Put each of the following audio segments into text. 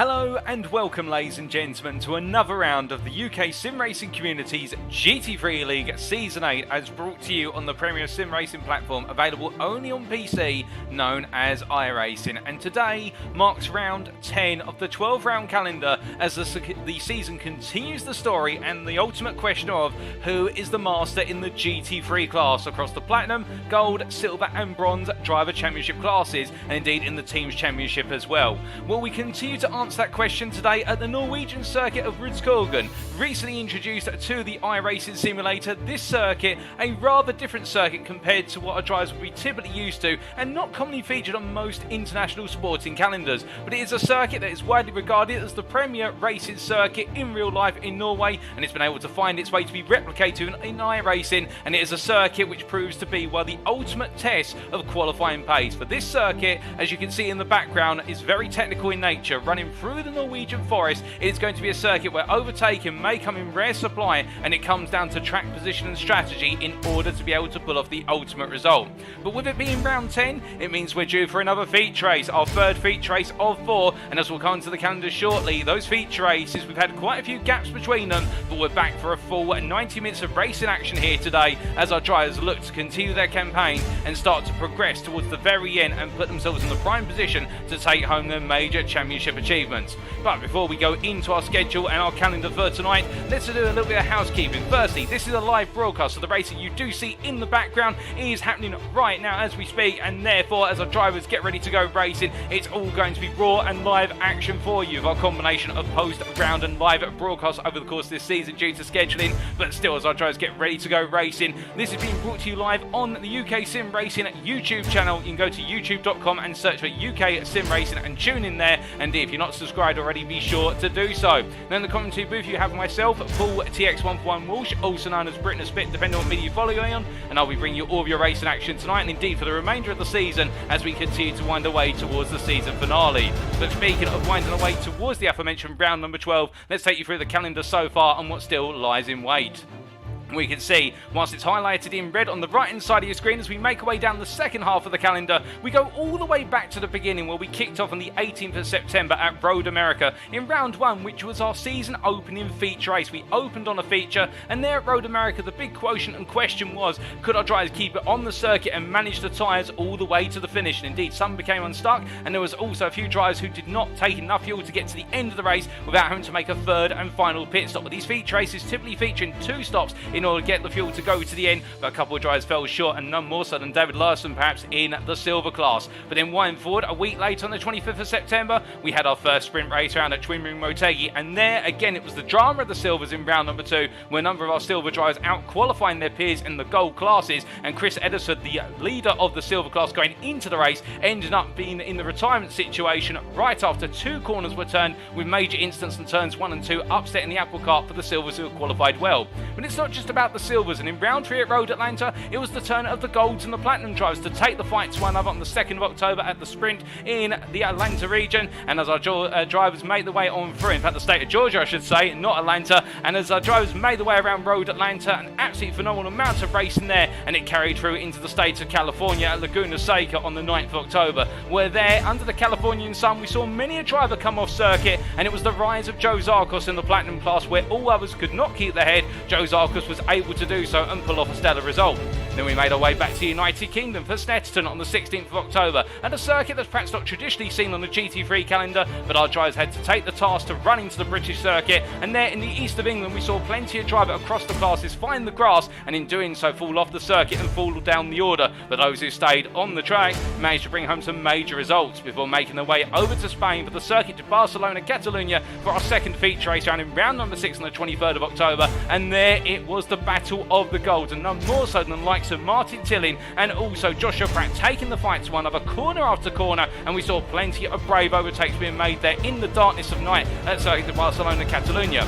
Hello and welcome, ladies and gentlemen, to another round of the UKSimRacing community's GT3 League Season 8, as brought to you on the premier sim racing platform available only on PC, known as iRacing. And today marks round 10 of the 12-round calendar as the season continues the story and the ultimate question of who is the master in the GT3 class across the Platinum, Gold, Silver and Bronze Driver Championship classes, and indeed in the Teams Championship as well. Well, we continue to answer that question today at the Norwegian circuit of Rudskogen, recently introduced to the iRacing simulator. This circuit, a rather different circuit compared to what our drivers would be typically used to, and not commonly featured on most international sporting calendars, but it is a circuit that is widely regarded as the premier racing circuit in real life in Norway, and it's been able to find its way to be replicated in iRacing, and it is a circuit which proves to be the ultimate test of qualifying pace. For this circuit, as you can see in the background, is very technical in nature, running through the Norwegian forest. It is going to be a circuit where overtaking may come in rare supply, and it comes down to track position and strategy in order to be able to pull off the ultimate result. But with it being round 10, it means we're due for another feature race, our third feature race of 4, and as we'll come to the calendar shortly, those feature races, we've had quite a few gaps between them, but we're back for a full 90 minutes of racing action here today as our drivers look to continue their campaign and start to progress towards the very end and put themselves in the prime position to take home their major championship achievements. But before we go into our schedule and our calendar for tonight, let's do a little bit of housekeeping. Firstly, this is a live broadcast, so the racing you do see in the background is happening right now as we speak, and therefore as our drivers get ready to go racing, it's all going to be raw and live action for you, with our combination of post-round and live broadcasts over the course of this season due to scheduling. But still, as our drivers get ready to go racing, this is being brought to you live on the UKSimRacing YouTube channel. You can go to youtube.com and search for UKSimRacing and tune in there, and if you're not subscribed already, be sure to do so. Then in the commentary booth you have myself, Paul TX141 Walsh, also known as Britain Spit, depending on what media you follow me on, and I'll be bringing you all of your racing action tonight and indeed for the remainder of the season as we continue to wind away towards the season finale. But speaking of winding away towards the aforementioned round number 12, let's take you through the calendar so far and what still lies in wait. We can see, whilst it's highlighted in red on the right hand side of your screen, as we make our way down the second half of the calendar, we go all the way back to the beginning where we kicked off on the 18th of September at Road America in round 1, which was our season opening feature race. We opened on a feature, and there at Road America the big quotient and question was, could our drivers keep it on the circuit and manage the tyres all the way to the finish? And indeed some became unstuck, and there was also a few drivers who did not take enough fuel to get to the end of the race without having to make a third and final pit stop. But these feature races typically featuring 2 stops in order to get the fuel to go to the end, but a couple of drivers fell short, and none more so than David Larson perhaps in the silver class. But then winding forward a week later on the 25th of September, we had our first sprint race round at Twin Ring Motegi, and there again it was the drama of the silvers in round number 2, where a number of our silver drivers out qualifying their peers in the gold classes, and Chris Edison, the leader of the silver class going into the race, ended up being in the retirement situation right after 2 corners were turned, with major incidents in turns 1 and 2 upsetting the apple cart for the silvers who have qualified well. But it's not just about the silvers, and in round 3 at Road Atlanta, it was the turn of the golds and the platinum drivers to take the fight to one another on the 2nd of October at the sprint in the Atlanta region, and as our drivers made their way on through, in fact the state of Georgia I should say, not Atlanta, and as our drivers made their way around Road Atlanta, an absolutely phenomenal amount of racing there, and it carried through into the state of California at Laguna Seca on the 9th of October, where there, under the Californian sun, we saw many a driver come off circuit, and it was the rise of Joe Zarkos in the platinum class, where all others could not keep their head. Joe Zarkos was able to do so and pull off a stellar result. Then we made our way back to the United Kingdom for Snetterton on the 16th of October, at a circuit that's perhaps not traditionally seen on the GT3 calendar, but our drivers had to take the task to run into the British circuit, and there in the east of England we saw plenty of drivers across the classes find the grass, and in doing so fall off the circuit and fall down the order, but those who stayed on the track managed to bring home some major results before making their way over to Spain for the circuit to Barcelona, Catalunya for our second feature race round in round number 6 on the 23rd of October, and there it was the battle of the golds, and none more so than the likes of Martin Tilling and also Joshua Pratt taking the fight to one another corner after corner, and we saw plenty of brave overtakes being made there in the darkness of night at Circuit de Barcelona, Catalunya.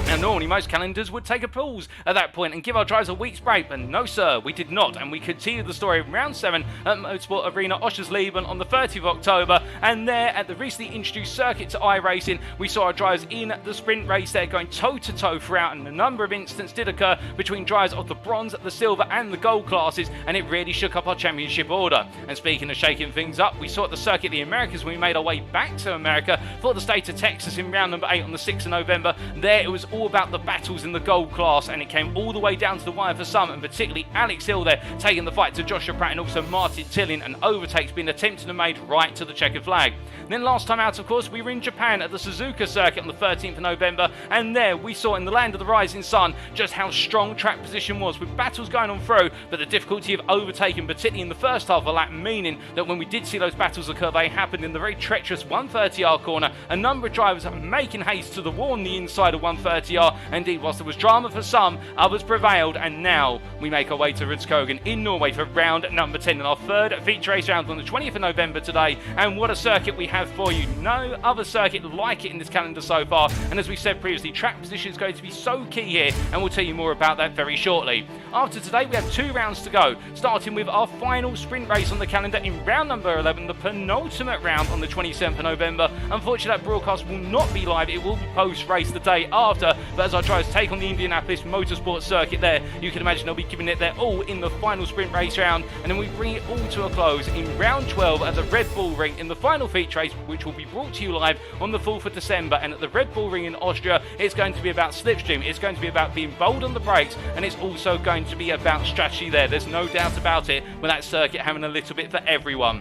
Now, normally most calendars would take a pause at that point and give our drivers a week's break, but no sir, we did not, and we continued the story of round 7 at Motorsport Arena Oschersleben on the 30th of October, and there at the recently introduced circuit to iRacing, we saw our drivers in the sprint race there going toe-to-toe throughout, and a number of incidents did occur between drivers of the bronze, the silver and the gold classes, and it really shook up our championship order. And speaking of shaking things up, we saw at the circuit of the Americas when we made our way back to America for the state of Texas in round number 8 on the 6th of November. There it was all about the battles in the gold class, and it came all the way down to the wire for some, and particularly Alex Hill there taking the fight to Joshua Pratt, and also Martin Tillin, and overtakes being attempted and made right to the checkered flag. And then last time out, of course, we were in Japan at the Suzuka circuit on the 13th of November, and there we saw in the land of the rising sun just how strong track position was, with battles going on through, but the difficulty of overtaking, particularly in the first half of a lap, meaning that when we did see those battles occur, they happened in the very treacherous 130R corner. A number of drivers making haste to the wall on the inside of 130R. Indeed, whilst there was drama for some, others prevailed, and now we make our way to Rudskogen in Norway for round number 10 in our third feature race round on the 20th of November today. And what a circuit we have for you. No other circuit like it in this calendar so far, and as we said previously, track position is going to be so key here, and we'll tell you more about that very shortly. After today, we have 2 rounds to go, starting with our final sprint race on the calendar in round number 11, the penultimate round on the 27th of November. Unfortunately, that broadcast will not be live, it will be post-race the day after, but as our drivers take on the Indianapolis Motorsport circuit there, you can imagine they'll be giving it their all in the final sprint race round, and then we bring it all to a close in round 12 at the Red Bull Ring in the final feature race, which will be brought to you live on the 4th of December. And at the Red Bull Ring in Austria, it's going to be about slipstream, it's going to be about being bold on the brakes, and it's also going to be about strategy there. There's no doubt about it, with that circuit having a little bit for everyone.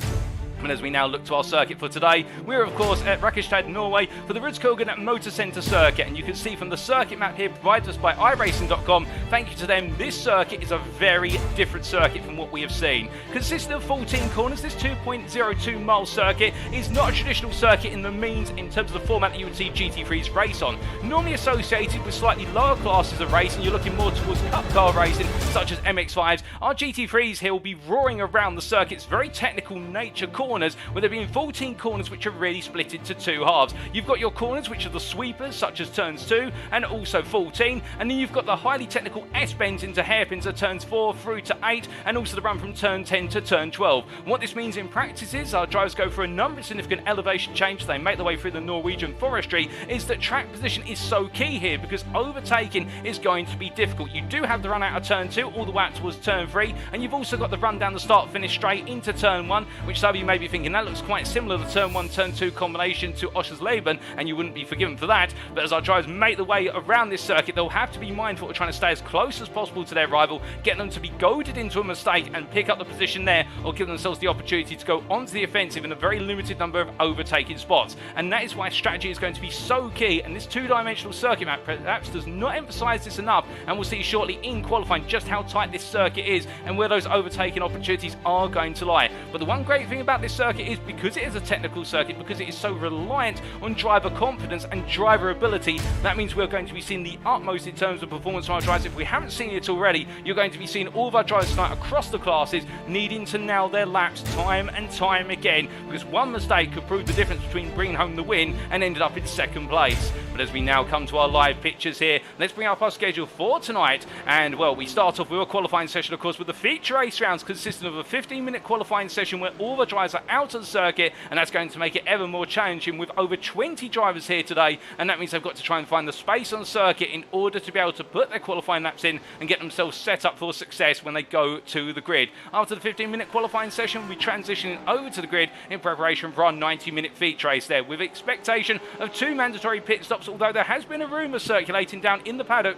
And as we now look to our circuit for today, we're of course at Rudskogen, Norway for the Rudskogen Motorsenter circuit, and you can see from the circuit map here provided us by iRacing.com, thank you to them, this circuit is a very different circuit from what we have seen. Consisting of 14 corners, this 2.02 mile circuit is not a traditional circuit in the means in terms of the format that you would see GT3s race on. Normally associated with slightly lower classes of racing, you're looking more towards cup car racing such as MX-5s. Our GT3s here will be roaring around the circuit's very technical nature corners, with there being 14 corners which are really split into 2 halves. You've got your corners which are the sweepers such as turns 2 and also 14, and then you've got the highly technical S-bends into hairpins at turns 4 through to 8, and also the run from turn 10 to turn 12. What this means in practice is our drivers go for a number of significant elevation changes, they make their way through the Norwegian forestry, is that track position is so key here because overtaking is going to be difficult. You do have the run out of turn 2 all the way out towards turn 3, and you've also got the run down the start finish straight into turn 1, which some of you may be thinking that looks quite similar to the turn 1 turn 2 combination to Oschersleben, and you wouldn't be forgiven for that. But as our drivers make the way around this circuit, they'll have to be mindful of trying to stay as close as possible to their rival, get them to be goaded into a mistake and pick up the position there, or give themselves the opportunity to go onto the offensive in a very limited number of overtaking spots. And that is why strategy is going to be so key, and this 2-dimensional circuit map perhaps does not emphasize this enough, and we'll see shortly in qualifying just how tight this circuit is and where those overtaking opportunities are going to lie. But the one great thing about this circuit is because it is a technical circuit, because it is so reliant on driver confidence and driver ability, that means we're going to be seeing the utmost in terms of performance from our drivers. If we haven't seen it already, you're going to be seeing all of our drivers tonight across the classes needing to nail their laps time and time again, because one mistake could prove the difference between bringing home the win and ended up in 2nd place. But as we now come to our live pictures here, let's bring up our schedule for tonight. And well, we start off with a qualifying session, of course, with the feature race rounds consisting of a 15-minute qualifying session where all the drivers are out of the circuit, and that's going to make it ever more challenging with over 20 drivers here today, and that means they've got to try and find the space on the circuit in order to be able to put their qualifying laps in and get themselves set up for success when they go to the grid. After the 15-minute qualifying session, we'll be transitioning over to the grid in preparation for our 90-minute feature race there, with expectation of 2 mandatory pit stops, although there has been a rumour circulating down in the paddock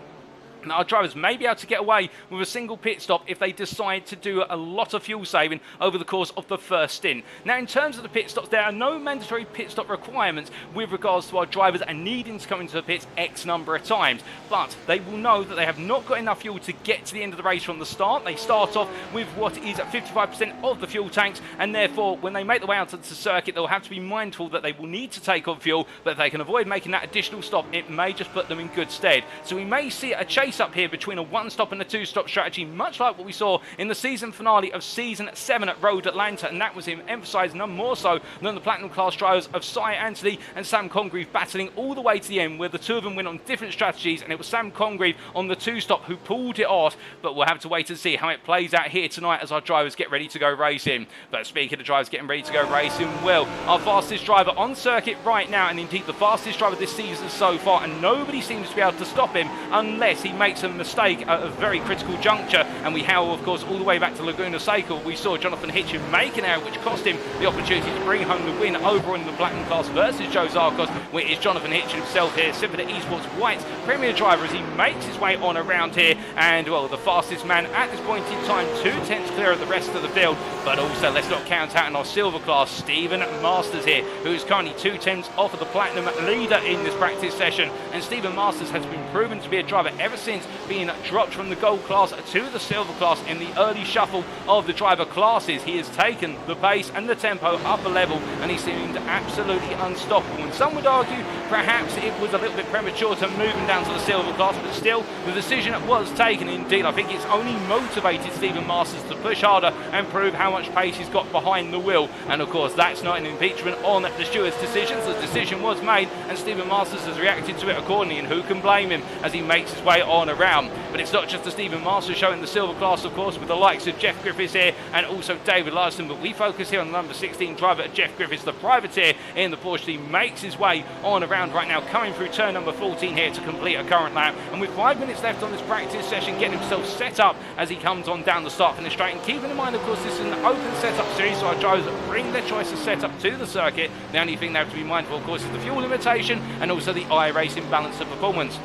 and our drivers may be able to get away with a single pit stop if they decide to do a lot of fuel saving over the course of the first stint. Now, in terms of the pit stops, there are no mandatory pit stop requirements with regards to our drivers and needing to come into the pits X number of times, but they will know that they have not got enough fuel to get to the end of the race from the start. They start off with what is 55% of the fuel tanks, and therefore when they make the way out into the circuit, they'll have to be mindful that they will need to take on fuel, but if they can avoid making that additional stop, it may just put them in good stead. So we may see a chase mix-up here between a one-stop and a two-stop strategy, much like what we saw in the season finale of Season 7 at Road Atlanta, and that was him emphasising none more so than the Platinum Class drivers of Cy Anthony and Sam Congreve battling all the way to the end, where the two of them went on different strategies, and it was Sam Congreve on the two-stop who pulled it off. But we'll have to wait and see how it plays out here tonight as our drivers get ready to go racing. But speaking of drivers getting ready to go racing, well, our fastest driver on circuit right now, and indeed the fastest driver this season so far, and nobody seems to be able to stop him unless he makes a mistake at a very critical juncture. And we have, of course, all the way back to Laguna Seca, we saw Jonathan Hitchen make an error which cost him the opportunity to bring home the win over in the Platinum Class versus Joe Zarkos, where it's Jonathan Hitchen himself here, Super Esports White's premier driver, as he makes his way on around here, and well, the fastest man at this point in time, 2/10 clear of the rest of the field. But also, let's not count out in our silver class, Stephen Masters here, who is currently 2/10 off of the Platinum leader in this practice session. And Stephen Masters has been proven to be a driver ever since being dropped from the gold class to the silver class in the early shuffle of the driver classes. He has taken the pace and the tempo up a level, and he seemed absolutely unstoppable. And some would argue perhaps it was a little bit premature to move him down to the silver class, but still the decision was taken. Indeed, I think it's only motivated Stephen Masters to push harder and prove how much pace he's got behind the wheel. And of course, that's not an impeachment on the steward's decisions. The decision was made, and Stephen Masters has reacted to it accordingly, and who can blame him as he makes his way on around. But it's not just the Stephen Masters show in the silver class, of course, with the likes of Jeff Griffiths here and also David Larson, but we focus here on the number 16 driver, Jeff Griffiths, the privateer in the Porsche team, makes his way on around right now, coming through turn number 14 here to complete a current lap. And with 5 minutes left on this practice session, getting himself set up as he comes on down the start finish straight. And keeping in mind, of course, this is an open setup series, so our drivers bring their choice of setup to the circuit. The only thing they have to be mindful, of course, is the fuel limitation and also the iRacing balance of performance.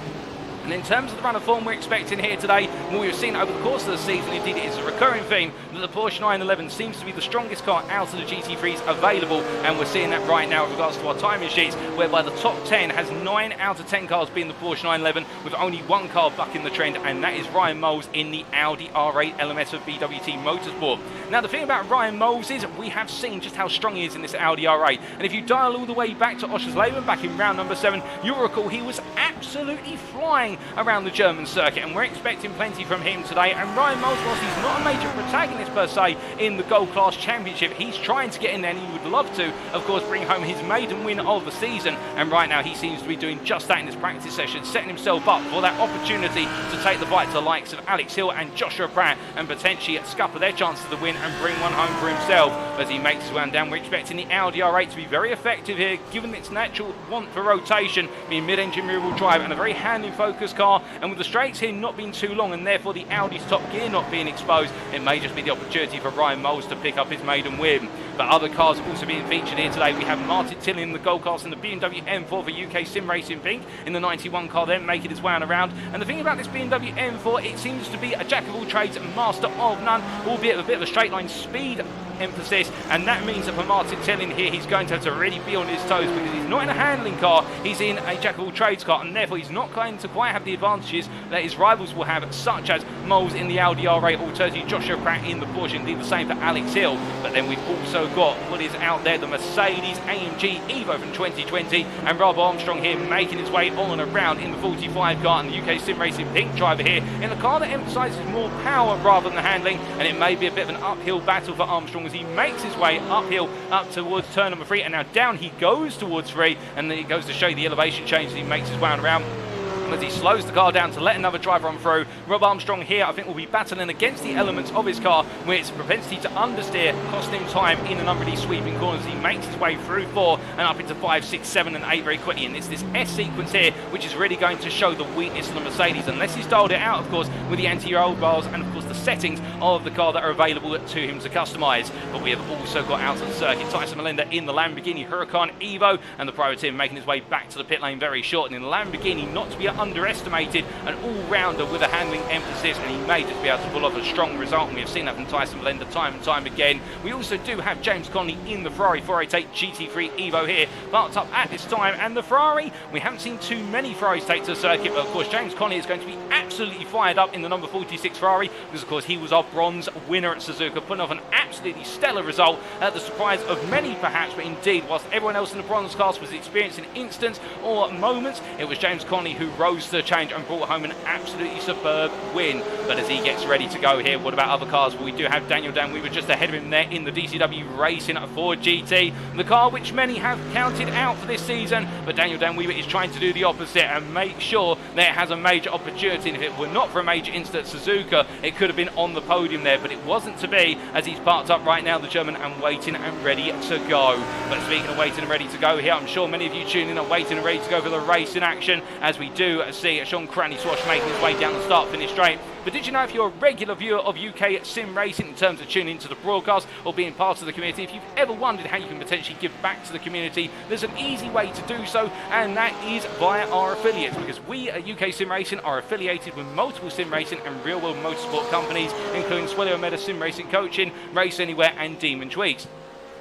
And in terms of the run of form we're expecting here today, what we've seen over the course of the season, indeed it is a recurring theme that the Porsche 911 seems to be the strongest car out of the GT3s available, and we're seeing that right now with regards to our timing sheets, whereby the top 10 has 9 out of 10 cars being the Porsche 911, with only one car bucking the trend, and that is Ryan Moles in the Audi R8 LMS of BWT Motorsport. Now, the thing about Ryan Moles is we have seen just how strong he is in this Audi R8, and if you dial all the way back to Oschersleben back in round number 7, you'll recall he was absolutely flying around the German circuit, and we're expecting plenty from him today. And Ryan Moles, whilst he's not a major protagonist per se in the Gold Class Championship, he's trying to get in there, and he would love to, of course, bring home his maiden win of the season. And right now he seems to be doing just that in this practice session, setting himself up for that opportunity to take the fight to the likes of Alex Hill and Joshua Pratt, and potentially scupper their chances of the win and bring one home for himself. As he makes his way down, we're expecting the Audi R8 to be very effective here, given its natural want for rotation, being mid-engine rear-wheel drive and a very handling-focused car, and with the straights here not being too long and therefore the Audi's top gear not being exposed, it may just be the opportunity for Ryan Moles to pick up his maiden win. But other cars also being featured here today. We have Martin Tilley in the Gold Class and the BMW M4 for UKSimRacing Pink in the 91 car, then making his way on around. And the thing about this BMW M4, it seems to be a jack of all trades and master of none, albeit with a bit of a straight line speed emphasis, and that means that for Martin Tilley here, he's going to have to really be on his toes, because he's not in a handling car, he's in a jack of all trades car, and therefore he's not going to quite have the advantages that his rivals will have, such as Moles in the Audi R8, alternatively Joshua Pratt in the Porsche, indeed the same for Alex Hill. But then we've also got what is out there, the Mercedes AMG Evo from 2020, and Rob Armstrong here making his way on and around in the 45 car, and the UKSimRacing Pink driver here in a car that emphasises more power rather than handling, and it may be a bit of an uphill battle for Armstrong as he makes his way uphill up towards turn number 3, and now down he goes towards 3, and then he goes to show you the elevation change as he makes his way on around. As he slows the car down to let another driver on through. Rob Armstrong here, I think, will be battling against the elements of his car, with its propensity to understeer, costing him time in a number of these sweeping corners. He makes his way through 4 and up into 5, 6, 7 and 8 very quickly, and it's this S sequence here which is really going to show the weakness of the Mercedes, unless he's dialed it out, of course, with the anti-roll bars and of course the settings of the car that are available to him to customise. But we have also got out of the circuit Tyson Melinda in the Lamborghini Huracan Evo, and the privateer making his way back to the pit lane very short, and in the Lamborghini, not to be underestimated, an all-rounder with a handling emphasis, and he may just be able to pull off a strong result, and we've seen that from Tyson Melinda time and time again. We also do have James Connolly in the Ferrari 488 GT3 Evo here, parked up at this time, and the Ferrari, we haven't seen too many Ferraris take to the circuit, but of course James Connolly is going to be absolutely fired up in the number 46 Ferrari, because of course he was our bronze winner at Suzuka, putting off an absolutely stellar result at the surprise of many perhaps, but indeed whilst everyone else in the bronze class was experiencing instants or moments, it was James Connolly who rose goes to the change and brought home an absolutely superb win. But as he gets ready to go here, what about other cars? Well, we do have Daniel Dan Weaver just ahead of him there in the DCW Racing Ford GT, the car which many have counted out for this season, but Daniel Dan Weaver is trying to do the opposite and make sure that it has a major opportunity. And if it were not for a major incident at Suzuka, it could have been on the podium there, but it wasn't to be, as he's parked up right now, the German, and waiting and ready to go. But speaking of waiting and ready to go here, I'm sure many of you tuning in are waiting and ready to go for the race in action, as we do see Sean Cranny Swash making his way down the start-finish straight. But did you know, if you're a regular viewer of UK Sim Racing in terms of tuning into the broadcast or being part of the community, if you've ever wondered how you can potentially give back to the community, there's an easy way to do so, and that is via our affiliates, because we at UK Sim Racing are affiliated with multiple sim racing and real-world motorsport companies, including Swello Meta Sim Racing Coaching, Race Anywhere and Demon Tweaks.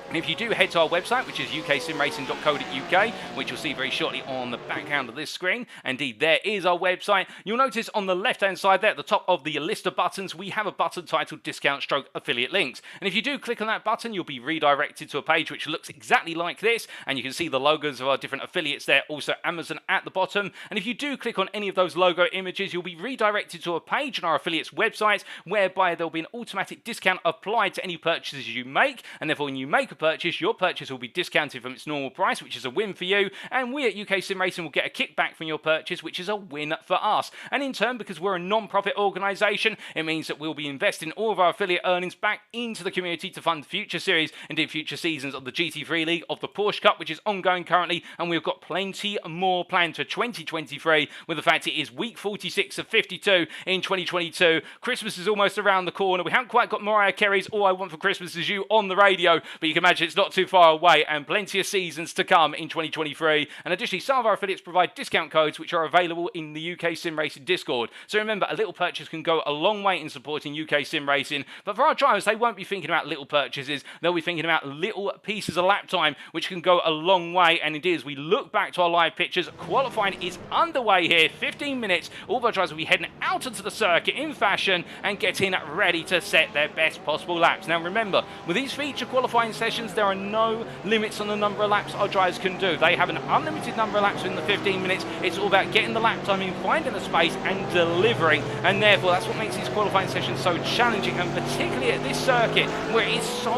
And if you do head to our website, which is uksimracing.co.uk, which you'll see very shortly on the background of this screen, indeed there is our website, you'll notice on the left-hand side there at the top of the list of buttons, we have a button titled Discount Stroke Affiliate Links. And if you do click on that button, you'll be redirected to a page which looks exactly like this, and you can see the logos of our different affiliates there, also Amazon at the bottom. And if you do click on any of those logo images, you'll be redirected to a page on our affiliates' websites, whereby there'll be an automatic discount applied to any purchases you make, and therefore when you make a purchase, your purchase will be discounted from its normal price, which is a win for you, and we at UK Sim Racing will get a kickback from your purchase, which is a win for us. And in turn, because we're a non-profit organisation, it means that we'll be investing all of our affiliate earnings back into the community to fund future series, indeed future seasons of the GT3 League, of the Porsche Cup, which is ongoing currently, and we've got plenty more planned for 2023, with the fact it is week 46 of 52 in 2022. Christmas is almost around the corner. We haven't quite got Mariah Carey's All I Want for Christmas Is You on the radio, but you can imagine it's not too far away, and plenty of seasons to come in 2023. And additionally, some of our affiliates provide discount codes which are available in the UK Sim Racing Discord. So remember, a little purchase can go a long way in supporting UK Sim Racing. But for our drivers, they won't be thinking about little purchases. They'll be thinking about little pieces of lap time, which can go a long way. And indeed, as we look back to our live pictures, qualifying is underway here. 15 minutes. All of our drivers will be heading out onto the circuit in fashion and getting ready to set their best possible laps. Now remember, with these feature qualifying sessions, there are no limits on the number of laps our drivers can do. They have an unlimited number of laps in the 15 minutes. It's all about getting the lap time in, finding the space and delivering, and therefore that's what makes these qualifying sessions so challenging, and particularly at this circuit where it is so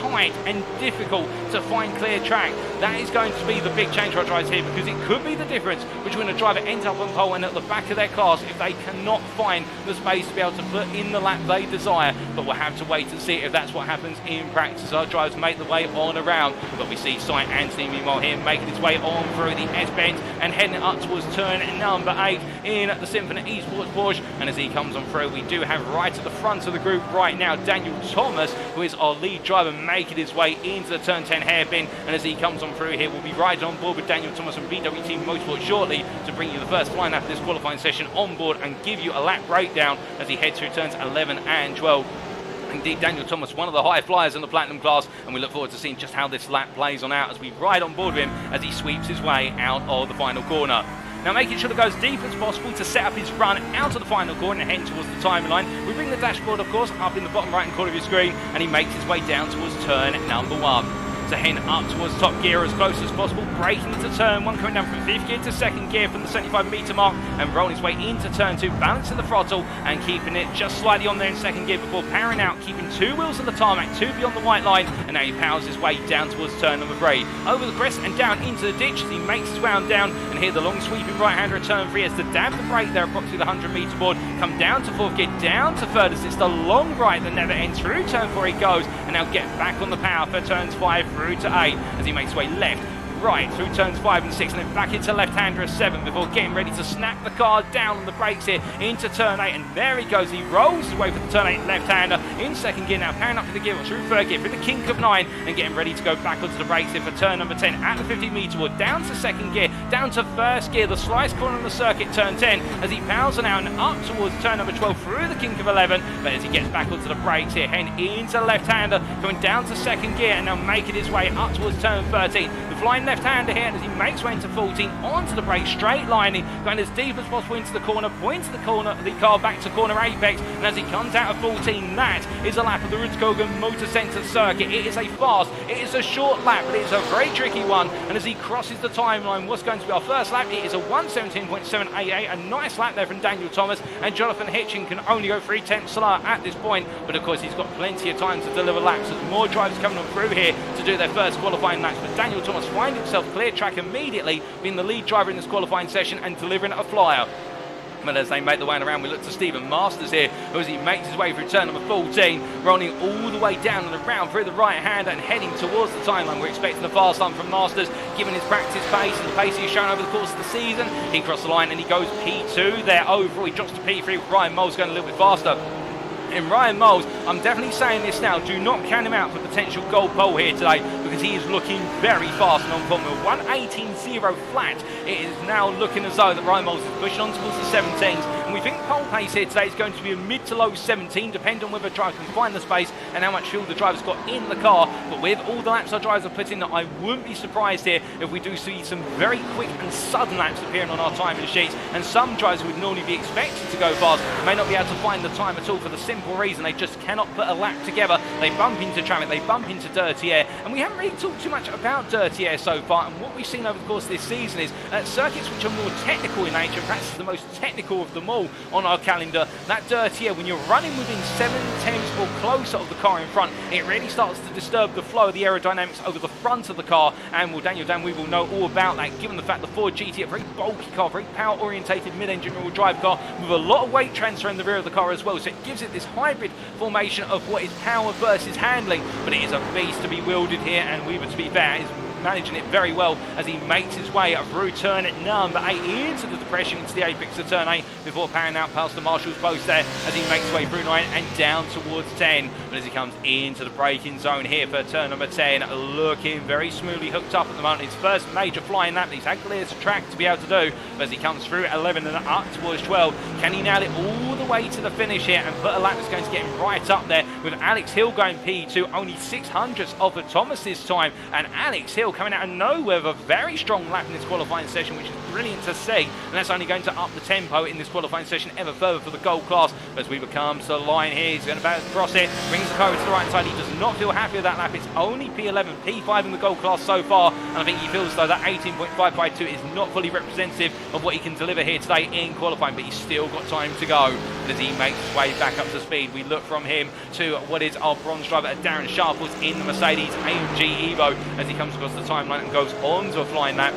tight and difficult to find clear track. That is going to be the big change for our drivers here, because it could be the difference between a driver ends up on pole and at the back of their class if they cannot find the space to be able to put in the lap they desire. But we'll have to wait and see if that's what happens in practice. Our drivers make the way on around, but we see Cy Anthony meanwhile here making his way on through the S-bend and heading up towards turn number 8 in the Symphony Esports Porsche. And as he comes on through, we do have right at the front of the group right now Daniel Thomas, who is our lead driver, making his way into the turn 10 hairpin. And as he comes on through here, we'll be riding on board with Daniel Thomas from BWT Motorsport shortly to bring you the first lineup of this qualifying session on board and give you a lap breakdown as he heads through turns 11 and 12. Indeed, Daniel Thomas, one of the high flyers in the Platinum class, and we look forward to seeing just how this lap plays on out as we ride on board with him as he sweeps his way out of the final corner. Now, making sure to go as deep as possible to set up his run out of the final corner and head towards the timeline. We bring the dashboard, of course, up in the bottom right-hand corner of your screen, and he makes his way down towards turn number 1. To head up towards top gear as close as possible, braking into turn 1, coming down from 5th gear to 2nd gear from the 75 metre mark and rolling his way into turn 2, balancing the throttle and keeping it just slightly on there in 2nd gear before powering out, keeping 2 wheels on the tarmac, 2 beyond the white line, and now he powers his way down towards turn number 3. Over the crest and down into the ditch as he makes his way on down, and here the long sweeping right-hander at turn 3 has to dab the brake there approximately the 100 metre board, come down to 4th gear, down to 3rd as it's the long right that never ends. Through turn 4 he goes, and now get back on the power for turns 5 through to 8 as he makes his way left, right through turns 5 and 6 and then back into left-hander at 7 before getting ready to snap the car down on the brakes here into turn 8, and there he goes. He rolls his way for the turn 8 left-hander in 2nd gear, now powering up to the gear through 3rd gear through the kink of 9 and getting ready to go back onto the brakes here for turn number 10 at the 50 metre board, down to 2nd gear, down to 1st gear, the slice corner on the circuit turn 10 as he powers on out and up towards turn number 12 through the kink of 11, but as he gets back onto the brakes here, heading into left-hander, going down to 2nd gear and now making his way up towards turn 13. The flying left-hander here, and as he makes way into 14, onto the brake, straight lining, going as deep as possible into the corner, points the car back to corner apex, and as he comes out of 14, that is a lap of the Rudskogen Motorsenter circuit. It is a fast, it is a short lap, but it's a very tricky one, and as he crosses the timeline, what's going to be our first lap, it is a 1:17.788, a nice lap there from Daniel Thomas, and Jonathan Hitchen can only go 3/10 slower at this point, but of course he's got plenty of time to deliver laps as more drivers coming on through here to do their first qualifying laps, but Daniel Thomas finds himself clear track immediately, being the lead driver in this qualifying session and delivering a flyer. But as they make the way around, we look to Stephen Masters here, as he makes his way through turn number 14, rolling all the way down and around through the right hand and heading towards the timeline. We're expecting a fast line from Masters, given his practice pace and the pace he's shown over the course of the season. He crossed the line and he goes P2 there overall. He drops to P3 with Ryan Moles going a little bit faster. And Ryan Moles, I'm definitely saying this now, do not count him out for potential gold pole here today, because he is looking very fast and on Formula 1:18.0 flat. It is now looking as though that Ryan Moles is pushing on towards the 17s, and we think pole pace here today is going to be a mid to low 17, depending on whether a driver can find the space and how much fuel the driver's got in the car. But with all the laps our drivers are putting in, I wouldn't be surprised here if we do see some very quick and sudden laps appearing on our timing sheets, and some drivers would normally be expected to go fast may not be able to find the time at all for the simple reason they just cannot put a lap together. They bump into traffic, they bump into dirty air, and we haven't really talked too much about dirty air so far, and what we've seen over the course of this season is circuits which are more technical in nature, perhaps the most technical of them all on our calendar, that dirty air, when you're running within 7/10 or closer of the car in front, it really starts to disturb the flow of the aerodynamics over the front of the car, and Daniel Dan, we will know all about that, given the fact the Ford GT, a very bulky car, very power orientated mid-engine rear-wheel drive car with a lot of weight transfer in the rear of the car as well, so it gives it this hybrid formation of what is power versus handling, but it is a beast to be wielded here, and Weaver, to be fair, is managing it very well as he makes his way through turn number 8 into the depression into the apex of turn 8 before powering out past the marshal's post there as he makes his way through 9 and down towards 10. But as he comes into the braking zone here for turn number 10, looking very smoothly hooked up at the moment. His first major flying lap that he's had clear to track to be able to do, but as he comes through 11 and up towards 12, can he nail it all the way to the finish here and put a lap that's going to get him right up there, with Alex Hill going P2, only 600ths of the Thomas this time, and Alex Hill coming out of nowhere with a very strong lap in this qualifying session, which is brilliant to see, and that's only going to up the tempo in this qualifying session ever further for the gold class. But as we come to the line here, he's going to bounce across it, brings the car over to the right side. He does not feel happy with that lap. It's only P11, P5 in the gold class so far, and I think he feels as though that 18.552 is not fully representative of what he can deliver here today in qualifying, but he's still got time to go. But as he makes his way back up to speed, we look from him to what is our bronze driver, Darren Sharples, in the Mercedes AMG Evo, as he comes across the timeline and goes on to a flying lap.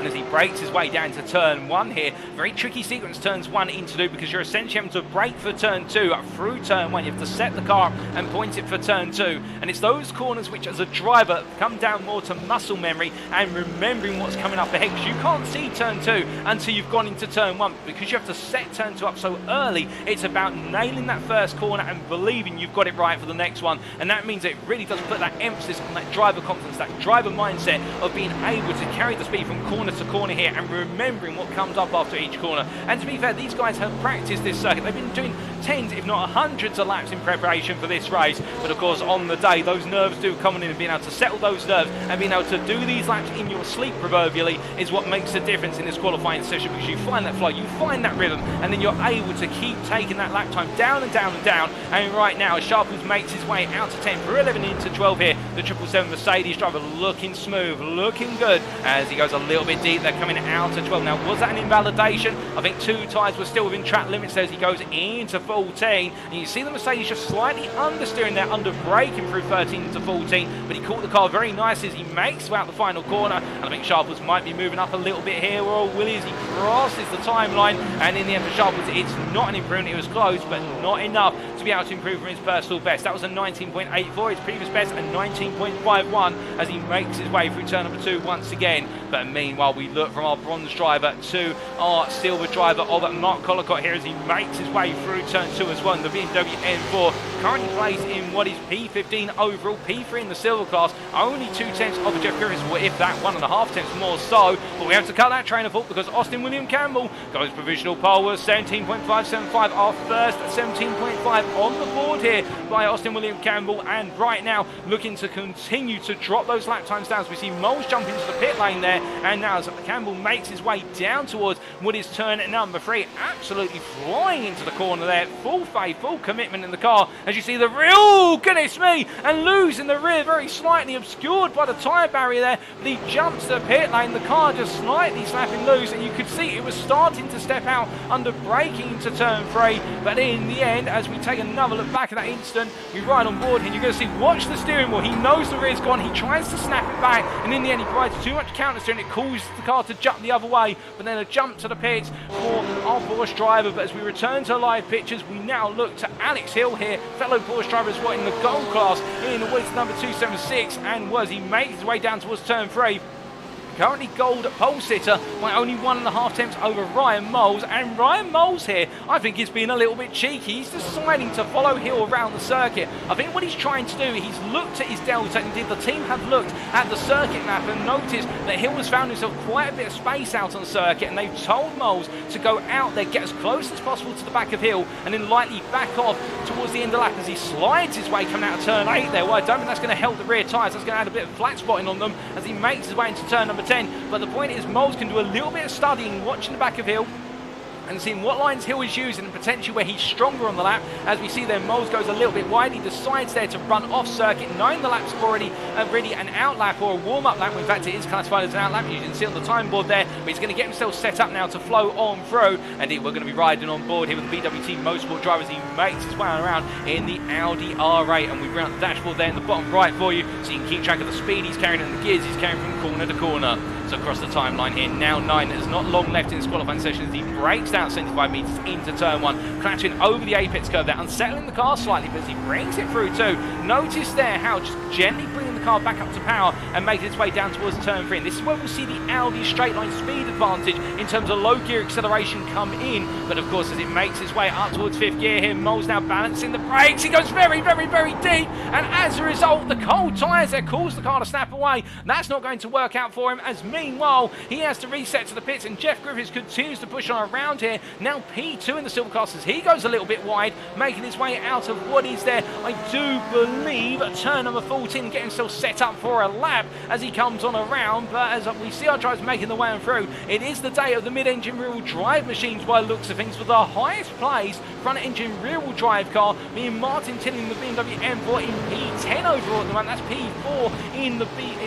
As he breaks his way down to turn 1 here, very tricky sequence turns 1 into 2, because you're essentially having to brake for turn 2 through turn 1. You have to set the car up and point it for turn 2, and it's those corners which as a driver come down more to muscle memory and remembering what's coming up ahead, because you can't see turn 2 until you've gone into turn 1, because you have to set turn 2 up so early. It's about nailing that first corner and believing you've got it right for the next one, and that means it really does put that emphasis on that driver confidence, that driver mindset of being able to carry the speed from corner to corner here and remembering what comes up after each corner. And to be fair, these guys have practiced this circuit. They've been doing tens, if not hundreds of laps in preparation for this race, but of course on the day those nerves do come in, and being able to settle those nerves and being able to do these laps in your sleep proverbially is what makes the difference in this qualifying session, because you find that flow, you find that rhythm, and then you're able to keep taking that lap time down and down and down. And right now, Sharples makes his way out to 10 for 11 into 12 here. The 777 Mercedes driver looking smooth, looking good as he goes a little bit deep. They're coming out to 12. Now, was that an invalidation? I think 2 tyres were still within track limits as he goes into 14. And you see the Mercedes just slightly understeering there, under braking through 13 into 14. But he caught the car very nicely as he makes out the final corner. And I think Sharples might be moving up a little bit here. Well, Willie, as he crosses the timeline. And in the end for Sharples, it's not an improvement. It was close, but not enough to be able to improve from his personal best. That was a 19.84, his previous best, and 19.51 as he makes his way through turn number 2 once again. But meanwhile, We look from our bronze driver to our silver driver of Mark Collicott here as he makes his way through turn 2 as well. The BMW M4 currently plays in what is P15 overall, P3 in the silver class, only 2/10 of Jeff Griffiths, or if that 1.5 tenths more so. But we have to cut that train of thought because Austin William Campbell goes provisional pole with 17.575, our first 17.5 on the board here by Austin William Campbell, and right now looking to continue to drop those lap times down. So we see Moles jump into the pit lane there, and now as Campbell makes his way down towards what is turn number 3, absolutely flying into the corner there, full faith, full commitment in the car, as you see the real, goodness me, and Lou's in the rear, very slightly obscured by the tyre barrier there, but he jumps to the pit lane, the car just slightly slapping Lou's, and you could see it was starting to step out under braking into turn 3, but in the end, as we take another look back at that instant, we ride on board here, and you're going to see, watch the steering wheel, he knows the rear's gone, he tries to snap it back, and in the end he provides too much counter steering, it causes the car to jump the other way, but then a jump to the pits for our Porsche driver. But as we return to live pictures, we now look to Alex Hill here, fellow Porsche driver as well in the gold class in what is number 276, and was he makes his way down towards turn 3. Currently gold pole sitter by only 1.5 tenths over Ryan Moles, and Ryan Moles here I think is being a little bit cheeky. He's deciding to follow Hill around the circuit. I think what he's trying to do, he's looked at his delta, and indeed the team have looked at the circuit map and noticed that Hill has found himself quite a bit of space out on the circuit, and they've told Moles to go out there, get as close as possible to the back of Hill, and then lightly back off towards the end of the lap as he slides his way coming out of turn 8 there. Well, I don't think that's going to help the rear tyres, that's going to add a bit of flat spotting on them as he makes his way into turn number 10, but the point is Moles can do a little bit of studying, watching the back of Hill and seeing what lines Hill is using and potentially where he's stronger on the lap. As we see there, Moles goes a little bit wide, he decides there to run off circuit, knowing the lap's already really an out lap or a warm-up lap. In fact, it is classified as an out lap, you can see on the time board there, but he's going to get himself set up now to flow on through, and we're going to be riding on board here with the BWT Motorsport driver as he makes his way around in the Audi R8, and we bring out the dashboard there in the bottom right for you, so you can keep track of the speed he's carrying and the gears he's carrying from corner to corner. So across the timeline here, now 9, there's not long left in this qualifying session as he breaks down 75 metres into turn 1, crashing over the apex curve there, unsettling the car slightly, but as he brings it through too, notice there how just gently bringing the car back up to power and making its way down towards turn 3, and this is where we'll see the Audi straight line speed advantage in terms of low gear acceleration come in, but of course as it makes its way up towards 5th gear here, Moles now balancing the brakes, he goes very, very, very deep, and as a result the cold tyres there cause the car to snap away. That's not going to work out for him, as meanwhile he has to reset to the pits, and Jeff Griffiths continues to push on around here, now P2 in the silver class as he goes a little bit wide, making his way out of what is there, I do believe, turn number 14, getting himself set up for a lap as he comes on around, but as we see our drivers making the way on through, it is the day of the mid-engine rear-wheel drive machines by the looks of things, with the highest placed front-engine rear-wheel drive car being Martin Tilling, the BMW M4 in P10 overall at the moment. That's P4 in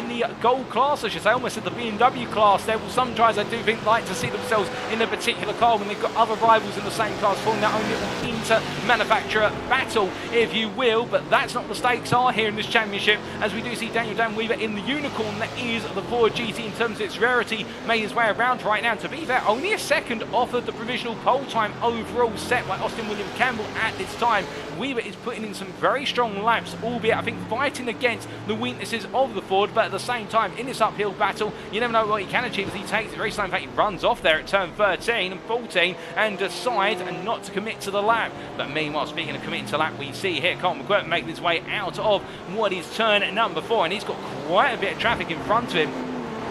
the gold class, I should say, almost at the BMW class there. Well, some drivers I do think like to see themselves in a particular car when they've got other rivals in the same class, forming that only little inter-manufacturer battle, if you will, but that's not what the stakes are here in this championship, as we do see Daniel Dan Weaver in the unicorn that is the Ford GT in terms of its rarity, made his way around right now. To be fair, only a second off of the provisional pole time overall set by Austin William Campbell at this time. Weaver is putting in some very strong laps, albeit I think fighting against the weaknesses of the Ford, but at the same time in this uphill battle you never know what he can achieve as he takes it very slow. In fact, he runs off there at turn 13 and 14 and decides not to commit to the lap. But meanwhile, speaking of committing to lap, we see here Colin McQuirk making his way out of what is turn number 4, and he's got quite a bit of traffic in front of him.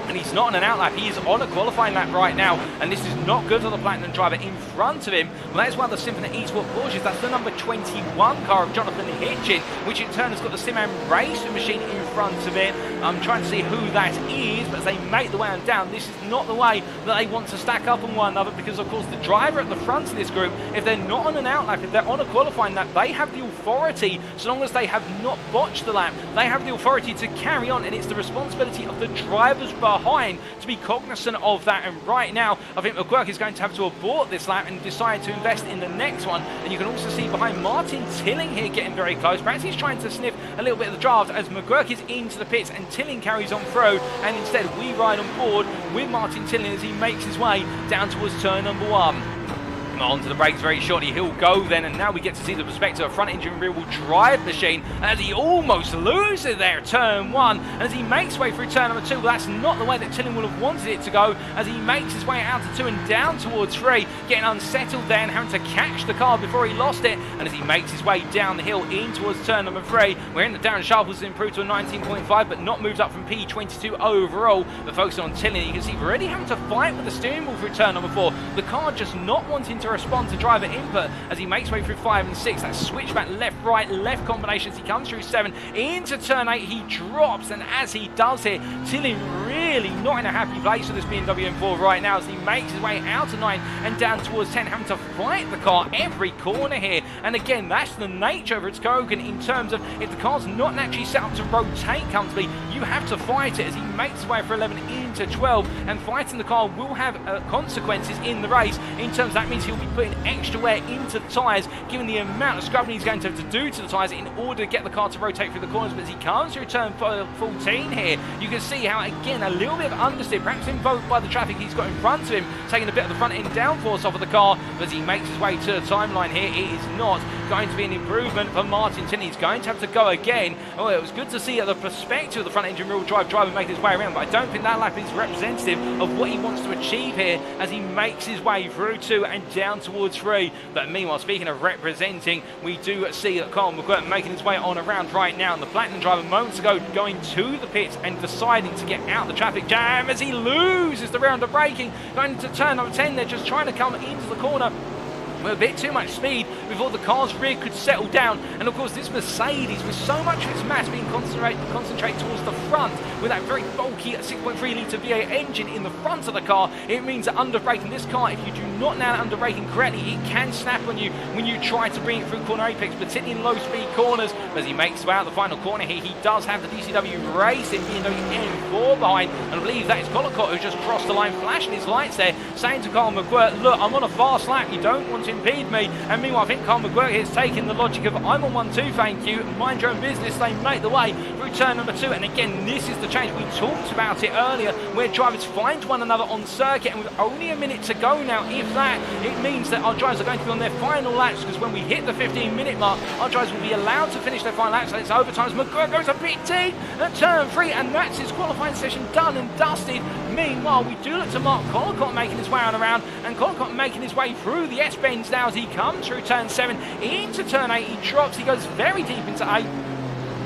And he's not on an out lap, he is on a qualifying lap right now, and this is not good for the Platinum driver in front of him. Well, that is one of the Symphony Esports Porsches. That's the number 21 car of Jonathan Hitchen, which in turn has got the Simam Racing machine in front of it. I'm trying to see who that is, but as they make the way on down, this is not the way that they want to stack up on one another, because of course the driver at the front of this group, if they're not on an out lap, if they're on a qualifying lap, they have the authority, so long as they have not botched the lap, they have the authority to carry on, and it's the responsibility of the drivers behind to be cognizant of that. And right now I think McQuirk is going to have to abort this lap and decide to invest in the next one, and you can also see behind Martin Tilling here getting very close. Perhaps he's trying to sniff a little bit of the draft as McQuirk is into the pits and Tilling carries on through, and instead we ride on board with Martin Tilling as he makes his way down towards turn number 1. Onto the brakes very shortly, he'll go then, and now we get to see the perspective of front engine rear wheel drive machine as he almost loses there turn 1, and as he makes way through turn number 2. Well, that's not the way that Tilling will have wanted it to go, as he makes his way out to 2 and down towards 3, getting unsettled there and having to catch the car before he lost it, and as he makes his way down the hill in towards turn number 3, we're in the Darren Sharples improved to a 19.5, but not moved up from P22 overall, but focusing on Tilling, you can see already having to fight with the steering wheel through turn number 4, the car just not wanting to respond to driver input as he makes way through 5 and 6. That switchback left, right, left combination as he comes through 7 into turn 8. He drops, and as he does here, Tilling really not in a happy place with this BMW M4 right now as he makes his way out to 9 and down towards 10, having to fight the car every corner here. And again, that's the nature of Rudskogen in terms of if the car's not naturally set up to rotate comfortably, you have to fight it as he makes his way for 11 into 12, and fighting the car will have consequences in the race in terms that means he'll be putting extra wear into the tyres, given the amount of scrubbing he's going to have to do to the tyres in order to get the car to rotate through the corners. But as he comes through turn 14 here, you can see how, again, a little bit of understeer, perhaps invoked by the traffic he's got in front of him, taking a bit of the front end downforce off of the car. But as he makes his way to the timeline here, it is not going to be an improvement for Martin Tilling. He's going to have to go again. Oh, it was good to see the perspective of the front engine rear drive driver making his way around, but I don't think that lap is representative of what he wants to achieve here as he makes his way through 2 and down towards 3. But meanwhile, speaking of representing, we do see that Colin McGuirt making his way on around right now, and the Platinum driver moments ago going to the pits and deciding to get out the traffic jam as he loses the round of braking, going into turn number 10. They're just trying to come into the corner with a bit too much speed before the car's rear could settle down. And of course, this Mercedes, with so much of its mass being concentrated towards the front with that very bulky 6.3 litre V8 engine in the front of the car, it means that under braking this car, if you do not nail it under braking correctly, it can snap on you when you try to bring it through corner apex, particularly in low speed corners. As he makes his way out the final corner here, he does have the DCW Racing BMW M4 behind, and I believe that is Collicott who just crossed the line, flashing his lights there, saying to Colin McGuirt, look, I'm on a fast lap, you don't want to impede me. And meanwhile, I think Colin McGuirt has taken the logic of I'm on 1-2, thank you, mind your own business. They make the way through turn number 2, and again, this is the change. We talked about it earlier, where drivers find one another on circuit, and with only a minute to go now, if that, it means that our drivers are going to be on their final laps, because when we hit the 15-minute mark, our drivers will be allowed to finish their final laps. So it's overtime. McGuirt goes a bit deep at turn 3, and that's his qualifying session done and dusted. Meanwhile, we do look to Mark Collicott making his way on around, and Collicott making his way through the S-bends now as he comes through turn 7 into turn 8. He drops, he goes very deep into 8,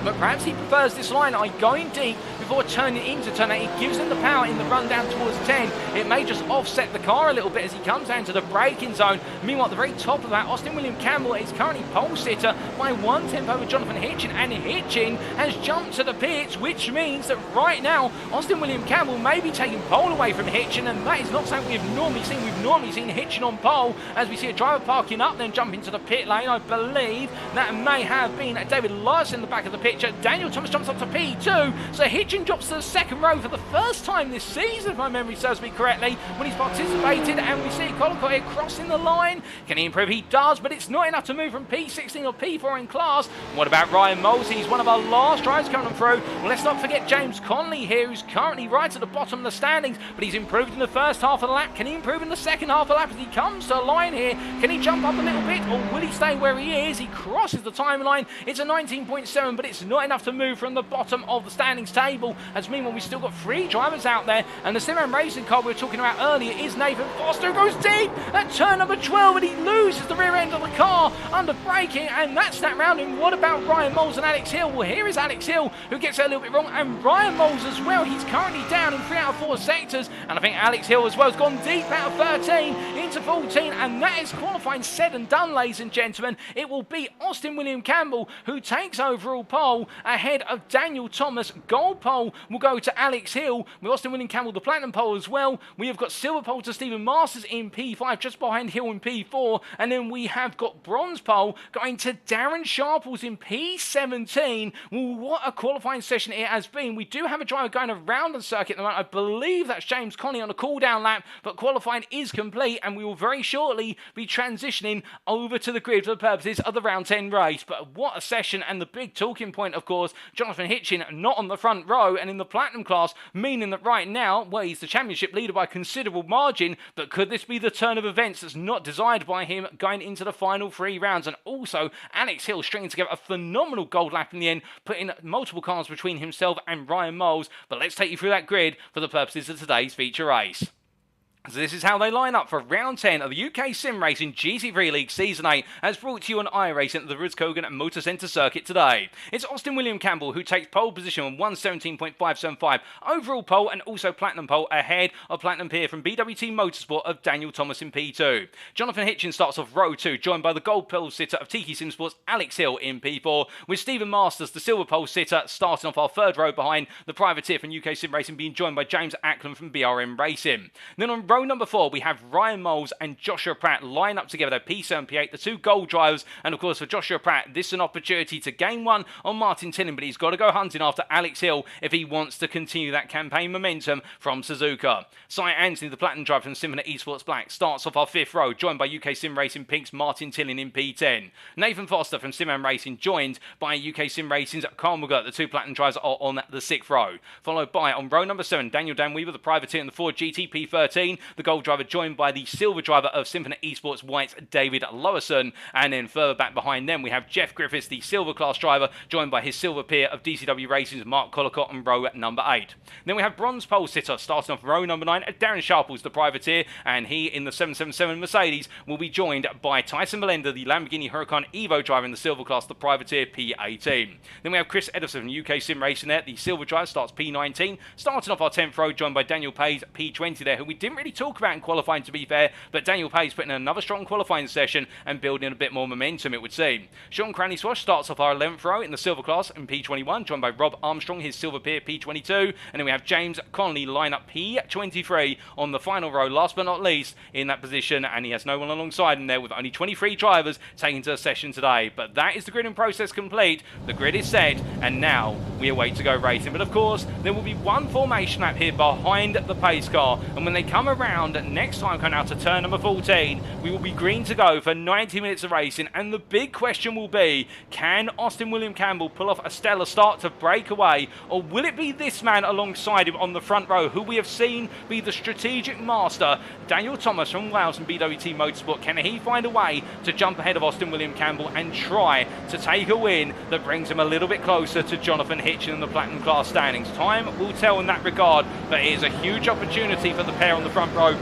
but perhaps he prefers this line, going deep before turning into turn 8. It gives him the power in the run down towards 10. It may just offset the car a little bit as he comes down to the braking zone. Meanwhile, at the very top of that, Austin William Campbell is currently pole sitter by 1/10 over Jonathan Hitchen, and Hitchen has jumped to the pits, which means that right now, Austin William Campbell may be taking pole away from Hitchen, and that is not something we've normally seen. We've normally seen Hitchen on pole, as we see a driver parking up, then jump into the pit lane. I believe that may have been David Larson in the back of the picture. Daniel Thomas jumps up to P2, so Hitchen drops to the second row for the first time this season, if my memory serves me correctly, when he's participated, and we see Collicott here crossing the line. Can he improve? He does, but it's not enough to move from P16 or P4 in class. What about Ryan Mosley? He's one of our last drivers coming through. Well, let's not forget James Conley here, who's currently right at the bottom of the standings, but he's improved in the first half of the lap. Can he improve in the second half of the lap as he comes to the line here? Can he jump up a little bit, or will he stay where he is? He crosses the timeline. It's a 19.7, but it's not enough to move from the bottom of the standings table, as meanwhile we've still got 3 drivers out there, and the SimRacing racing car we were talking about earlier is Nathan Foster, who goes deep at turn number 12, and he loses the rear end of the car under braking, and that's that round. And what about Ryan Moles and Alex Hill? Well, here is Alex Hill, who gets it a little bit wrong, and Ryan Moles as well. He's currently down in 3 out of 4 sectors, and I think Alex Hill as well has gone deep out of 13 into 14, and that is qualifying said and done, ladies and gentlemen. It will be Austin William Campbell who takes overall pole ahead of Daniel Thomas. Gold pole will go to Alex Hill, with Austin William Campbell the platinum pole as well. We have got silver pole to Stephen Masters in P5, just behind Hill in P4, and then we have got bronze pole going to Darren Sharples in P17. Well, what a qualifying session it has been. We do have a driver going around the circuit at the moment. I believe that's James Conley on a cool-down lap, but qualifying is complete, and we will very shortly be transitioning over to the grid for the purposes of the round 10 race. But what a session, and the big talking point point, of course, Jonathan Hitchen not on the front row and in the Platinum class, meaning that right now, well, he's the championship leader by considerable margin, but could this be the turn of events that's not desired by him going into the final 3 rounds? And also, Alex Hill stringing together a phenomenal gold lap in the end, putting multiple cars between himself and Ryan Moles. But let's take you through that grid for the purposes of today's feature race. So this is how they line up for round 10 of the UKSimRacing GT3 League Season 8, as brought to you on iRacing at the Rudskogen Motorsenter circuit today. It's Austin William Campbell who takes pole position on 117.575 overall pole and also platinum pole ahead of platinum peer from BWT Motorsport of Daniel Thomas in P2. Jonathan Hitchen starts off row 2, joined by the gold pole sitter of Tiki Sim Sports Alex Hill in P4, with Stephen Masters, the silver pole sitter, starting off our 3rd row behind the privateer from UKSimRacing, being joined by James Ackland from BRM Racing. Then on row number 4, we have Ryan Moles and Joshua Pratt line up together, P7, P8, the 2 gold drivers. And of course, for Joshua Pratt, this is an opportunity to gain one on Martin Tillin, but he's got to go hunting after Alex Hill if he wants to continue that campaign momentum from Suzuka. Cy Anthony, the platinum driver from Symphony Esports Black, starts off our 5th row, joined by UKSimRacing Pink's Martin Tillin in P10. Nathan Foster from Simam Racing, joined by UKSimRacing's Carl McGirt. The 2 platinum drivers are on the 6th row. Followed by, on row number 7, Daniel Dan Weaver, the privateer in the Ford GT P13, the gold driver, joined by the silver driver of Symphony Esports White's David Lowerson. And then further back behind them, we have Jeff Griffiths, the silver class driver, joined by his silver peer of DCW Racing's Mark Collicott on row number 8. Then we have bronze pole sitter, starting off row number 9, Darren Sharples, the privateer, and he in the 777 Mercedes will be joined by Tyson Melenda, the Lamborghini Huracan Evo driver in the silver class, the privateer P18. Then we have Chris Edison from UKSimRacing there, the silver driver, starts P19, starting off our 10th row, joined by Daniel Payes, P20 there, who we didn't really talk about in qualifying, to be fair, but Daniel Payes putting in another strong qualifying session and building a bit more momentum, it would seem. Sean Cranny Swash starts off our 11th row in the silver class in P21, joined by Rob Armstrong, his silver peer, P22, and then we have James Connolly line up P23 on the final row, last but not least in that position, and he has no one alongside him there, with only 23 drivers taken to the session today. But that is the gridding process complete. The grid is set, and now we await to go racing. But of course, there will be one formation lap here behind the pace car, and when they come around next time, coming out to turn number 14, we will be green to go for 90 minutes of racing, and the big question will be, can Austin William Campbell pull off a stellar start to break away, or will it be this man alongside him on the front row, who we have seen be the strategic master, Daniel Thomas from Wales and BWT Motorsport? Can he find a way to jump ahead of Austin William Campbell and try to take a win that brings him a little bit closer to Jonathan Hitchen in the platinum class standings? Time will tell in that regard, but it is a huge opportunity for the pair on the front row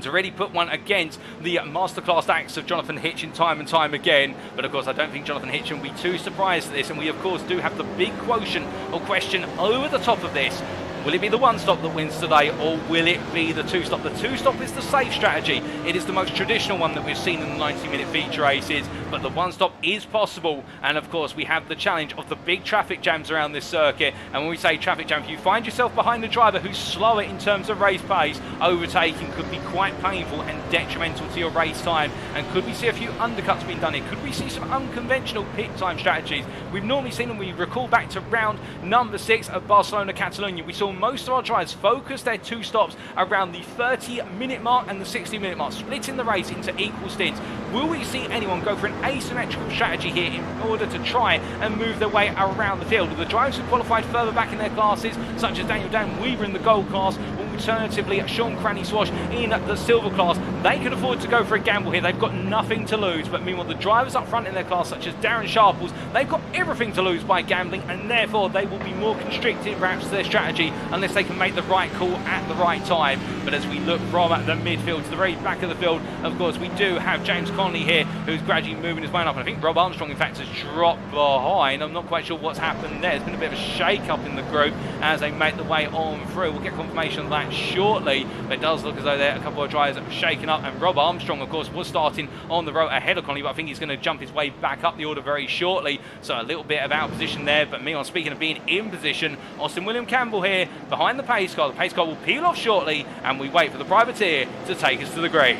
to really put one against the masterclass acts of Jonathan Hitchen time and time again. But of course, I don't think Jonathan Hitchen will be too surprised at this, and we of course do have the big quotient or question over the top of this. Will it be the 1-stop that wins today, or will it be the 2-stop? The 2-stop is the safe strategy. It is the most traditional one that we've seen in the 90-minute feature races, but the 1-stop is possible. And of course, we have the challenge of the big traffic jams around this circuit. And when we say traffic jam, if you find yourself behind the driver who's slower in terms of race pace, overtaking could be quite painful and detrimental to your race time. And could we see a few undercuts being done here? Could we see some unconventional pit time strategies? We've normally seen, when we recall back to round number 6 of Barcelona Catalonia, we saw most of our drivers focus their 2 stops around the 30-minute mark and the 60-minute mark, splitting the race into equal stints. Will we see anyone go for an asymmetrical strategy here in order to try and move their way around the field? The drivers who qualified further back in their classes, such as Daniel Dan Weaver in the gold class, or alternatively Sean Cranny Swash in the silver class, they can afford to go for a gamble here. They've got nothing to lose. But meanwhile, the drivers up front in their class, such as Darren Sharples, they've got everything to lose by gambling, and therefore they will be more constricted perhaps to their strategy unless they can make the right call at the right time. But as we look from the midfield to the very back of the field, of course, we do have James Connolly here, who's gradually moving his way up. And I think Rob Armstrong, in fact, has dropped behind. I'm not quite sure what's happened there. There's been a bit of a shake-up in the group as they make the way on through. We'll get confirmation of that shortly. But it does look as though there are a couple of drivers that are shaking up. And Rob Armstrong, of course, was starting on the road ahead of Connolly, but I think he's going to jump his way back up the order very shortly. So a little bit of out of position there. But meanwhile, speaking of being in position, Austin William Campbell here behind the pace car. The pace car will peel off shortly, and we wait for the privateer to take us to the green.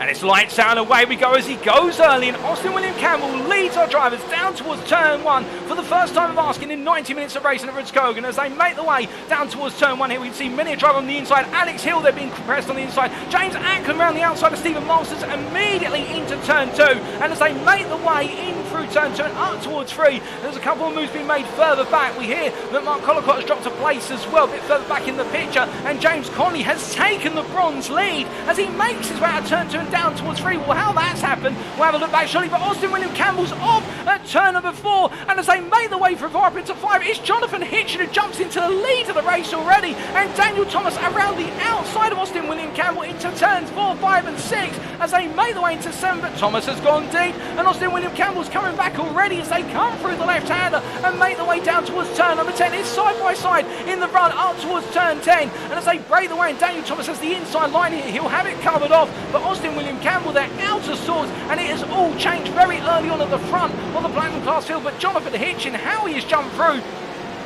And it's lights out and away we go as he goes early, and Austin William Campbell leads our drivers down towards turn 1 for the first time of asking in 90 minutes of racing at Rudskogen. As they make the way down towards turn 1 here, we can see many a driver on the inside. Alex Hill, they're being compressed on the inside. James Ackland around the outside of Stephen Masters immediately into turn 2. And as they make the way in through turn 2 and up towards 3, there's a couple of moves being made further back. We hear that Mark Collicott has dropped a place as well, a bit further back in the picture. And James Conley has taken the bronze lead as he makes his way out of turn 2 and down towards 3. Well, how that's happened, we'll have a look back shortly, but Austin William Campbell's off at turn number 4, and as they make the way through up into 5, it's Jonathan Hitchen who jumps into the lead of the race already, and Daniel Thomas around the outside of Austin William Campbell into turns 4, 5 and 6 as they make the way into 7, but Thomas has gone deep, and Austin William Campbell's coming back already as they come through the left-hander and make the way down towards turn number 10. It's side by side in the run up towards turn 10, and as they break the way, and Daniel Thomas has the inside line here, he'll have it covered off, but Austin William Campbell, they're out of sorts, and it has all changed very early on at the front of the Platinum Class field. But Jonathan Hitchen, how he has jumped through,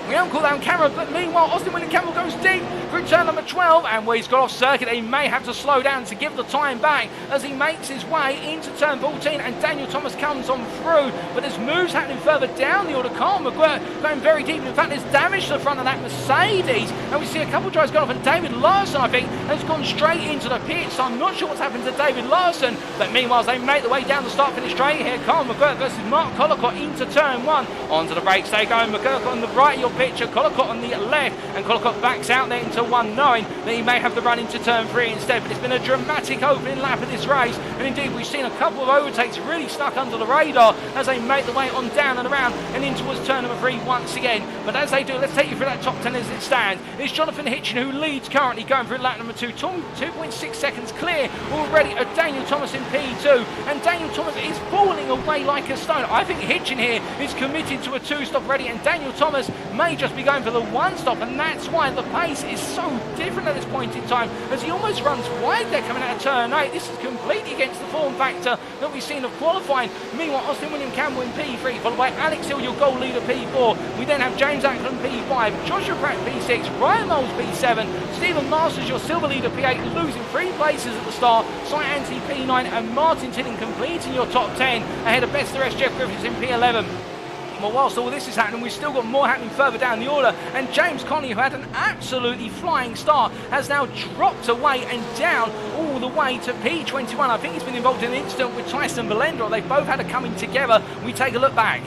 we haven't caught that on camera, but meanwhile Austin William Campbell goes deep through turn number 12, and where he's got off circuit he may have to slow down to give the time back as he makes his way into turn 14, and Daniel Thomas comes on through, but there's moves happening further down the order. Carl McGuire going very deep, in fact there's damage to the front of that Mercedes, and we see a couple of drivers going off, and David Larson I think has gone straight into the pit, so I'm not sure what's happened to David Larson, but meanwhile as they make the way down the start finish straight here, Carl McGuire versus Mark Collicott into turn 1, onto the brakes they go, McGuire on the right of your picture, Collicott on the left, and Collicott backs out there into 1, knowing that he may have to run into turn 3 instead. But it's been a dramatic opening lap of this race, and indeed we've seen a couple of overtakes really stuck under the radar as they make the way on down and around and in towards turn number 3 once again. But as they do, let's take you through that top 10 as it stands. It's Jonathan Hitchen who leads currently, going through lap number 2, 2.6 seconds clear already of Daniel Thomas in P2, and Daniel Thomas is falling away like a stone. I think Hitchen here is committed to a 2-stop ready, and Daniel Thomas may just be going for the 1-stop, and that's why the pace is so different at this point in time as he almost runs wide there coming out of turn 8. This is completely against the form factor that we've seen of qualifying. Meanwhile, Austin William Campbell in P3, followed by Alex Hill, your goal leader, P4. We then have James Ackland P5, Joshua Pratt P6, Ryan Moles P7, Stephen Masters, your silver leader, P8, losing 3 places at the start, Cy Anthony P9, and Martin Tilling completing your top 10 ahead of best the rest Jeff Griffiths in P11. Well, whilst all this is happening, we've still got more happening further down the order, and James Conley, who had an absolutely flying start, has now dropped away and down all the way to P21. I think he's been involved in an incident with Tyson Valenda. They've both had a coming together. We take a look back.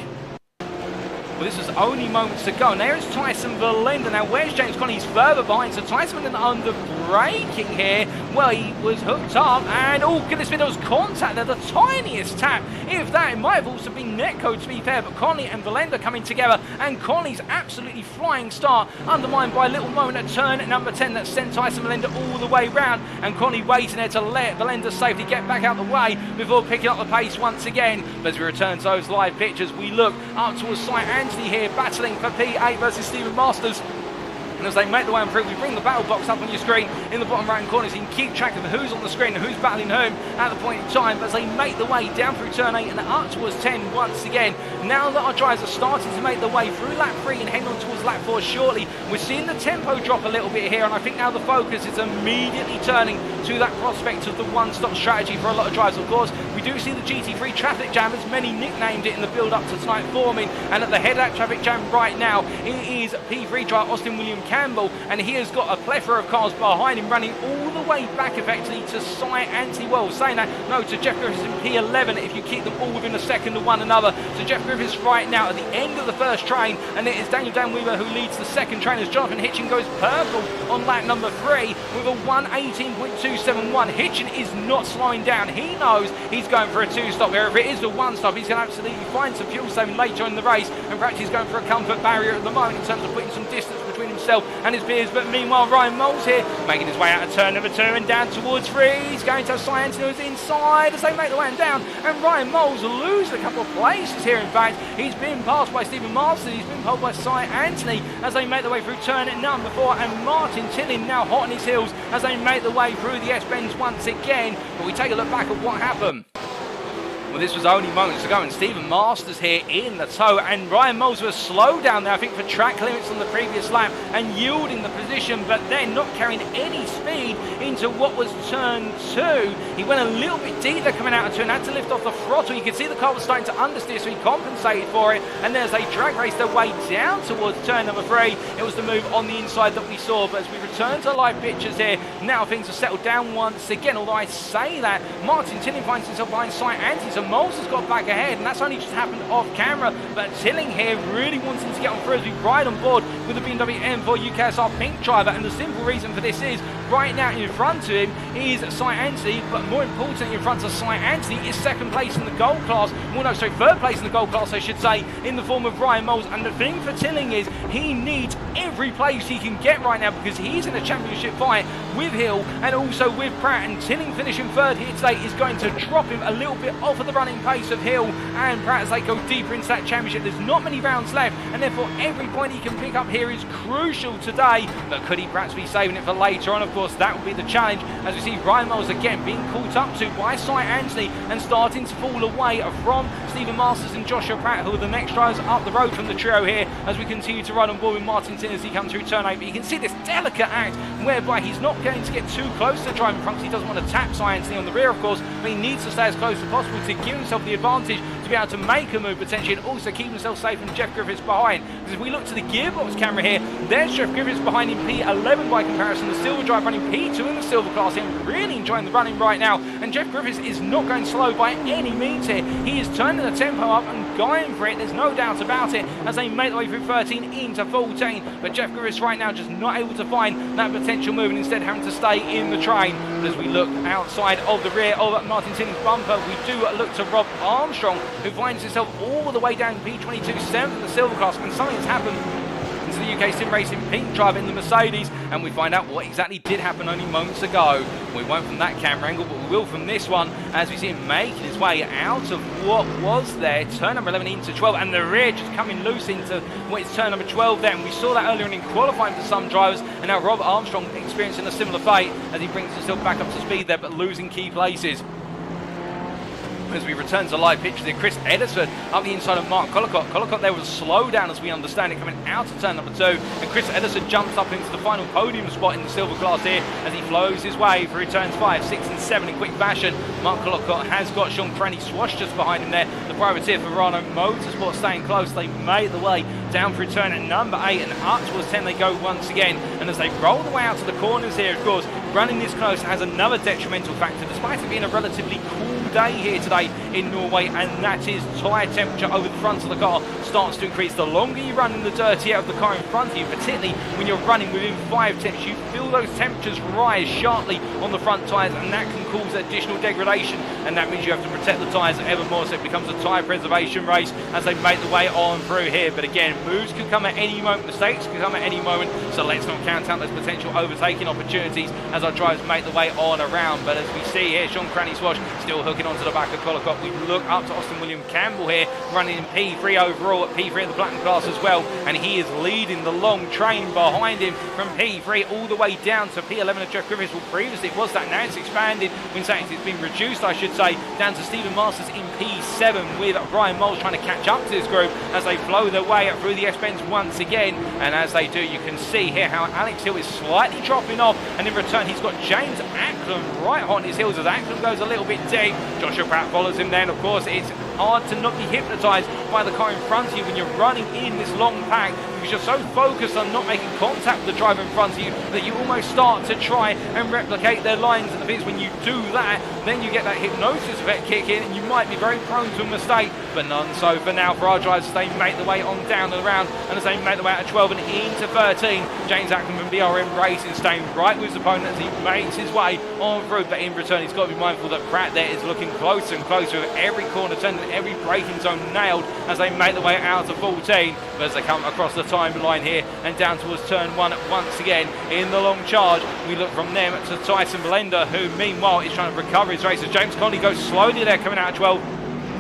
Well, this was only moments to go, and there is Tyson Valenda. Now, where's James Conley? He's further behind, so Tyson Valenda under braking here. Well, he was hooked up, and oh goodness me, there was contact there, the tiniest tap. If that, it might have also been netcode to be fair, but Conley and Valenda coming together, and Conley's absolutely flying start undermined by a little moment at turn number 10 that sent Tyson Valenda all the way round, and Conley waiting there to let Valenda safely get back out the way before picking up the pace once again. But as we return to those live pictures, we look up towards Cy Anthony here battling for P8 versus Stephen Masters. And as they make the way on through, we bring the battle box up on your screen in the bottom right hand corner so you can keep track of who's on the screen and who's battling whom at the point in time. But as they make the way down through turn 8 and up towards 10 once again, now that our drivers are starting to make the way through lap 3 and heading on towards lap 4 shortly, we're seeing the tempo drop a little bit here, and I think now the focus is immediately turning to that prospect of the one-stop strategy for a lot of drivers. Of course, we do see the GT3 traffic jam, as many nicknamed it in the build-up to tonight, forming, and at the head of that traffic jam right now, it is P3 driver Austin William Campbell, and he has got a plethora of cars behind him running all the way back effectively to Cy Anthony. Well, saying that, no, to Jeff Griffiths in P11 if you keep them all within a second of one another. So Jeff Griffiths right now at the end of the first train, and it is Daniel Dan Weaver who leads the second train as Jonathan Hitchen goes purple on lap number 3 with a 1:18.271. Hitchen is not slowing down. He knows he's going for a 2-stop. Wherever it is the 1-stop, he's going to absolutely find some fuel saving later in the race, and perhaps he's going for a comfort barrier at the moment in terms of putting some distance between himself and his peers. But meanwhile, Ryan Moles here making his way out of turn number 2 and down towards 3. He's going to have Cy Anthony who's inside as they make the way down, and Ryan Moles loses a couple of places here. In fact, he's been passed by Stephen Masters, he's been passed by Cy Anthony as they make the way through turn number 4, and Martin Tilling now hot on his heels as they make the way through the S-bends once again. But we take a look back at what happened. Well, this was only moments ago, and Stephen Masters here in the tow, and Ryan Moles was slow down there, I think, for track limits on the previous lap, and yielding the position, but then not carrying any speed into what was turn 2. He went a little bit deep there coming out of turn, had to lift off the throttle. You could see the car was starting to understeer, so he compensated for it, and as they drag raced their way down towards turn number 3, it was the move on the inside that we saw. But as we return to live pictures here, now things have settled down once again, although I say that Martin Tilling finds himself behind Sight Anti, so Moles has got back ahead, and that's only just happened off camera, but Tilling here really wanting to get on through as we ride on board with the BMW M4 UKSR Pink driver, and the simple reason for this is right now in front of him is Sight Anti, but more importantly in front of Sight Anti is second place in the gold class, well no, sorry, third place in the gold class I should say, in the form of Ryan Moles. And the thing for Tilling is he needs every place he can get right now, because he's in a championship fight with Hill and also with Pratt, and Tilling finishing third here today is going to drop him a little bit off of the running pace of Hill and Pratt as they go deeper into that championship. There's not many rounds left, and therefore every point he can pick up here is crucial today, but could he perhaps be saving it for later on? Of course, that will be the challenge, as we see Ryan Moles again being caught up to by Sight Anthony and starting to fall away from Stephen Masters and Joshua Pratt, who are the next drivers up the road from the trio here, as we continue to ride on board with Martin Tin as he comes through turn 8. But you can see this delicate act whereby he's not going to get too close to the driving front, because he doesn't want to tap Sight Anthony on the rear, of course, but he needs to stay as close as possible to give himself the advantage to be able to make a move potentially, and also keep himself safe from Jeff Griffiths behind. Because if we look to the gearbox camera here, there's Jeff Griffiths behind in P11 by comparison. The silver drive running P2 in the silver class here, really enjoying the running right now, and Jeff Griffiths is not going slow by any means here. He is turning the tempo up and going for it, there's no doubt about it, as they make their way through 13 into 14, but Jeff Griffiths right now just not able to find that potential move, and instead having to stay in the train. But as we look outside of the rear of Martin Tilling's bumper, we do look to Rob Armstrong, who finds himself all the way down P22 7th in the silver class, and something has happened to the UKSimRacing Pink driver in the Mercedes, and we find out what exactly did happen only moments ago. We won't from that camera angle, but we will from this one, as we see him making his way out of what was there, turn number 11 into 12, and the rear just coming loose into what is turn number 12 there, and we saw that earlier in qualifying for some drivers, and now Rob Armstrong experiencing a similar fate as he brings himself back up to speed there, but losing key places. As we return to live pictures here, Chris Edisford up the inside of Mark Collicott. Collicott there was a slow down, as we understand it, coming out of turn number 2, and Chris Edisford jumps up into the final podium spot in the silver class here as he flows his way through turns 5, 6 and 7 in quick fashion. Mark Collicott has got Sean Cranny Swash just behind him there. The privateer for Rano Motorsport staying close. They made the way down through turn at number 8 and up towards 10 they go once again, and as they roll the way out to the corners here, of course, running this close has another detrimental factor, despite it being a relatively cool day here today in Norway, and that is tyre temperature over the front of the car starts to increase. The longer you run in the dirtier of the car in front of you, particularly when you're running within 5 temps, you feel those temperatures rise sharply on the front tyres, and that can cause additional degradation, and that means you have to protect the tyres ever more, so it becomes a tyre preservation race as they make the way on through here. But again, moves could come at any moment, mistakes could come at any moment, so let's not count out those potential overtaking opportunities as our drivers make the way on around. But as we see here, Sean Cranny Swash still hooking onto the back of Collicott. We look up to Austin William Campbell here, running in P3 overall, at P3 in the platinum class as well, and he is leading the long train behind him from P3 all the way down to P11 of Jeff Griffiths. Well, previously it was that, now it's expanded, in fact it's been reduced I should say, down to Stephen Masters in P7, with Ryan Moles trying to catch up to this group as they flow their way up through the S-bends once again. And as they do, you can see here how Alex Hill is slightly dropping off, and in return he's got James Acklam right on his heels as Acklam goes a little bit deep. Joshua Pratt follows him then. Of course, it's hard to not be hypnotised by the car in front of you when you're running in this long pack, because you're so focused on not making contact with the driver in front of you that you almost start to try and replicate their lines. And the thing is, when you do that, then you get that hypnosis effect kick in, and you might be very prone to a mistake, but none so for now for our drivers as they make the way on down the round, and as they make the way out of 12 and into 13, James Acklam from BRM Racing staying right with his opponent as he makes his way on through, but in return he's got to be mindful that Pratt there is looking closer and closer with every corner turned and every braking zone nailed as they make the way out of 14. But as they come across the timeline here and down towards turn 1 once again in the long charge, we look from them to Tyson Blender, who meanwhile is trying to recover his race as James Conley goes slowly there coming out of 12.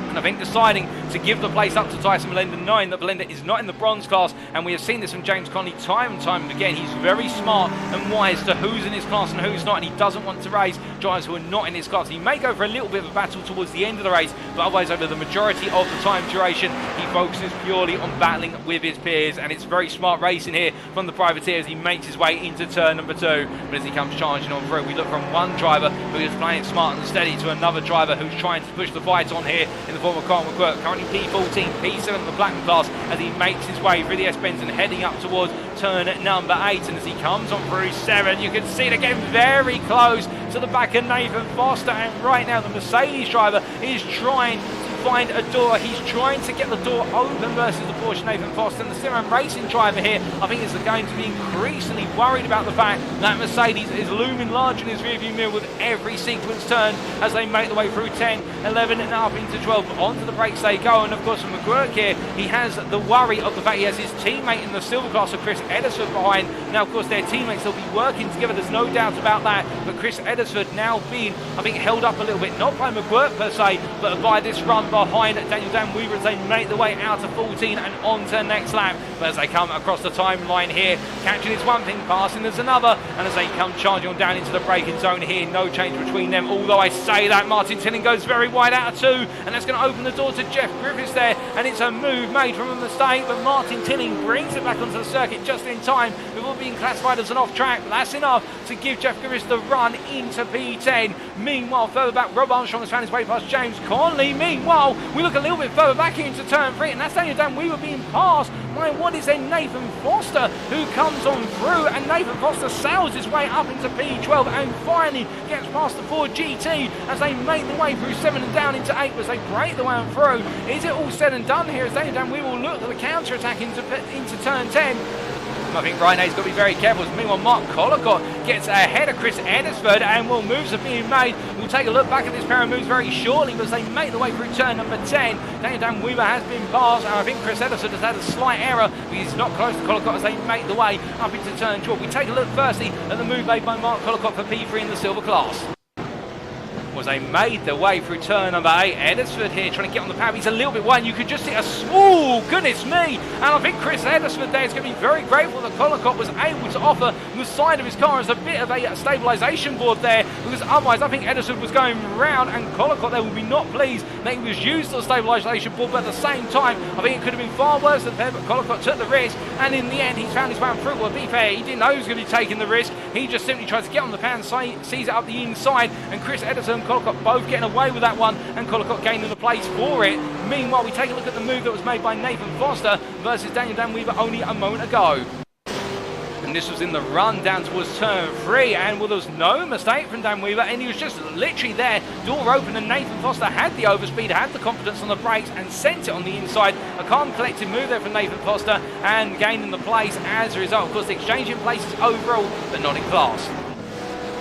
And I think deciding to give the place up to Tyson Belenda, knowing that Belenda is not in the bronze class, and we have seen this from James Conley time and time again. He's very smart and wise to who's in his class and who's not, and he doesn't want to race drivers who are not in his class. He may go for a little bit of a battle towards the end of the race, but otherwise over the majority of the time duration, he focuses purely on battling with his peers, and it's very smart racing here from the privateer as he makes his way into turn number 2. But as he comes charging on through, we look from one driver who is playing smart and steady to another driver who's trying to push the fight on here in the form of Carl McQuirk, currently P14, P7 in the platinum class, as he makes his way through the S-bends and heading up towards turn number 8. And as he comes on through 7, you can see it again very close to the back of Nathan Foster, and right now the Mercedes driver is trying to find a door. He's trying to get the door open versus the Porsche Nathan Foster, and the SimRacing Racing driver here, I think, is going to be increasingly worried about the fact that Mercedes is looming large in his rearview mirror with every sequence turn as they make the way through 10, 11 and up into 12. Onto the brakes they go, and of course from McGurk here, he has the worry of the fact he has his teammate in the silver class of Chris Eddersford behind. Now of course their teammates will be working together, there's no doubt about that, but Chris Eddersford now being, I think, held up a little bit, not by McGurk per se, but by this run behind Daniel Dan Weaver as they make the way out to 14 and on to next lap. But as they come across the timeline here, catching is one thing, passing is another, and as they come charging on down into the braking zone here, no change between them, although I say that Martin Tilling goes very wide out of 2, and that's going to open the door to Jeff Griffiths there, and it's a move made from a mistake, but Martin Tilling brings it back onto the circuit just in time before being classified as an off-track. That's enough to give Jeff Griffiths the run into P10. Meanwhile, further back, Rob Armstrong has found his way past James Conley. Meanwhile, we look a little bit further back into turn 3, and that's Daniel Dan Weaver being passed by what is then Nathan Foster, who comes on through, and Nathan Foster sails his way up into P12 and finally gets past the Ford GT as they make the way through 7 and down into 8 as they break the way on through. Is it all said and done here as Daniel Dan Weaver will look at the counter-attack into turn 10? I think Ryan Hayes got to be very careful. Meanwhile, Mark Collicott gets ahead of Chris Eddersford, and moves are being made. We'll take a look back at this pair of moves very shortly as they make the way through turn number 10. Daniel Dan Weaver has been passed, and I think Chris Eddersford has had a slight error, but he's not close to Collicott as they make the way up into turn 12. We take a look firstly at the move made by Mark Collicott for P3 in the silver class. Was they made their way through turn number 8. Eddersford here trying to get on the pad. He's a little bit wide. You could just see a small, goodness me. And I think Chris Eddersford there is going to be very grateful that Collicott was able to offer the side of his car as a bit of a stabilisation board there, because otherwise I think Eddersford was going round, and Collicott there would be not pleased that he was used as a stabilisation board, but at the same time I think it could have been far worse than that, but Collicott took the risk, and in the end he's found his way through. Well, to be fair, he didn't know he was going to be taking the risk. He just simply tried to get on the pad and sees it up the inside, and Chris Eddersford and Collicott both getting away with that one, and Collicott gaining the place for it. Meanwhile, we take a look at the move that was made by Nathan Foster versus Daniel Dan Weaver only a moment ago. And this was in the run down towards turn 3, and well, there was no mistake from Dan Weaver, and he was just literally there, door open, and Nathan Foster had the overspeed, had the confidence on the brakes, and sent it on the inside. A calm, collected move there from Nathan Foster, and gaining the place as a result. Of course, the exchange in places overall, but not in class.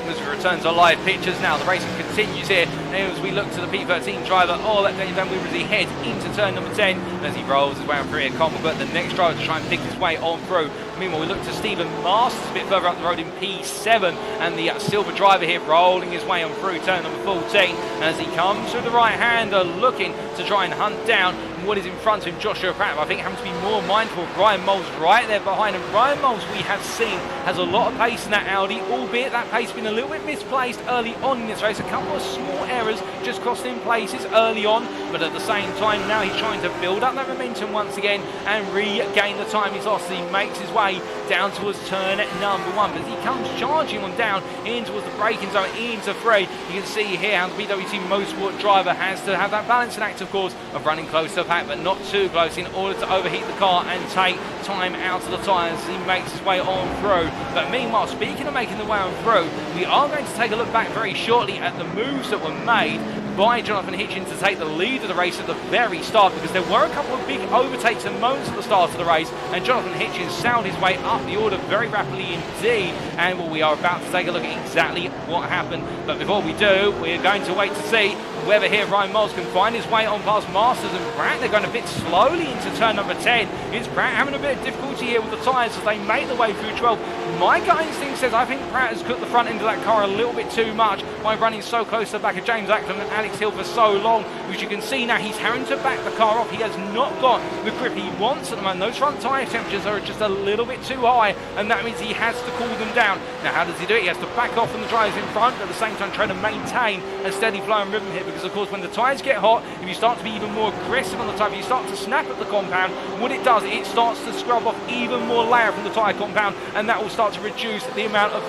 As we return to live pictures now, the racing continues here, and as we look to the P13 driver, that Daniel Dan Weaver as he heads into turn number 10, as he rolls his way on through here. Carl McGurk, the next driver to try and pick his way on through. Meanwhile, we look to Stephen Masters a bit further up the road in P7, and the silver driver here rolling his way on through turn number 14, and as he comes through the right-hander, looking to try and hunt down what is in front of him, Joshua Pratt. I think having to be more mindful of Ryan Moles right there behind him. Ryan Moles, we have seen, has a lot of pace in that Audi, albeit that pace has been a little bit misplaced early on in this race. A couple of small errors just costing him places early on, but at the same time now he's trying to build up that momentum once again and regain the time he's lost. He makes his way down towards turn number 1, but as he comes charging on down in towards the braking zone into 3, you can see here how the BWT Motorsport driver has to have that balancing act, of course, of running close to the pack but not too close in order to overheat the car and take time out of the tyres as he makes his way on through. But meanwhile, speaking of making the way on through, we are going to take a look back very shortly at the moves that were made by Jonathan Hitchen to take the lead of the race at the very start, because there were a couple of big overtakes and moments at the start of the race, and Jonathan Hitchen sailed his way up the order very rapidly indeed, and well, we are about to take a look at exactly what happened. But before we do, we're going to wait to see whether here Ryan Moles can find his way on past Masters and Pratt. They're going a bit slowly into turn number 10. It's Pratt having a bit of difficulty here with the tyres as they make the way through 12. My gut instinct says I think Pratt has cooked the front end of that car a little bit too much by running so close to the back of James Ackland and Alex Hill for so long. As you can see now, he's having to back the car off. He has not got the grip he wants at the moment. Those front tyre temperatures are just a little bit too high, and that means he has to cool them down. Now, how does he do it? He has to back off from the drivers in front, but at the same time trying to maintain a steady flow and rhythm here, because of course when the tyres get hot, if you start to be even more aggressive on the tyre, if you start to snap at the compound, what it does, it starts to scrub off even more layer from the tyre compound, and that will start to reduce the amount of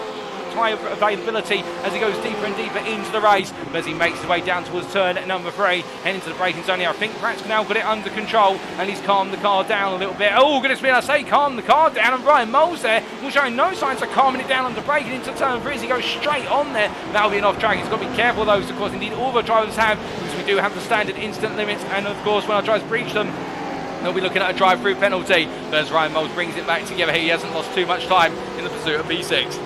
tyre availability as he goes deeper and deeper into the race. But as he makes his way down towards turn number 3, heading to the braking zone here, I think Pratt's now got it under control, and he's calmed the car down a little bit. Oh goodness me, I say calm the car down, and Ryan Moles there will showing no signs of calming it down under braking into turn 3 as he goes straight on there. That'll be an off track. He's got to be careful of those, of course, indeed all the drivers have, because we do have the standard instant limits, and of course when our drivers breach them, they'll be looking at a drive-through penalty. But as Ryan Moles brings it back together here, he hasn't lost too much time in the pursuit of P6.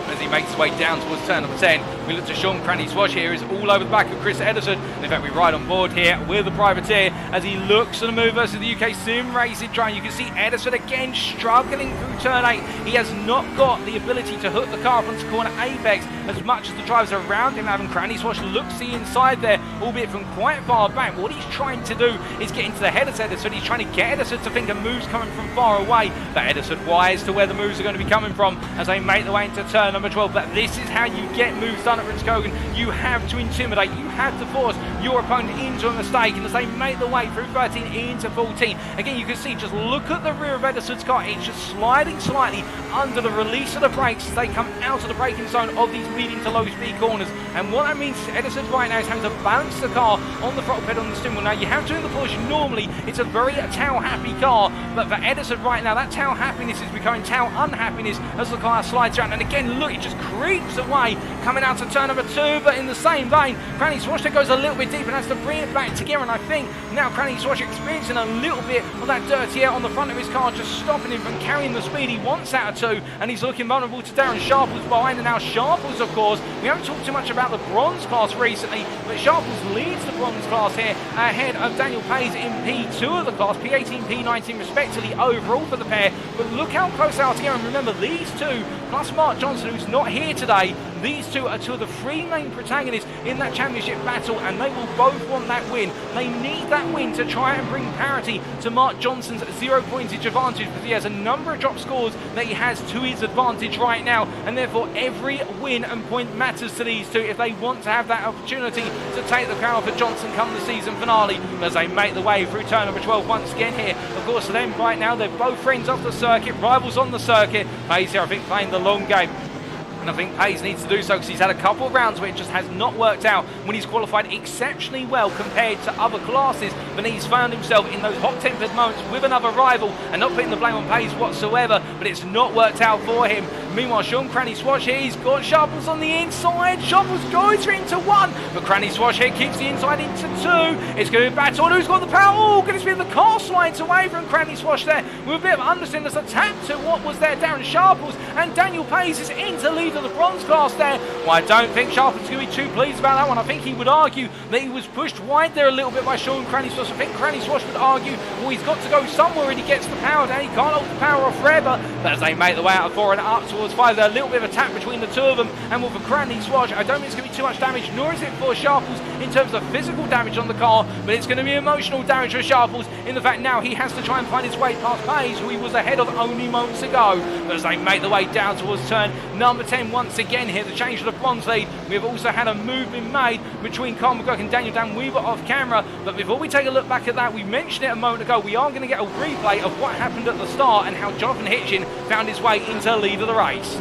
As he makes his way down towards turn number 10, we look to Sean Cranny Swash here, is all over the back of Chris Ederson. In fact, we ride on board here with the privateer as he looks to the move versus the UK Sim Racing train. You can see Ederson again struggling through turn 8. He has not got the ability to hook the car up onto corner apex as much as the drivers around him have. And Cranny Swash looks the inside there, albeit from quite far back. What he's trying to do is get into the head of Ederson. He's trying to get Ederson to think a move's coming from far away, but Ederson wise to where the moves are going to be coming from as they make their way into turn number 12. But this is how you get moves done at Rudskogen. You have to intimidate, you have to force your opponent into a mistake, and as they make the way through 13 into 14, again you can see, just look at the rear of Ederson's car, it's just sliding slightly under the release of the brakes as they come out of the braking zone of these medium to low speed corners. And what that means is Ederson right now is having to balance the car on the throttle pedal on the steering wheel. Now you have to in the Porsche, normally it's a very tail happy car, but for Ederson right now that tail happiness is becoming tail unhappiness as the car slides around. And again look, it just creeps away coming out to turn number 2, but in the same vein Cranny Swash goes a little bit deeper and has to bring it back together. And I think now Cranny Swash experiencing a little bit of that dirty air on the front of his car, just stopping him from carrying the speed he wants out of 2, and he's looking vulnerable to Darren Sharples behind. And now Sharples, of course, we haven't talked too much about the bronze class recently, but Sharples leads the bronze class here ahead of Daniel Payes in P2 of the class, P18, P19 respectively overall for the pair. But look how close they are together, and remember these two plus Mark Johnson, who's not here today, these two are two of the 3 main protagonists in that championship battle, and they will both want that win. They need that win to try and bring parity to Mark Johnson's 0 pointage advantage, because he has a number of drop scores that he has to his advantage right now, and therefore every win and point matters to these two if they want to have that opportunity to take the crown for Johnson come the season finale. As they make the way through turn number 12 once again here, of course for them right now they're both friends off the circuit, rivals on the circuit. Payes here I think playing the long game, and I think Payes needs to do so because he's had a couple of rounds where it just has not worked out when he's qualified exceptionally well compared to other classes, but he's found himself in those hot-tempered moments with another rival, and not putting the blame on Payes whatsoever, but it's not worked out for him. Meanwhile, Sean Cranny Swash here, he's got Sharples on the inside. Sharples goes for into 1, but Cranny Swash here keeps the inside into 2. It's going to be battle. Who's got the power? Oh, goodness me, the car slides away from Cranny Swash there with a bit of understeer. There's a tap to what was there, Darren Sharples, and Daniel Payes is into lead of the bronze class there. Well, I don't think Sharples is going to be too pleased about that one. I think he would argue that he was pushed wide there a little bit by Sean Cranny Swash. I think Cranny Swash would argue, well, he's got to go somewhere and he gets the power down. He can't hold the power off forever. But as they make the way out of 4 and up towards 5, there's a little bit of a tap between the two of them. And with the Cranny Swash, I don't think it's going to be too much damage, nor is it for Sharples in terms of physical damage on the car, but it's going to be emotional damage for Sharples in the fact now he has to try and find his way past Payes, who he was ahead of only moments ago. But as they make the way down towards turn number 10 once again here, the change to the bronze lead, we've also had a movement made between Carl McGurk and Daniel Dan Weaver off camera. But before we take a look back at that, we mentioned it a moment ago, we are going to get a replay of what happened at the start and how Jonathan Hitchen found his way into the lead of the race.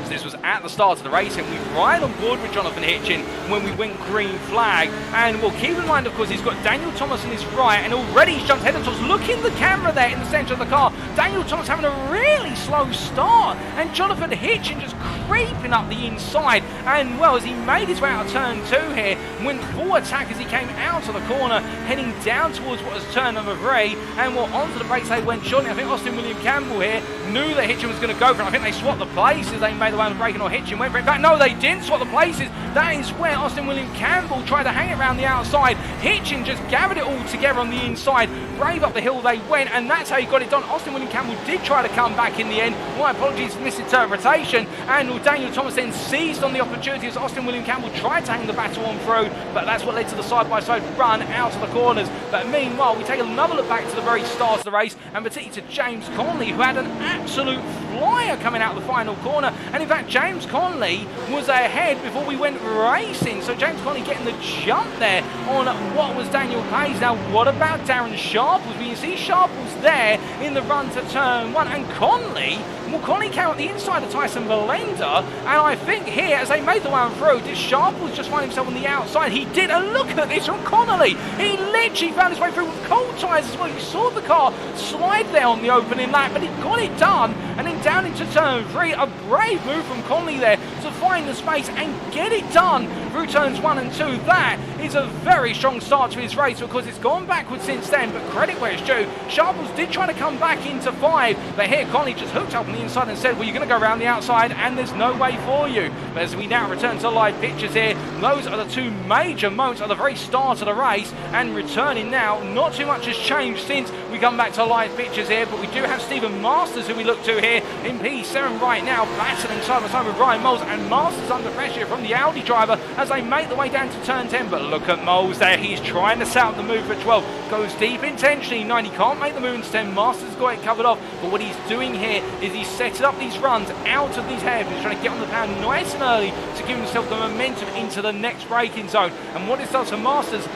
This was at the start of the race, and we ride on board with Jonathan Hitchen when we went green flag. And we'll keep in mind, of course, he's got Daniel Thomas on his right, and already he's jumped head and towards. Look in the camera there in the centre of the car. Daniel Thomas having a really slow start, and Jonathan Hitchen just creeping up the inside. And well, as he made his way out of turn 2 here, went full attack as he came out of the corner, heading down towards what was turn number 3. And well, onto the brakes they went shortly. I think Austin William Campbell here knew that Hitchen was going to go for it. I think they swapped the places. They made the way on the braking, or Hitchen went for it. In fact, no, they didn't swap the places. That is where Austin William Campbell tried to hang it around the outside. Hitchen just gathered it all together on the inside, brave up the hill they went, and that's how he got it done. Austin William Campbell did try to come back in the end. My apologies for misinterpretation. And Daniel Thomas then seized on the opportunity as Austin William Campbell tried to hang the battle on through, but that's what led to the side-by-side run out of the corners. But meanwhile, we take another look back to the very start of the race, and particularly to James Conley, who had an absolute flyer coming out of the final corner. And in fact, James Conley was ahead before we went racing. So James Conley getting the jump there on what was Daniel Page. Now, what about Darren Sharples? We can see Sharples there in the run to turn 1, and Conley, well, Conley came out the inside of Tyson Valenda, and I think here, as they made the way on through, did Sharples just find himself on the outside? He did, and look at this from Connolly. He literally found his way through with cold tyres as well. You saw the car slide there on the opening lap, but he got it done, and then down into turn 3, a brave move from Conley there to find the space and get it done through turns 1 and 2. That is a very strong start to his race, because it's gone backwards since then, but credit where it's due. Sharples did try to come back into 5, but here Conley just hooked up on the inside and said, well, you're going to go around the outside and there's no way for you. But as we now return to live pictures here, those are the two major moments at the very start of the race, and returning now, not too much has changed since we come back to live pictures here, but we do have Stephen Masters, who we look to here in P7 right now, battling side by side with Ryan Moles, and Masters under pressure from the Audi driver as they make the way down to turn 10. But look at Moles there, he's trying to set up the move for 12, goes deep intentionally, 9, he can't make the move into 10, Masters has got it covered off, but what he's doing here is he's setting up these runs out of these hairpins, trying to get on the pound nice and early to give himself the momentum into the next braking zone. And what it does for Masters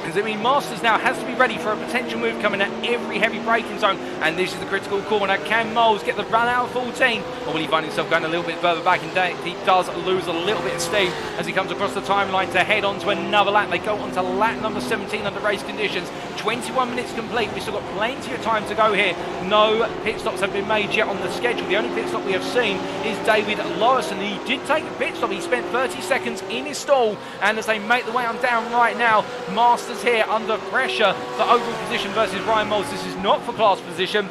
is it means Masters now has to be ready for a potential move coming at every heavy braking zone, and this is the critical corner. Can Moles get the run out of 14, or will he find himself going a little bit further back? And he does lose a little bit of steam as he comes across the timeline to head on to another lap. They go on to lap number 17 under race conditions. 21 minutes complete. We've still got plenty of time to go here. No pit stops have been made yet on the schedule. The only pit stop we have seen is David Lawson. He did take a pit stop. He spent 30 seconds in his stall, and as they make the way on down right now, Masters here under pressure for overall position versus Ryan Moles. This is not for class position,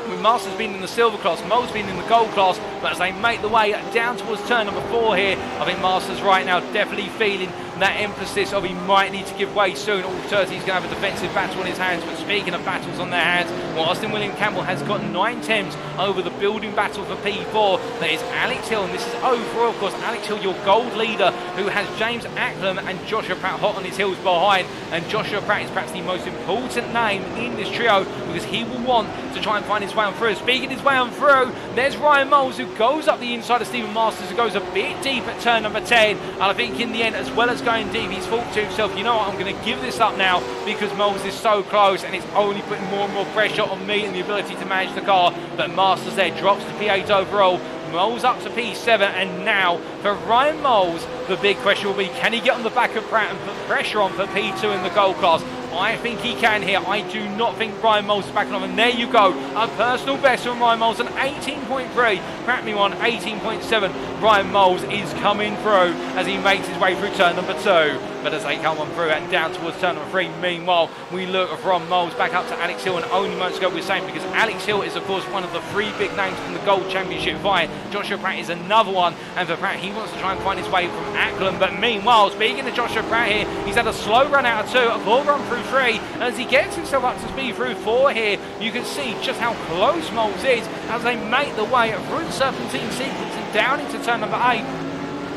with Masters being in the silver class, Moles being in the gold class. But as they make the way down towards turn number 4 here, I think Masters right now definitely feeling that emphasis of he might need to give way soon. All 30, he's going to have a defensive battle on his hands. But speaking of battles on their hands, well, Austin William Campbell has got 9 temps over the building battle for P4. That is Alex Hill, and this is overall, of course, Alex Hill, your gold leader, who has James Acklam and Joshua Pratt hot on his heels behind. And Joshua Pratt is perhaps the most important name in this trio, because he will want to try and find his way on through. Speaking his way on through, there's Ryan Moles, who goes up the inside of Stephen Masters, who goes a bit deep at turn number 10. And I think in the end, as well as going deep, he's thought to himself, you know what, I'm going to give this up now because Moles is so close and it's only putting more and more pressure on me and the ability to manage the car. But Masters there drops to P8 overall. Moles up to P7, and now for Ryan Moles, the big question will be, can he get on the back of Pratt and put pressure on for P2 in the gold class? I think he can here. I do not think Ryan Moles is backing off, and there you go, a personal best from Ryan Moles, an 18.3. Pratt me on 18.7. Ryan Moles is coming through as he makes his way through turn number 2. But as they come on through and down towards turn number 3, meanwhile, we look from Moles back up to Alex Hill, and only moments ago we were saying, because Alex Hill is, of course, one of the 3 big names from the Gold Championship fight. Joshua Pratt is another one, and for Pratt, he wants to try and find his way from Acklam. But meanwhile, speaking of Joshua Pratt here, he's had a slow run out of 2, a poor run through 3, and as he gets himself up to speed through 4 here, you can see just how close Moles is as they make the way through the serpentine sequence and down into turn number 8.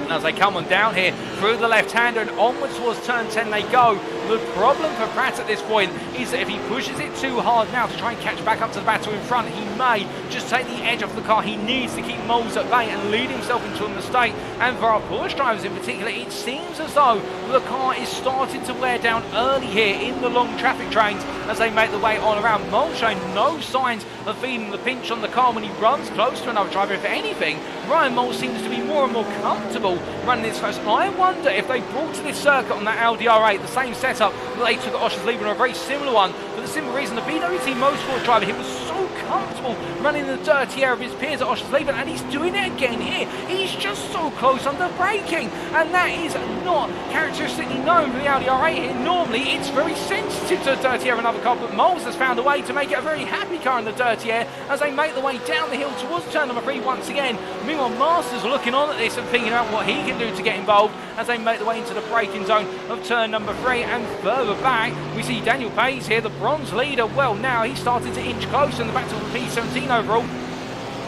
And as they come on down here through the left-hander and onwards towards turn 10 they go. The problem for Pratt at this point is that if he pushes it too hard now to try and catch back up to the battle in front, he may just take the edge off the car. He needs to keep Moles at bay and lead himself into a mistake. And for our Porsche drivers in particular, it seems as though the car is starting to wear down early here in the long traffic trains as they make the way on around. Moles showing no signs of feeling the pinch on the car when he runs close to another driver. If anything, Ryan Moles seems to be more and more comfortable running this close. I wonder if they brought to this circuit on that Audi R8 the same setup that they took at Oschersleben, a very similar one, for the simple reason the BWT Motorsport driver, he was so comfortable running the dirty air of his peers at Oschersleben, and he's doing it again here. He's just so close under braking, and that is not characteristically known for the Audi R8 here. Normally, it's very sensitive to the dirty air of another car, but Moles has found a way to make it a very happy car in the dirty air as they make the way down the hill towards turn number 3 once again. Meanwhile, Masters looking on at this and thinking about what he can do to get involved as they make the way into the braking zone of turn number 3. And further back, we see Daniel Pace here, the bronze leader. Well, now he's starting to inch closer in the battle for P17 overall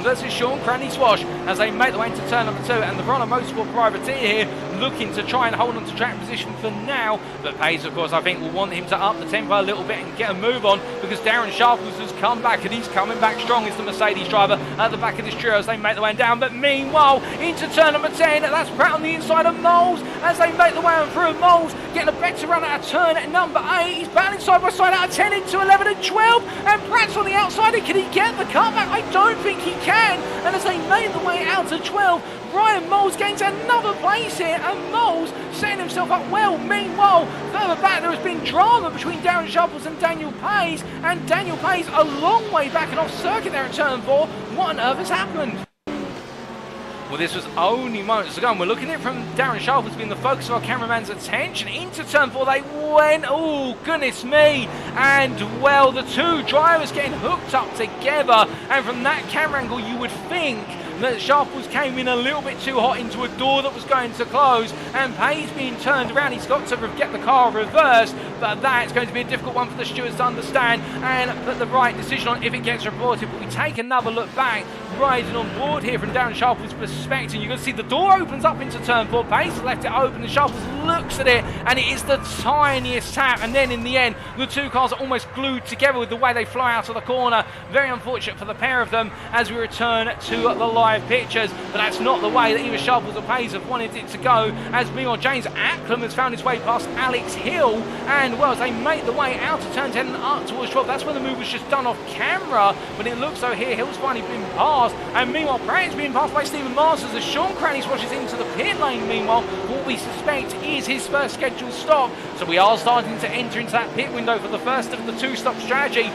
versus Sean Cranley-Swash as they make the way into turn number 2, and the Verona Motorsport privateer here looking to try and hold on to track position for now, but Pace, of course, I think will want him to up the tempo a little bit and get a move on, because Darren Sharples has come back, and he's coming back strong as the Mercedes driver at the back of this trio as they make the way down. But meanwhile, into turn number 10, that's Pratt on the inside of Moles as they make the way on through. Moles getting a better run out of turn at number 8. He's battling side by side out of 10 into 11 and 12, and Pratt's on the outside. Can he get the comeback? I don't think he can, and as they make the way out to 12, Ryan Moles gains another place here, and Moles setting himself up well. Meanwhile, further back there has been drama between Darren Sharples and Daniel Pace, and Daniel Pace a long way back and off circuit there at turn 4. What on earth has happened? Well, this was only moments ago, and we're looking at it from Darren Sharples being the focus of our cameraman's attention. Into turn 4 they went, oh goodness me, and well, the two drivers getting hooked up together, and from that camera angle you would think that Sharples came in a little bit too hot into a door that was going to close, and Pace being turned around. He's got to get the car reversed, but that's going to be a difficult one for the stewards to understand and put the right decision on if it gets reported. But we take another look back, riding on board here from Darren Sharples' perspective. You can see the door opens up into turn 4. Pace has left it open, and Sharples looks at it, and it is the tiniest tap, and then in the end the two cars are almost glued together with the way they fly out of the corner. Very unfortunate for the pair of them as we return to the live pictures, but that's not the way that either Sharples or Pace have wanted it to go, as meanwhile James Acklam has found his way past Alex Hill, and well, as they make the way out of turn 10 and up towards 12, that's when the move was just done off camera, but it looks so here Hill's finally been passed, and meanwhile Pratt is being passed by Stephen Masters as Sean Cranley swashes into the pit lane. Meanwhile, what we suspect is his first scheduled stop, so we are starting to enter into that pit window for the first of the two-stop strategy.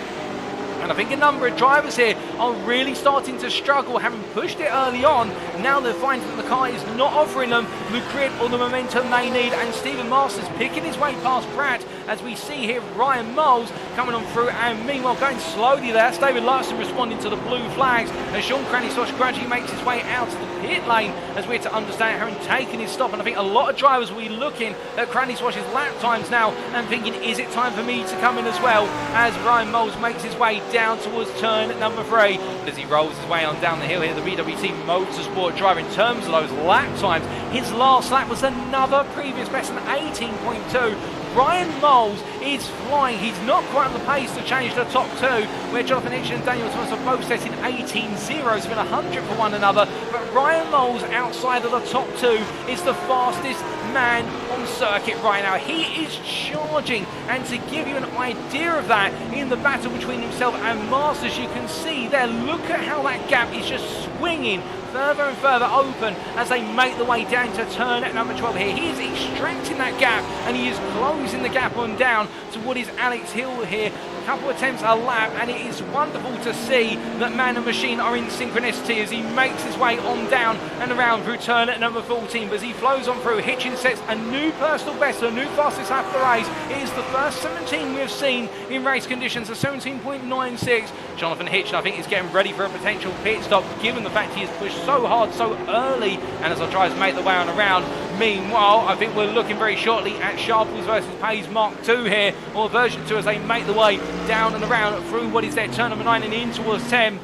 And I think a number of drivers here are really starting to struggle, having pushed it early on. Now they're finding that the car is not offering them the grip or the momentum they need. And Stephen Masters picking his way past Pratt, as we see here Ryan Moles coming on through, and meanwhile going slowly there. That's David Larson responding to the blue flags, and Sean Cranley-Swash gradually makes his way out to the pit lane as we're to understand having taken his stop. And I think a lot of drivers will be looking at Cranley-Swash's lap times now and thinking, is it time for me to come in as well, as Ryan Moles makes his way down towards turn number 3. But as he rolls his way on down the hill here, the BWT Motorsport driver, in terms of those lap times, his last lap was another previous best, an 18.2. Ryan Moles is flying. He's not quite on the pace to change the top two, where Jonathan Hitchen and Daniel Thomas are both setting 18.0. It's been 100 for one another, but Ryan Moles outside of the top two is the fastest man on circuit right now. He is charging, and to give you an idea of that, in the battle between himself and Masters, you can see there, look at how that gap is just swinging further and further open as they make the way down to turn at number 12 here. He is extracting that gap, and he is closing the gap on down to what is Alex Hill here. A couple attempts a lap, and it is wonderful to see that man and machine are in synchronicity as he makes his way on down and around through turn at number 14. But as he flows on through, Hitchin sets a new personal best, a new fastest lap of the race. It is the first 17 we have seen in race conditions, a 17.96. Jonathan Hitchen, I think, is getting ready for a potential pit stop, given the fact he has pushed so hard so early, and as our drivers make the way on around. Meanwhile, I think we're looking very shortly at Sharples versus Pace Mark 2 here, or version 2, as they make the way down and around through what is their turn number 9 and in towards 10.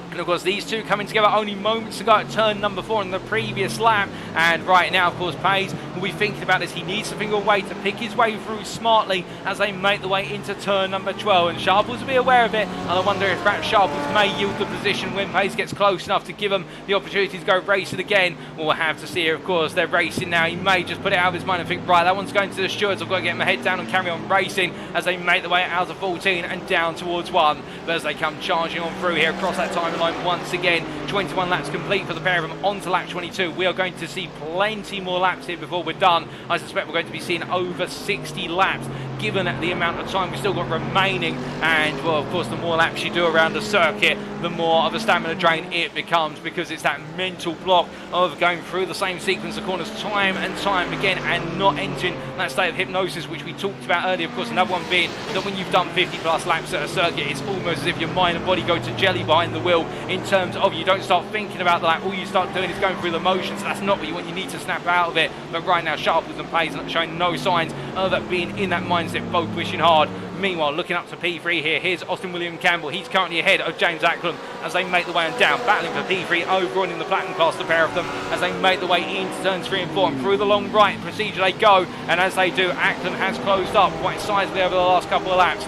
And of course, these two coming together only moments ago at turn number 4 in the previous lap. And right now, of course, Pace will be thinking about this. He needs to think of a way to pick his way through smartly as they make the way into turn number 12. And Sharples will be aware of it. And I wonder if perhaps Sharples may yield the position when Pace gets close enough to give him the opportunity to go race it again. We'll have to see here, of course. They're racing now. He may just put it out of his mind and think, right, that one's going to the stewards. I've got to get my head down and carry on racing, as they make the way out of 14 and down towards 1. But as they come charging on through here across that timeline once again, 21 laps complete for the pair of them onto lap 22. We are going to see plenty more laps here before we're done. I suspect we're going to be seeing over 60 laps given the amount of time we've still got remaining. And, well, of course, the more laps you do around the circuit, the more of a stamina drain it becomes, because it's that mental block of going through the same sequence of corners time and time again and not entering that state of hypnosis, which we talked about earlier. Of course, another one being that when you've done 50 plus laps at a circuit, it's almost as if your mind and body go to jelly behind the wheel, in terms of you don't start thinking about the lap. All you start doing is going through the motions. That's not what you want. You need to snap out of it. But right now, Sharples and Pace are showing no signs of that being in that mindset, both pushing hard. Meanwhile, looking up to P3 here, here's Austin William Campbell. He's currently ahead of James Acklam as they make the way on down, battling for P3, overrunning the Platinum class, the pair of them, as they make the way into turns 3 and 4, and through the long right procedure they go. And as they do, Acklam has closed up quite sizably over the last couple of laps.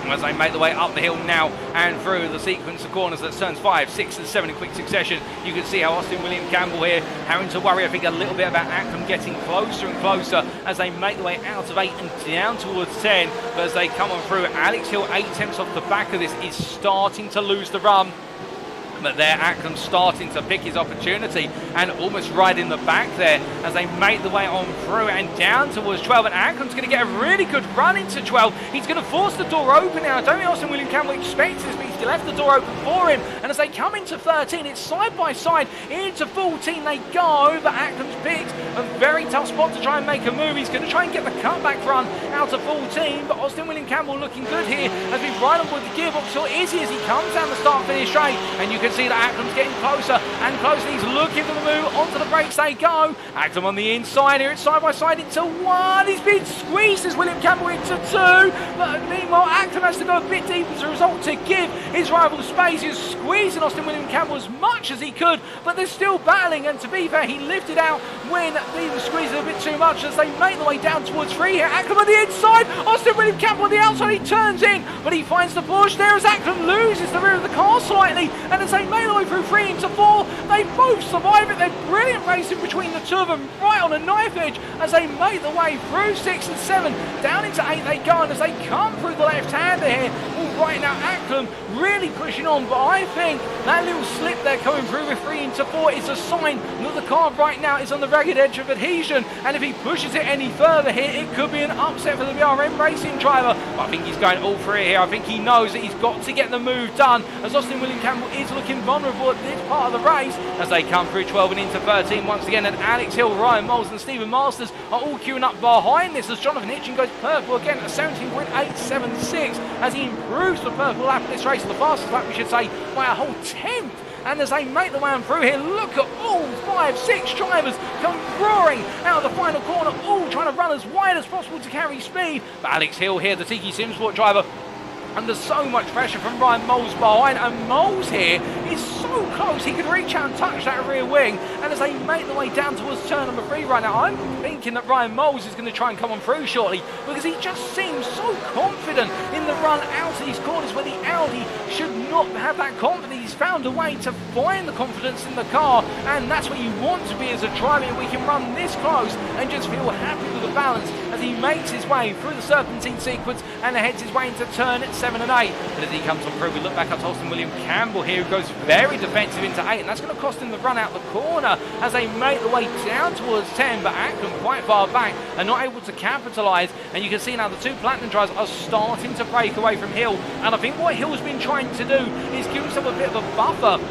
As they make the way up the hill now and through the sequence of corners that turns 5, 6 and 7 in quick succession, you can see how Austin William Campbell here having to worry, I think, a little bit about Acklam getting closer and closer as they make the way out of 8 and down towards 10. But as they come on through, Alex Hill, 8 tenths off the back of this, is starting to lose the run. But there, Acklam starting to pick his opportunity and almost right in the back there as they make the way on through and down towards 12. And Acklam's going to get a really good run into 12. He's going to force the door open now. I don't think Austin William Campbell expects this, but he's left the door open for him. And as they come into 13, it's side by side into 14 they go. But Acklam's picked a very tough spot to try and make a move. He's going to try and get the cutback run out of 14. But Austin William Campbell looking good here as we ride on with the gearbox. So easy as he comes down the start-finish straight. And you can see that Acklam's getting closer and closer. He's looking for the move. Onto the brakes they go. Acklam on the inside here. It's side by side into 1. He's been squeezed as William Campbell into 2. But meanwhile, Acklam has to go a bit deep as a result to give his rival space. He's squeezing Austin William Campbell as much as he could, but they're still battling. And to be fair, he lifted out when he was squeezing a bit too much as they make the way down towards 3 here. Acklam on the inside. Austin William Campbell on the outside. He turns in, but he finds the push there as Acklam loses the rear of the car slightly. And as they make the way through 3 into 4, they both survive it. They're brilliant racing between the two of them, right on a knife edge as they make the way through 6 and 7. Down into 8 they go, and as they come through the left-hander here, well, right now Acklam really pushing on, but I think that little slip there coming through with 3 into 4 is a sign that the car right now is on the ragged edge of adhesion, and if he pushes it any further here, it could be an upset for the BRM racing driver. But I think he's going all for it here. I think he knows that he's got to get the move done, as Austin William Campbell is looking vulnerable at this part of the race as they come through 12 and into 13 once again. And Alex Hill, Ryan Moles and Stephen Masters are all queuing up behind this as Jonathan Hitchen goes purple again at 17.876 as he improves the purple lap of this race, the fastest lap we should say, by a whole 10th. And as they make the way on through here, look at all 5, 6 drivers come roaring out of the final corner, all trying to run as wide as possible to carry speed. But Alex Hill here, the Tiki Simsport driver, under so much pressure from Ryan Moles behind, and Moles here is so close he could reach out and touch that rear wing. And as they make the way down towards turn number 3 right now, I'm thinking that Ryan Moles is going to try and come on through shortly, because he just seems so confident in the run out of these corners where the Audi should not have that confidence. He's found a way to find the confidence in the car, and that's what you want to be as a driver. We can run this close and just feel happy with the balance as he makes his way through the serpentine sequence and heads his way into turn 7 and 8. But as he comes on through, we look back at Austin William Campbell here, who goes very defensive into 8, and that's going to cost him the run out the corner as they make the way down towards 10. But Acklam quite far back and not able to capitalise, and you can see now the two Platinum drivers are starting to break away from Hill. And I think what Hill's been trying to do is give himself a bit of a buffer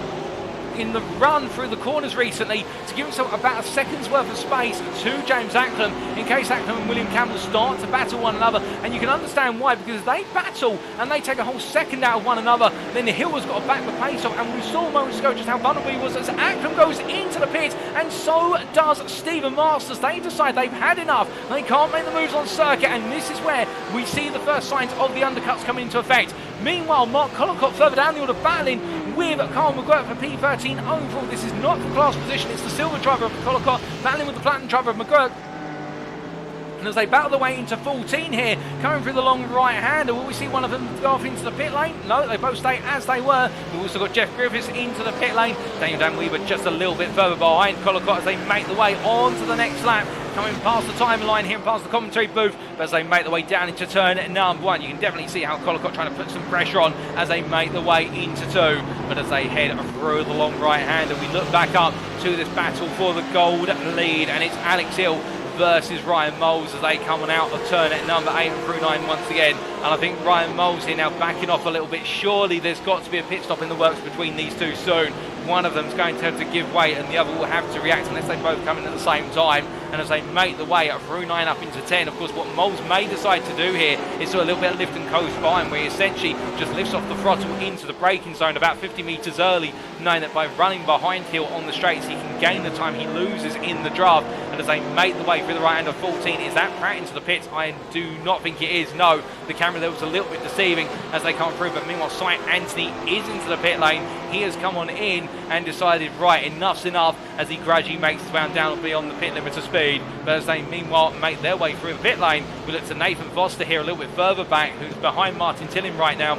in the run through the corners recently to give himself about a second's worth of space to James Acklam in case Acklam and William Campbell start to battle one another. And you can understand why, because they battle and they take a whole second out of one another, then the Hill has got to back the pace off. And we saw moments ago just how vulnerable he was as Acklam goes into the pit, and so does Stephen Masters. They decide they've had enough, they can't make the moves on circuit, and this is where we see the first signs of the undercuts coming into effect. Meanwhile, Mark Collicott further down the order battling with Carl McGuirk for P13 overall. This is not the class position, it's the silver driver of Collicott battling with the platinum driver of McGuirk. And as they battle their way into 14 here, coming through the long right-hander, will we see one of them go off into the pit lane? No, they both stay as they were. We've also got Jeff Griffiths into the pit lane. Daniel Dan Weaver just a little bit further behind Collicott as they make the way on to the next lap, coming past the timeline here and past the commentary booth. But as they make the way down into turn number 1, you can definitely see how Collicott trying to put some pressure on as they make the way into 2. But as they head through the long right-hander, we look back up to this battle for the gold lead, and it's Alex Hill versus Ryan Moles as they come on out of turn at number 8 and through 9 once again. And I think Ryan Moles here now backing off a little bit. Surely there's got to be a pit stop in the works between these two soon. One of them's going to have to give way and the other will have to react unless they both come in at the same time. And as they make the way up through 9 up into 10, of course what Moles may decide to do here is do a little bit of lift and coast behind, where he essentially just lifts off the throttle into the braking zone about 50 metres early, knowing that by running behind Hill on the straights he can gain the time he loses in the draft. And as they make the way through the right hand of 14, is that Pratt into the pits? I do not think it is, no. The camera there was a little bit deceiving as they come through, but meanwhile Sight Anthony is into the pit lane. He has come on in and decided, right, enough's enough, as he gradually makes his way down beyond the pit limit of speed. But as they meanwhile make their way through the pit lane, we look to Nathan Foster here a little bit further back, who's behind Martin Tilling right now.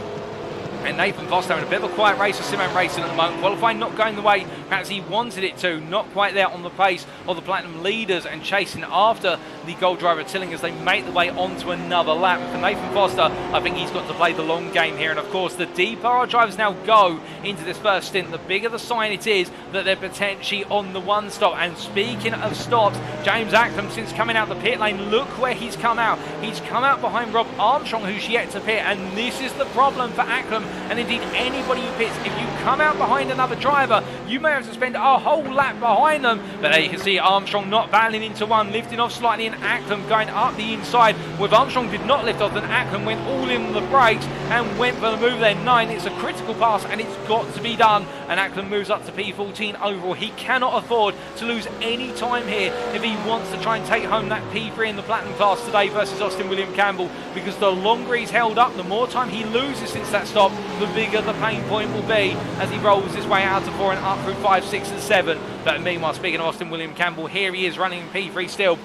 And Nathan Foster having a bit of a quiet race for SimRacing at the moment. Qualifying not going the way perhaps he wanted it to. Not quite there on the pace of the Platinum leaders and chasing after the gold driver Tilling as they make the way onto another lap. And for Nathan Foster, I think he's got to play the long game here. And of course, the deeper our drivers now go into this first stint, the bigger the sign it is that they're potentially on the one stop. And speaking of stops, James Acklam, since coming out the pit lane, look where he's come out. He's come out behind Rob Armstrong, who's yet to pit. And this is the problem for Acklam. And indeed anybody who pits, if you come out behind another driver, you may have to spend a whole lap behind them. But there you can see Armstrong not battling into one, lifting off slightly, and Acklam going up the inside. With Armstrong did not lift off, then Acklam went all in the brakes and went for the move there. 9, it's a critical pass and it's got to be done. And Acklam moves up to P14 overall. He cannot afford to lose any time here if he wants to try and take home that P3 in the Platinum class today versus Austin William Campbell, because the longer he's held up, the more time he loses since that stop, the bigger the pain point will be as he rolls his way out of 4 and up through 5, 6 and 7. But meanwhile, speaking of Austin William Campbell, here he is running in P3 still,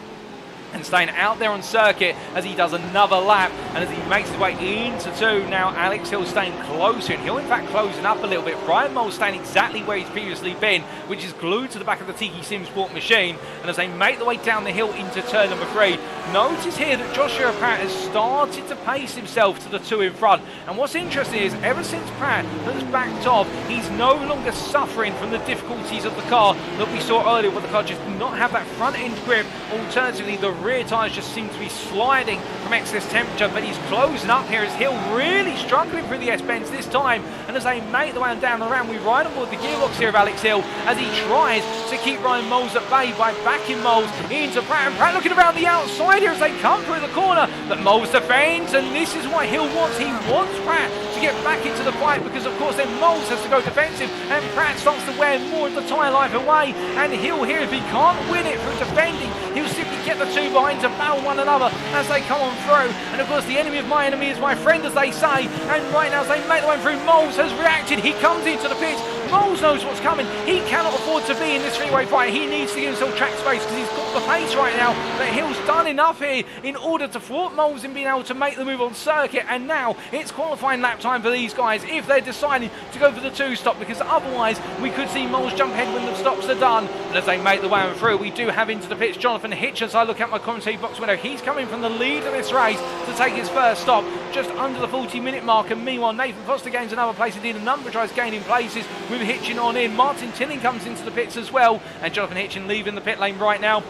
and staying out there on circuit as he does another lap, and as he makes his way into 2. Now Alex Hill staying closer, and Hill in fact closing up a little bit. Ryan Moles staying exactly where he's previously been, which is glued to the back of the Tiki Sim Sport machine. And as they make the way down the hill into turn number 3, notice here that Joshua Pratt has started to pace himself to the 2 in front. And what's interesting is, ever since Pratt has backed off, he's no longer suffering from the difficulties of the car that we saw earlier, where the car just did not have that front end grip. Alternatively, the rear tyres just seem to be sliding from excess temperature. But he's closing up here as Hill really struggling through the S-bends this time. And as they make the way down the round, we ride on board the gearbox here of Alex Hill as he tries to keep Ryan Moles at bay by backing Moles into Pratt. And Pratt looking around the outside here as they come through the corner. But Moles defends, and this is what Hill wants. He wants Pratt to get back into the fight, because of course then Moles has to go defensive and Pratt starts to wear more of the tyre life away. And Hill here, if he can't win it through defending, he'll simply get the 2 behind to battle one another as they come on through. And of course the enemy of my enemy is my friend, as they say. And right now as they make the way through, Moles has reacted. He comes into the pits. Moles knows what's coming. He cannot afford to be in this three-way fight. He needs to give himself track space because he's got the pace right now. But Hill's done enough here in order to thwart Moles in being able to make the move on circuit. And now it's qualifying lap time for these guys if they're deciding to go for the 2 stop, because otherwise we could see Moles jump ahead when the stops are done. And as they make the way on through, we do have into the pits Jonathan Hitchen. As I look at my commentary box window, he's coming from the lead of this race to take his first stop just under the 40-minute mark. And meanwhile, Nathan Foster gains another place. Indeed, a number of tries gaining places with Hitchen on in. Martin Tilling comes into the pits as well, and Jonathan Hitchen leaving the pit lane right now.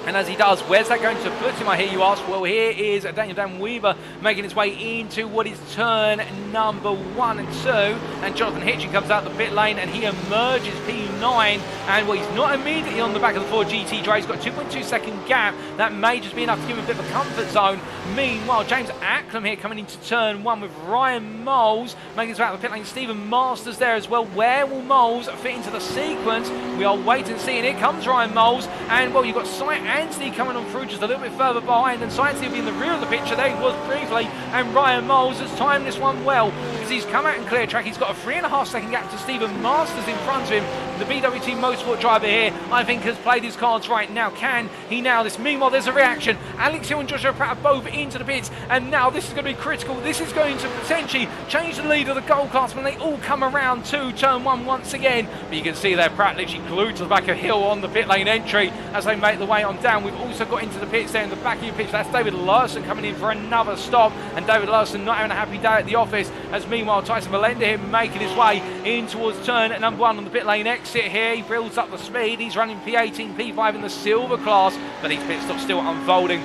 And as he does, where's that going to put him, I hear you ask? Well, here is Daniel Dan Weaver making his way into what is turn number 1 and 2. And Jonathan Hitchen comes out the pit lane and he emerges P9. And well, he's not immediately on the back of the Ford GT drive. He's got a 2.2 second gap. That may just be enough to give him a bit of a comfort zone. Meanwhile, James Acklam here coming into turn 1 with Ryan Moles making his way out the pit lane. Stephen Masters there as well. Where will Moles fit into the sequence? We are waiting to see. And here comes Ryan Moles. And well, you've got Sight Anthony coming on through just a little bit further behind, and Sight Anthony will be in the rear of the picture. There he was briefly, and Ryan Moles has timed this one well because he's come out in clear track. He's got a 3.5 second gap to Stephen Masters in front of him. The BWT Motorsport driver here, I think, has played his cards right now. Can he nail this? Meanwhile, there's a reaction. Alex Hill and Joshua Pratt are both into the pits, and now this is going to be critical. This is going to potentially change the lead of the gold class when they all come around to turn 1 once again. But you can see there Pratt literally glued to the back of Hill on the pit lane entry as they make the way on down. We've also got into the pits there in the back of your pitch. That's David Larson coming in for another stop, and David Larson not having a happy day at the office, as meanwhile Tyson Melenda here making his way in towards turn number 1 on the pit lane exit. exit here. He builds up the speed. He's running P18, P5 in the silver class, but these pit stops still unfolding.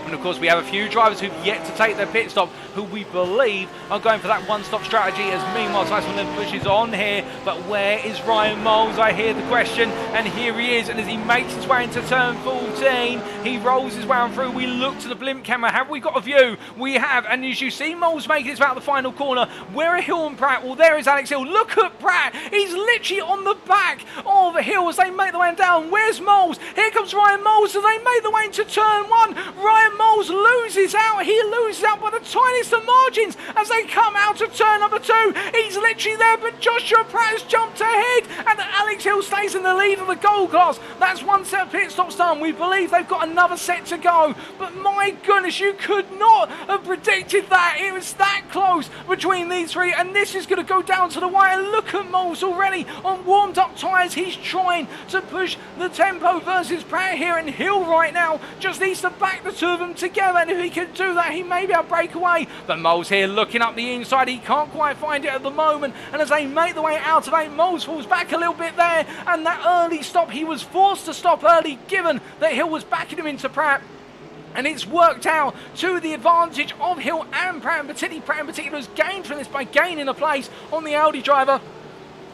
And of course we have a few drivers who've yet to take their pit stop, who we believe are going for that one-stop strategy, as meanwhile Tyson then pushes on here. But where is Ryan Moles? I hear the question, and here he is. And as he makes his way into turn 14, he rolls his way on through. We look to the blimp camera. Have we got a view? We have. And as you see Moles making his way out the final corner, where are Hill and Pratt? Well, there is Alex Hill. Look at Pratt. He's literally on the back of Hill as they make the way down. Where's Moles? Here comes Ryan Moles as they make the way into turn 1. Ryan Moles loses out. He loses out by the tiniest of margins as they come out of turn number 2. He's literally there, but Joshua Pratt has jumped ahead, and Alex Hill stays in the lead of the gold class. That's one set of pit stops done. We believe they've got another set to go, but my goodness, you could not have predicted that. It was that close between these three, and this is going to go down to the wire. Look at Moles already on warmed up tyres. He's trying to push the tempo versus Pratt here, and Hill right now just needs to back the two of them together, and if he can do that, he may be able to break away. But Moles here looking up the inside. He can't quite find it at the moment, and as they make the way out of 8, Moles falls back a little bit there, and that early stop, he was forced to stop early given that Hill was backing him into Pratt. And it's worked out to the advantage of Hill and Pratt, and particularly Pratt in particular has gained from this by gaining a place on the Audi driver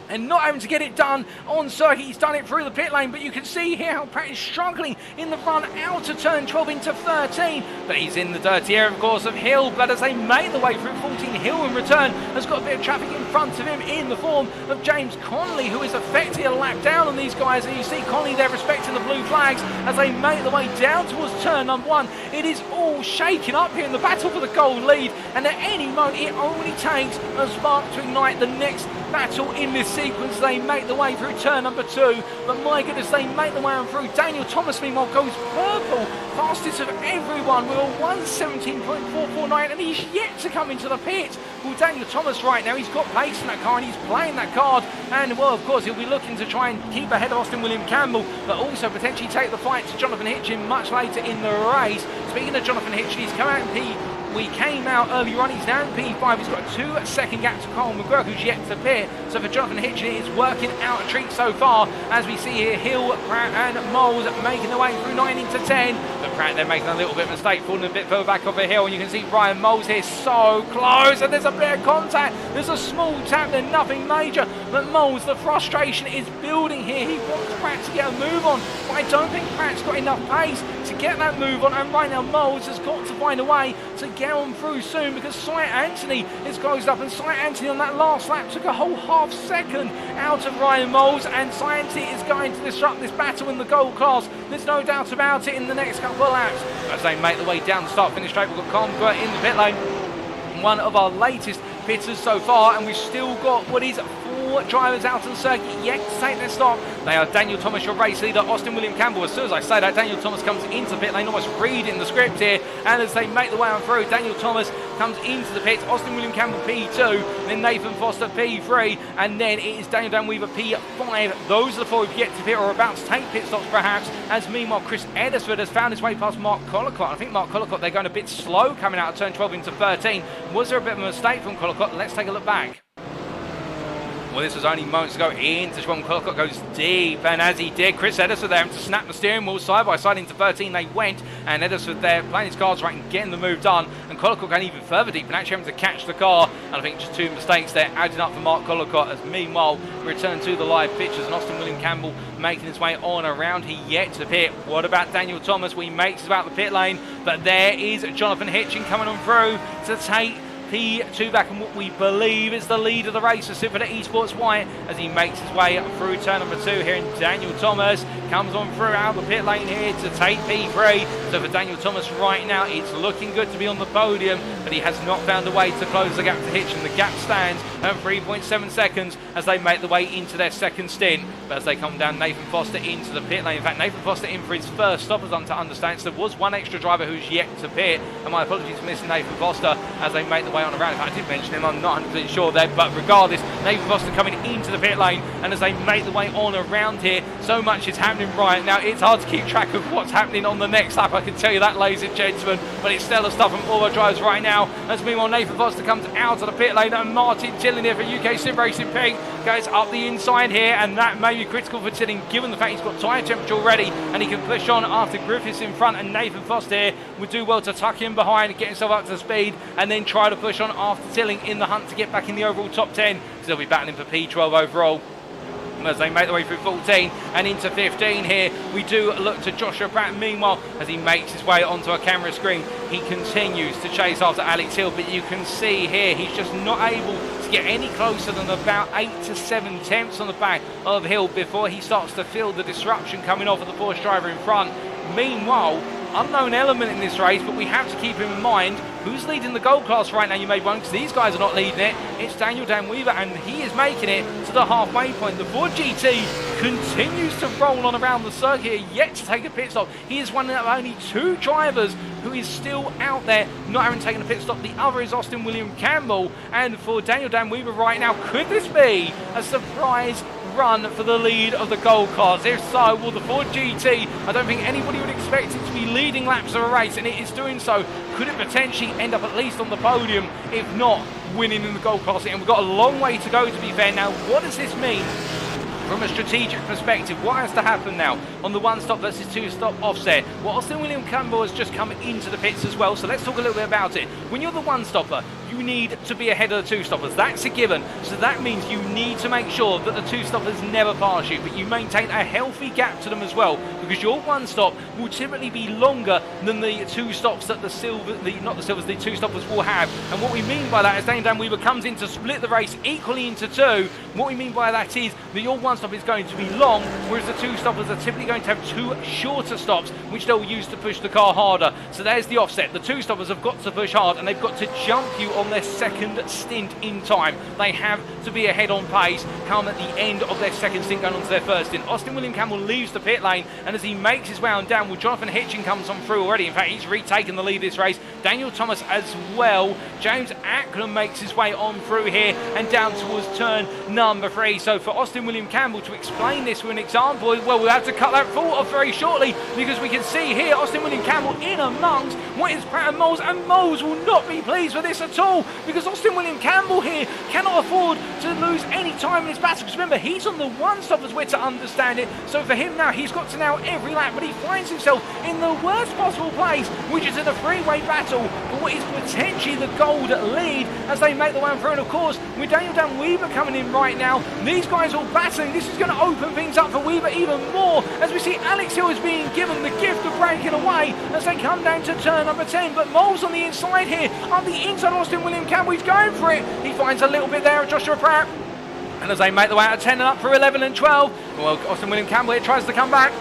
and not having to get it done on circuit. He's done it through the pit lane, but you can see here how Pratt is struggling in the run out of turn 12 into 13. But he's in the dirty area, of course, of Hill. But as they make the way through 14, Hill in return has got a bit of traffic in front of him in the form of James Connolly, who is effectively a lap down on these guys. And you see Connolly there respecting the blue flags as they make the way down towards turn number 1. It is all shaking up here in the battle for the gold lead, and at any moment it only takes a spark to ignite the next battle in this sequence. They make the way through turn number 2, but my goodness, they make the way on through. Daniel Thomas meanwhile goes purple, fastest of everyone with a 1:17.449, and he's yet to come into the pit. Well, Daniel Thomas right now, he's got pace in that car and he's playing that card, and well, of course he'll be looking to try and keep ahead of Austin William Campbell, but also potentially take the fight to Jonathan Hitchen much later in the race. Speaking of Jonathan Hitchen, he's come out in P. We came out earlier on, he's now in P5, he's got a 2-second gap to Colin McGregor, who's yet to pit. So for Jonathan Hitchen, it's working out a treat so far, as we see here Hill, Pratt and Moles making their way through 9 into 10. But Pratt they're making a little bit of a mistake, falling a bit further back off the hill, and you can see Ryan Moles here so close, and there's a bit of contact, there's a small tap there, nothing major. But Moles, the frustration is building here. He wants Pratt to get a move on, but I don't think Pratt's got enough pace to get that move on, and right now Moles has got to find a way to get on through soon, because Cy Anthony is closed up, and Cy Anthony on that last lap took a whole half second out of Ryan Moles, and Cy Anthony is going to disrupt this battle in the gold class. There's no doubt about it in the next couple of laps. As they make the way down the start finish straight, we've got Colin McGregor in the pit lane, one of our latest pitters so far, and we've still got what is 4 drivers out on the circuit yet to take their stop. They are Daniel Thomas, your race leader, Austin William Campbell. As soon as I say that, Daniel Thomas comes into the pit lane, almost reading the script here, and as they make the way on through, Daniel Thomas comes into the pits, Austin William Campbell P2, then Nathan Foster P3, and then it is Daniel Dan Weaver P5. Those are the 4 who've yet to pit or are about to take pit stops perhaps, as meanwhile Chris Eddersford has found his way past Mark Collicott. I think Mark Collicott, they're going a bit slow coming out of turn 12 into 13. Was there a bit of a mistake from Collicott? Let's take a look back. Well, this was only moments ago into Schwab. Collicott goes deep, and as he did, Chris Eddersford there to snap the steering wheel side by side into 13. They went, and Eddersford there playing his cards right and getting the move done. And Collicott going even further deep and actually having to catch the car. And I think just 2 mistakes there adding up for Mark Collicott. As meanwhile, we return to the live pictures, and Austin William Campbell making his way on around. He yet to pit. What about Daniel Thomas? We makes it about the pit lane, but there is Jonathan Hitchen coming on through to take P2 back, and what we believe is the lead of the race for Super Esports White, as he makes his way through turn number 2 here. And Daniel Thomas comes on through out the pit lane here to take P3. So for Daniel Thomas right now, it's looking good to be on the podium, but he has not found a way to close the gap to Hitchen. The gap stands at 3.7 seconds as they make the way into their second stint. But as they come down, Nathan Foster into the pit lane. In fact, Nathan Foster in for his first stop, as I'm to understand. So there was one extra driver who's yet to pit, and my apologies for missing Nathan Foster as they make the way on around. If I did mention him, I'm not 100% sure there, but regardless, Nathan Foster coming into the pit lane, and as they make the way on around here, so much is happening right now. It's hard to keep track of what's happening on the next lap, I can tell you that, ladies and gentlemen, but it's stellar stuff from all our drivers right now. As meanwhile, Nathan Foster comes out of the pit lane, and Martin Gillen here for UKSimRacing goes up the inside here, and that may be critical for Tilling, given the fact he's got tyre temperature already, and he can push on after Griffiths in front, and Nathan Foster here would do well to tuck in behind, get himself up to speed, and then try to push on after Tilling in the hunt to get back in the overall top 10, because they'll be battling for P12 overall. As they make their way through 14 and into 15 here, we do look to Joshua Pratt. Meanwhile, as he makes his way onto a camera screen, he continues to chase after Alex Hill, but you can see here he's just not able to get any closer than about 8 to 7 tenths on the back of Hill before he starts to feel the disruption coming off of the Porsche driver in front. Meanwhile, unknown element in this race, but we have to keep him in mind who's leading the gold class right now. You may wonder, because these guys are not leading it. It's Daniel Dan Weaver, and he is making it to the halfway point. The Ford GT continues to roll on around the circuit, yet to take a pit stop. He is one of only 2 drivers who is still out there not having taken a pit stop. The other is Austin William Campbell, and for Daniel Dan Weaver right now, could this be a surprise run for the lead of the gold class? If so, will the Ford GT, I don't think anybody would expect it to be leading laps of a race, and it is doing so. Could it potentially end up at least on the podium, if not winning in the gold class? And we've got a long way to go, to be fair. Now, what does this mean from a strategic perspective? What has to happen now on the 1-stop versus 2-stop offset? Well, Austin William Campbell has just come into the pits as well, so let's talk a little bit about it. When you're the 1-stopper, you need to be ahead of the 2-stoppers. That's a given. So that means you need to make sure that the 2-stoppers never pass you, but you maintain a healthy gap to them as well, because your 1-stop will typically be longer than the 2 stops that the 2-stoppers will have. And what we mean by that is Daniel Dan Weaver comes in to split the race equally into 2. What we mean by that is that your 1-stop is going to be long, whereas the 2-stoppers are typically going to have 2 shorter stops, which they'll use to push the car harder. So there's the offset. The 2-stoppers have got to push hard, and they've got to jump you on their second stint in time. They have to be ahead on pace come at the end of their second stint going on to their first stint. Austin William Campbell leaves the pit lane, and as he makes his way on down, well, Jonathan Hitchen comes on through already. In fact, he's retaken the lead this race. Daniel Thomas as well. James Ackland makes his way on through here and down towards turn number 3. So for Austin William Campbell to explain this with an example, well, we'll have to cut that thought off very shortly, because we can see here Austin William Campbell in amongst what is Pratt and Moles will not be pleased with this at all, because Austin William Campbell here cannot afford to lose any time in his battle. Because remember, he's on the 1-stop as we're to understand it. So for him now, he's got to now every lap, but he finds himself in the worst possible place, which is in a three-way battle for what is potentially the gold lead as they make the way through. And of course, with Daniel Dan Weaver coming in right now, these guys all battling. This is going to open things up for Weaver even more, as we see Alex Hill is being given the gift of breaking away as they come down to turn number 10. But Moles on the inside here, on the inside Austin William Campbell, he's going for it. He finds a little bit there of Joshua Pratt. And as they make the way out of 10 and up through 11 and 12, well, Austin William Campbell here tries to come back,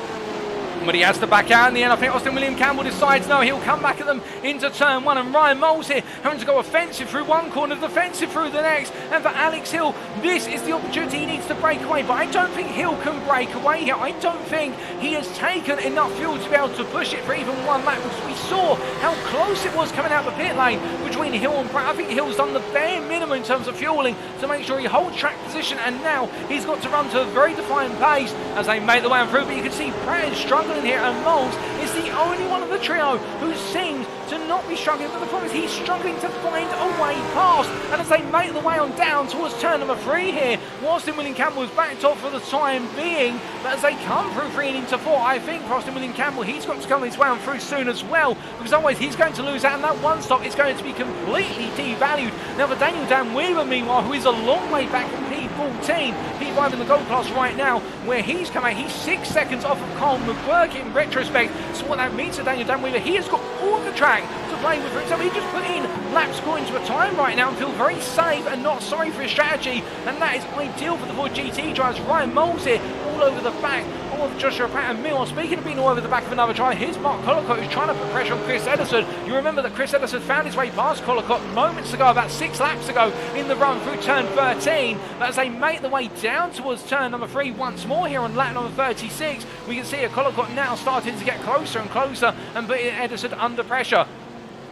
but he has to back out in the end. I think Austin William Campbell decides no, he'll come back at them into turn 1, and Ryan Moles here having to go offensive through one corner, defensive through the next. And for Alex Hill, this is the opportunity he needs to break away, but I don't think Hill can break away here. I don't think he has taken enough fuel to be able to push it for even one lap, because we saw how close it was coming out the pit lane between Hill and Pratt. I think Hill's done the bare minimum in terms of fueling to make sure he holds track position, and now he's got to run to a very defined pace as they make the way through. But you can see Pratt is struggling here, and Moles is the only one of the trio who seems to not be struggling, but the problem is he's struggling to find a way past. And as they make the way on down towards turn number 3 here, Austin William Campbell is backed off for the time being, but as they come through 3 and into 4, I think for Austin William Campbell, he's got to come his way on through soon as well, because otherwise he's going to lose out, and that 1-stop is going to be completely devalued. Now for Daniel Dan Weaver, meanwhile, who is a long way back in P14, P5 in the gold class right now, where he's come out, he's 6 seconds off of Colin McBurk in retrospect. So what that means for Daniel Dan Weaver, he has got all the track to play with for himself. He just put in laps scoring to a time right now and feel very safe and not sorry for his strategy, and that is ideal for the Ford GT drivers. Ryan Moles here all over the back of Joshua Pratt. And meanwhile, speaking of being all over the back of another driver, here's Mark Collicott, who's trying to put pressure on Chris Ederson. You remember that Chris Ederson found his way past Collicott moments ago, about 6 laps ago in the run through turn 13. But as they make the way down towards turn number 3 once more here on lap number 36, we can see a Collicott now starting to get closer and closer and putting Ederson under pressure.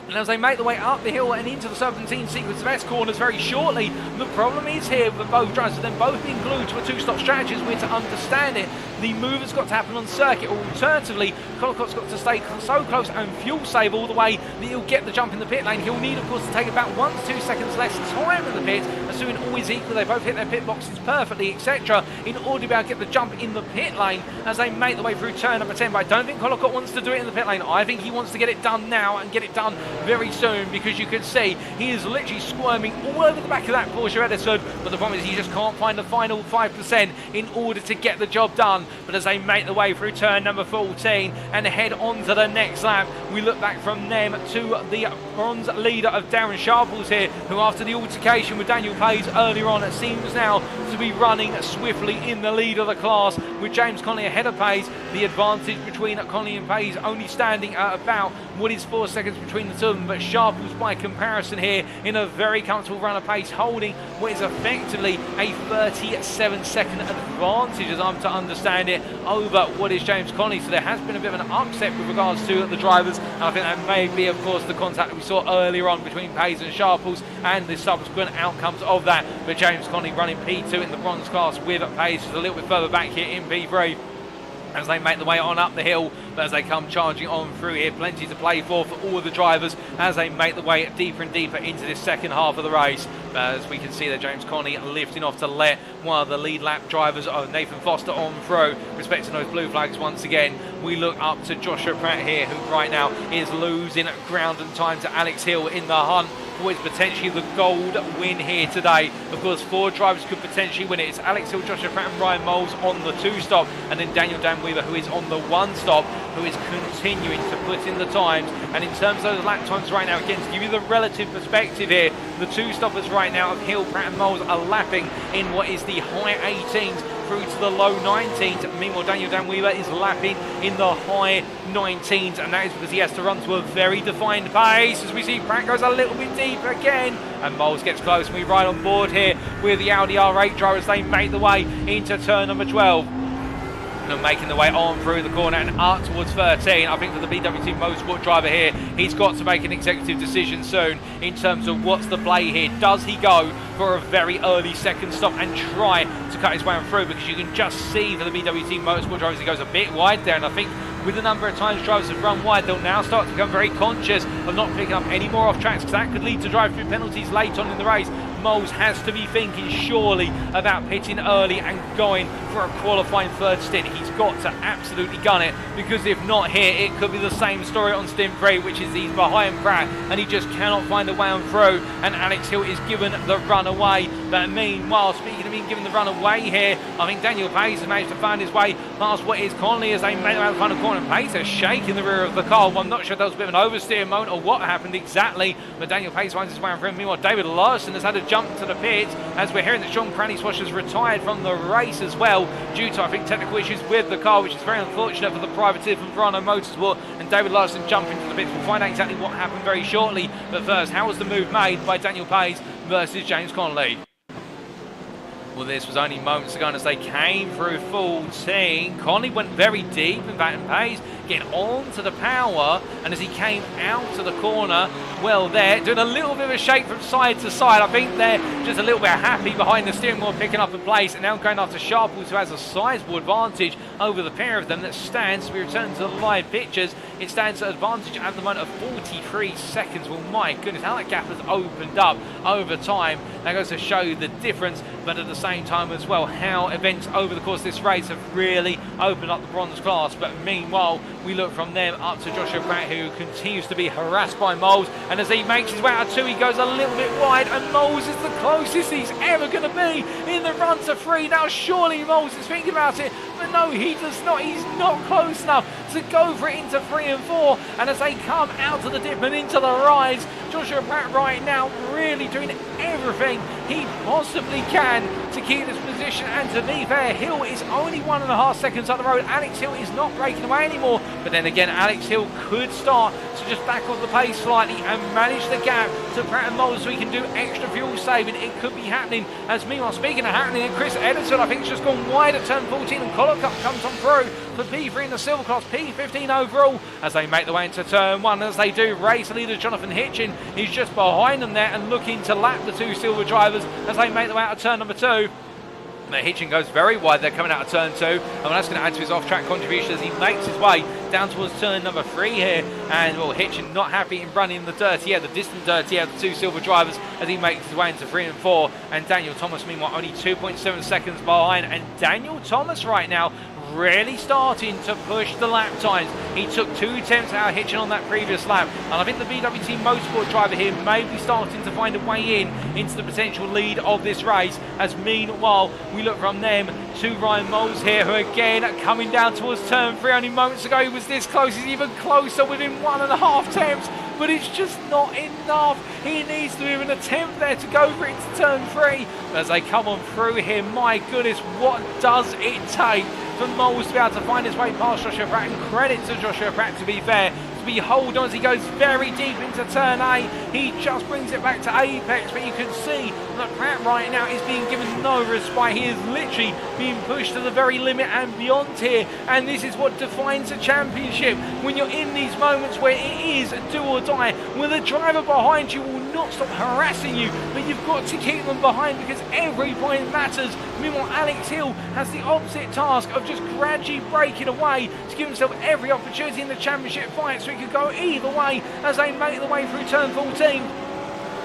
And as they make the way up the hill and into the serpentine sequence of S corners very shortly, the problem is here with both drivers, them both being glued to a 2-stop strategy as we're to understand it. the move has got to happen on circuit, or alternatively, Collicott's got to stay so close and fuel save all the way that he'll get the jump in the pit lane. He'll need, of course, to take about 1 to 2 seconds less time in the pit, assuming all is equal, they both hit their pit boxes perfectly, etc., in order to be able to get the jump in the pit lane as they make the way through turn number 10. But I don't think Collicott wants to do it in the pit lane. I think he wants to get it done now and get it done very soon, because you can see he is literally squirming all over the back of that Porsche Edison, but the problem is he just can't find the final 5% in order to get the job done. But as they make the way through turn number 14 and head on to the next lap, we look back from them to the bronze leader of Darren Sharples here, who after the altercation with Daniel Page earlier on, it seems now to be running swiftly in the lead of the class, with James Connolly ahead of Page. The advantage between Connolly and Page only standing at about what is 4 seconds between the two of them, but Sharples by comparison here in a very comfortable run of pace, holding what is effectively a 37-second advantage, as I'm to understand it, over what is James Connolly. So there has been a bit of an upset with regards to the drivers, and I think that may be, of course, the contact that we saw earlier on between Page and Sharples and the subsequent outcomes of that. But James Connolly running P2 in the bronze class with Page just a little bit further back here in P3 as they make the way on up the hill. But as they come charging on through here, plenty to play for all the drivers as they make the way deeper and deeper into this second half of the race. But as we can see that James Connolly lifting off to let one of the lead lap drivers, Nathan Foster, on through, respecting those blue flags once again. We look up to Joshua Pratt here, who right now is losing ground and time to Alex Hill in the hunt for what is potentially the gold win here today. Of course, 4 drivers could potentially win it. It's Alex Hill, Joshua Pratt and Ryan Moles on the 2 stop, and then Daniel Dan Weaver, who is on the 1 stop, who is continuing to put in the times. And in terms of those lap times right now, again, to give you the relative perspective here, the 2 stoppers right now of Hill, Pratt and Moles are lapping in what is the high 18s through to the low 19s. Meanwhile, Daniel Dan Weaver is lapping in the high 19s, and that is because he has to run to a very defined pace. As we see, Pratt goes a little bit deep again, and Moles gets close, and we ride on board here with the Audi R8 drivers. They make the way into turn number 12. And making the way on through the corner and up towards 13. I think for the BWT Motorsport driver here, he's got to make an executive decision soon in terms of what's the play here. Does he go for a very early second stop and try to cut his way on through? Because you can just see for the BWT Motorsport drivers, he goes a bit wide there, and I think with the number of times drivers have run wide, they'll now start to become very conscious of not picking up any more off tracks, because that could lead to drive-through penalties late on in the race. Moles has to be thinking surely about pitting early and going for a qualifying 3rd stint. He's got to absolutely gun it, because if not here, it could be the same story on stint 3, which is he's behind Pratt and he just cannot find a way on through, and Alex Hill is given the run away. But meanwhile, speaking of being given the run away here, I think Daniel Page has managed to find his way past what is Connolly as they make around the final corner. Pace is shaking the rear of the car. Well, I'm not sure if that was a bit of an oversteer moment or what happened exactly, but Daniel Page finds his way on through. Meanwhile, David Larson has had a jump to the pits, as we're hearing that Sean Cranny-Swash has retired from the race as well due to, I think, technical issues with the car, which is very unfortunate for the privateer from Verano Motorsport. And David Larson jumping to the pits. We'll find out exactly what happened very shortly, but first, how was the move made by Daniel Page versus James Connolly? Well, this was only moments ago, and as they came through 14, Connolly went very deep in back and Page, getting on to the power, and as he came out to the corner, well, they're doing a little bit of a shake from side to side. I think they're just a little bit happy behind the steering wheel, picking up a place, and now going after Sharples, who has a sizable advantage over the pair of them. That stands, we return to the live pictures, it stands at advantage at the moment of 43 seconds. Well, my goodness, how that gap has opened up over time. That goes to show the difference, but at the same time as well, how events over the course of this race have really opened up the bronze class. But meanwhile, we look from them up to Joshua Pratt, who continues to be harassed by Moles, and as he makes his way out of 2, he goes a little bit wide, and Moles is the closest he's ever going to be in the run to 3. Now surely Moles is thinking about it, but no, he does not. He's not close enough to go for it into 3 and 4, and as they come out of the dip and into the rise, Joshua Pratt right now really doing everything he possibly can to keep this position. And to be fair, Hill is only 1.5 seconds up the road. Alex Hill is not breaking away anymore, but then again, Alex Hill could start to just back off the pace slightly and manage the gap to Pratt and Moles so he can do extra fuel saving. It could be happening. As meanwhile, speaking of happening, Chris Edison, I think, has just gone wide at turn 14, and Collicup comes on through for P3 in the silver class, P15 overall, as they make the way into turn 1. As they do, race leader Jonathan Hitchen is just behind them there and looking to lap the 2 silver drivers as they make the way out of turn number 2. But Hitchen goes very wide. They're coming out of turn 2, and that's going to add to his off-track contribution as he makes his way down towards turn number 3 here. And well, Hitchen not happy in running the dirty air, the distant dirty air of the two silver drivers as he makes his way into 3 and 4. And Daniel Thomas, meanwhile, only 2.7 seconds behind. And Daniel Thomas right now really starting to push the lap times. He took 2 attempts out of Hitchen on that previous lap, and I think the BWT Motorsport driver here may be starting to find a way into the potential lead of this race, as meanwhile we look from them to Ryan Moles here, who again coming down towards turn 3. Only moments ago he was this close. He's even closer within 1.5 attempts, but it's just not enough. He needs to even attempt there to go for it to turn 3. But as they come on through here, my goodness, what does it take for Moles to be able to find his way past Joshua Pratt? And credit to Joshua Pratt, to be fair, to be hold on as he goes very deep into turn 8. He just brings it back to apex, but you can see that Pratt right now is being given no respite. He is literally being pushed to the very limit and beyond here, and this is what defines a championship, when you're in these moments where it is do or die, where the driver behind you will not stop harassing you, but you've got to keep them behind because every point matters. Meanwhile, Alex Hill has the opposite task of just gradually breaking away to give himself every opportunity in the championship fight, so he could go either way as they make the way through turn 14.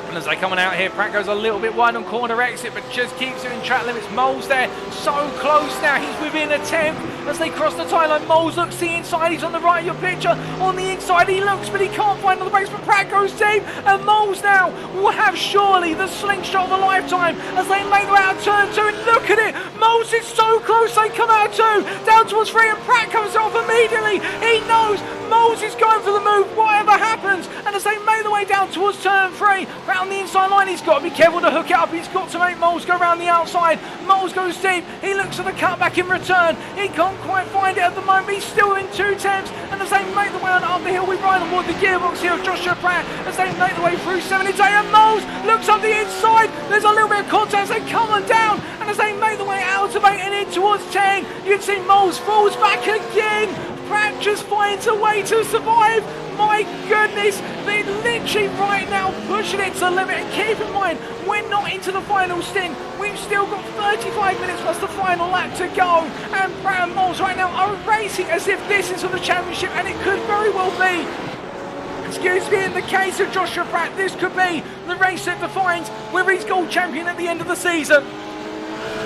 And as they come on out here, Pratt goes a little bit wide on corner exit, but just keeps it in track limits. Moles there, so close now, he's within a tenth as they cross the tie line. Moles looks the inside, he's on the right of your picture. On the inside he looks, but he can't find on the base, but Pratt goes deep, and Moles now will have surely the slingshot of a lifetime as they make their way out of turn 2, and look at it, Moles is so close, they come out 2, down towards 3, and Pratt comes off immediately. He knows Moles is going for the move, whatever happens, and as they make their way down towards turn 3, Pratt on the inside line, he's got to be careful to hook it up, he's got to make Moles go around the outside. Moles goes deep, he looks for the cutback in return, he can't quite find it at the moment, he's still in 2 attempts, and as they make the way on up the hill, we ride on board the gearbox here of Joshua Pratt, as they make the way through 78, and Moles looks up the inside, there's a little bit of contact as they come on down, and as they make the way out of 8 and in towards 10, you can see Moles falls back again. Pratt just finds a way to survive. My goodness, they're literally right now pushing it to the limit, and keep in mind, we're not into the final stint. We've still got 35 minutes plus the final lap to go, and Pratt and Moles right now are racing as if this is for the championship, and it could very well be. Excuse me, in the case of Joshua Pratt, this could be the race that defines whether he's gold champion at the end of the season.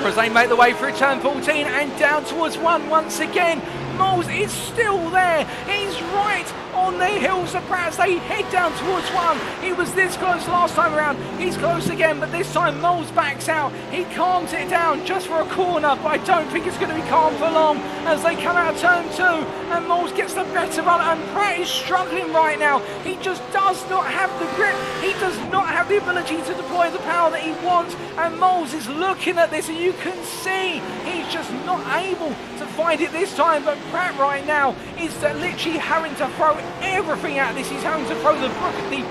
As they make the way through turn 14 and down towards 1 once again, Moles is still there. He's right on the hills of Pratt as they head down towards 1. He was this close last time around. He's close again, but this time Moles backs out. He calms it down just for a corner, but I don't think it's going to be calm for long as they come out of turn 2 and Moles gets the better run, and Pratt is struggling right now. He just does not have the grip. He does not have the ability to deploy the power that he wants, and Moles is looking at this, and you can see he's just not able to find it this time. But Pratt right now is literally having to throw everything at this. He's having to throw the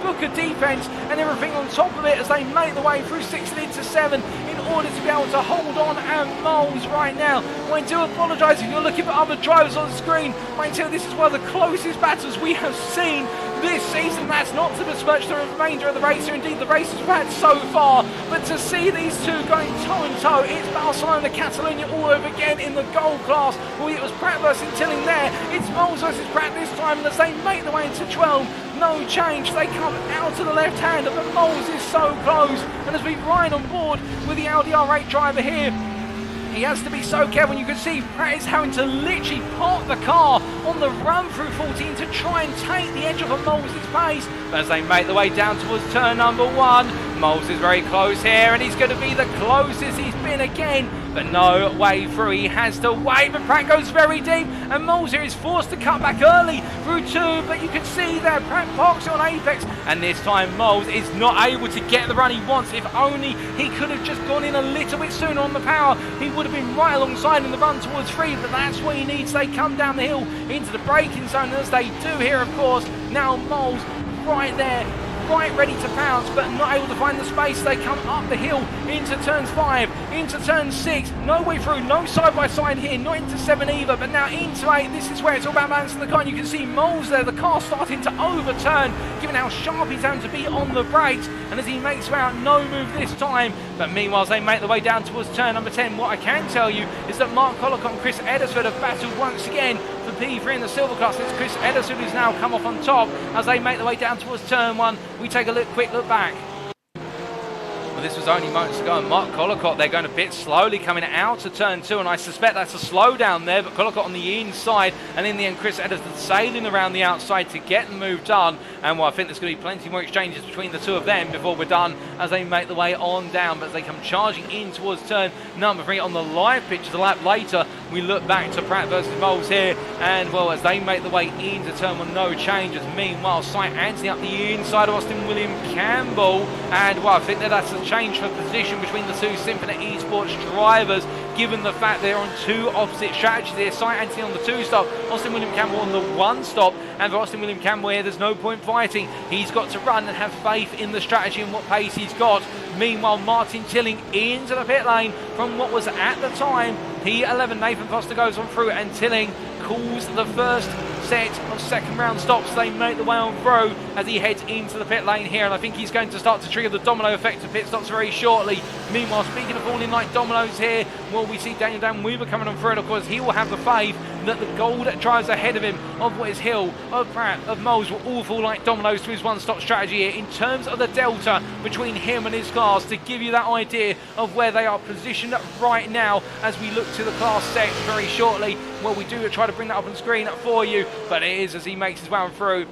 Booker defense and everything on top of it as they make the way through 6 and into 7 in order to be able to hold on. And Moles right now, I do apologise if you're looking for other drivers on the screen, I tell you this is one of the closest battles we have seen this season. That's not to besmirch the remainder of the race, or indeed the race we've had so far, but to see these two going toe and toe, it's Barcelona Catalunya all over again in the gold class. Well, it was Pratt versus Tilling there, it's Moles versus Pratt this time, and as they make their way into 12, no change, they come out to the left hand, but Moles is so close, and as we ride on board with the Audi R8 driver here, he has to be so careful. You can see Pratt is having to literally park the car on the run through 14 to try and take the edge off of Moles' pace. But as they make the way down towards turn number 1, Moles is very close here, and he's going to be the closest he's been again. But no way through, he has to wait, but Pratt goes very deep, and Moles here is forced to cut back early through 2, but you can see there Pratt parks it on apex, and this time Moles is not able to get the run he wants. If only he could have just gone in a little bit sooner on the power, he would have been right alongside in the run towards 3, but that's what he needs. They come down the hill into the braking zone, as they do here of course. Now Moles right there, right ready to pounce, but not able to find the space. They come up the hill into turns 5 into turn 6. No way through, no side-by-side here, not into 7 either, but now into 8. This is where it's all about balancing the car. And you can see Moles there, the car starting to overturn, given how sharp he's having to be on the brakes. And as he makes way out, no move this time. But meanwhile, as they make their way down towards turn number 10, what I can tell you is that Mark Collicott and Chris Edersford have battled once again for P3 in the silver class. It's Chris Edersford who's now come off on top as they make their way down towards turn 1. We take a quick look back. This was only moments ago, and Mark Collicott, they're going a bit slowly coming out of turn 2, and I suspect that's a slowdown there, but Collicott on the inside, and in the end Chris Edersford sailing around the outside to get the move done. And well, I think there's going to be plenty more exchanges between the two of them before we're done as they make the way on down. But as they come charging in towards turn number 3 on the live picture, a lap later, we look back to Pratt versus Moles here, and well, as they make the way into turn 1, no changes. Meanwhile, Sight Anthony up the inside of Austin William Campbell, and well, I think that's a change for position between the two Symphony Esports drivers, given the fact they're on two opposite strategies here. Sight Anthony on the 2 stop, Austin William Campbell on the 1 stop, and for Austin William Campbell here, there's no point fighting. He's got to run and have faith in the strategy and what pace he's got. Meanwhile, Martin Tilling into the pit lane from what was at the time P11. Nathan Foster goes on through, and Tilling calls the first set of second round stops. They make the way on through as he heads into the pit lane here, and I think he's going to start to trigger the domino effect of pit stops very shortly. Meanwhile, speaking of falling like dominoes here, well, we see Daniel Dan Weaver coming on through, and of course he will have the faith that the gold drives ahead of him of what is Hill, of Pratt, of Moles will all fall like dominoes to his one-stop strategy here. In terms of the delta between him and his class, to give you that idea of where they are positioned right now as we look to the class set very shortly, well, we do try to bring that up on screen for you, but it is as he makes his way on through.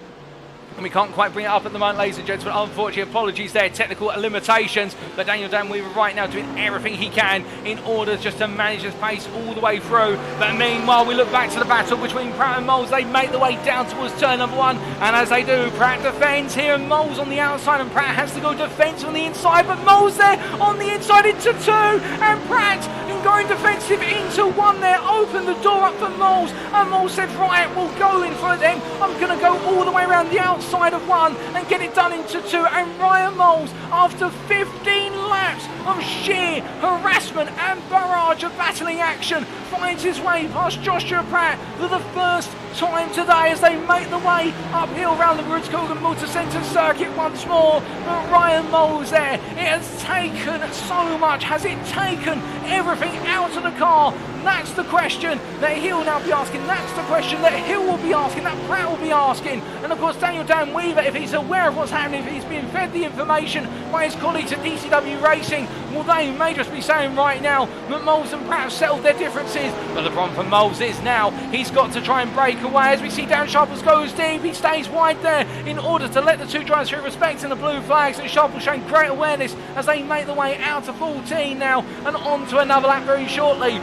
And we can't quite bring it up at the moment, ladies and gentlemen. Unfortunately, apologies there, technical limitations. But Daniel Dan Weaver right now doing everything he can in order just to manage his pace all the way through. But meanwhile, we look back to the battle between Pratt and Moles. They make the way down towards turn number 1. And as they do, Pratt defends here, and Moles on the outside. And Pratt has to go defensive on the inside. But Moles there on the inside into 2. And Pratt going defensive into 1 there. Open the door up for Moles. And Moles said, right, we'll go in for them. I'm going to go all the way around the outside of 1 and get it done into 2. And Ryan Moles, after 15 laps of sheer harassment and barrage of battling action, finds his way past Joshua Pratt for the first time today as they make the way uphill around the Rudskogen Motorsenter circuit once more. But Ryan Moles there, it has taken so much. Has it taken everything out of the car? That's the question that he'll now be asking. That's the question that Hill will be asking, that Pratt will be asking. And of course, Daniel Dan Weaver, if he's aware of what's happening, if he's being fed the information by his colleagues at DCW Racing, well, they may just be saying right now that Moles and Pratt have settled their differences. But the problem for Moles is now he's got to try and break away. As we see Darren Sharples goes deep, he stays wide there in order to let the two drivers through, respecting the blue flags. And Sharples showing great awareness as they make the way out to 14 now and on to another lap very shortly.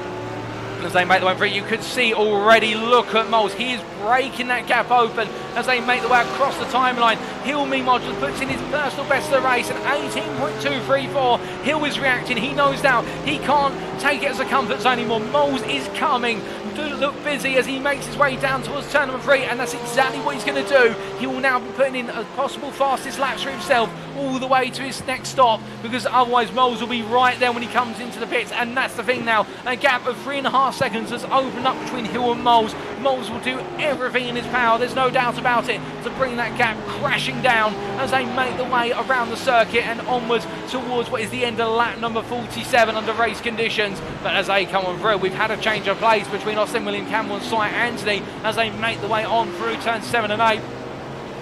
As they make the way through, you could see already, look at Moles, he is breaking that gap open as they make the way across the timeline. Hill meanwhile just puts in his personal best of the race at 18.234. Hill is reacting, he knows now he can't take it as a comfort zone anymore. Moles is coming, do look busy as he makes his way down towards turn number 3, and that's exactly what he's going to do. He will now be putting in a possible fastest laps for himself all the way to his next stop, because otherwise Moles will be right there when he comes into the pits. And that's the thing now, a gap of 3.5 seconds has opened up between Hill and Moles. Moles will do everything in his power, there's no doubt about it, to bring that gap crashing down as they make the way around the circuit and onwards towards what is the end of lap number 47 under race conditions. But as they come on through, we've had a change of pace between Austin William Campbell and Sight Anthony as they make the way on through turns 7 and 8.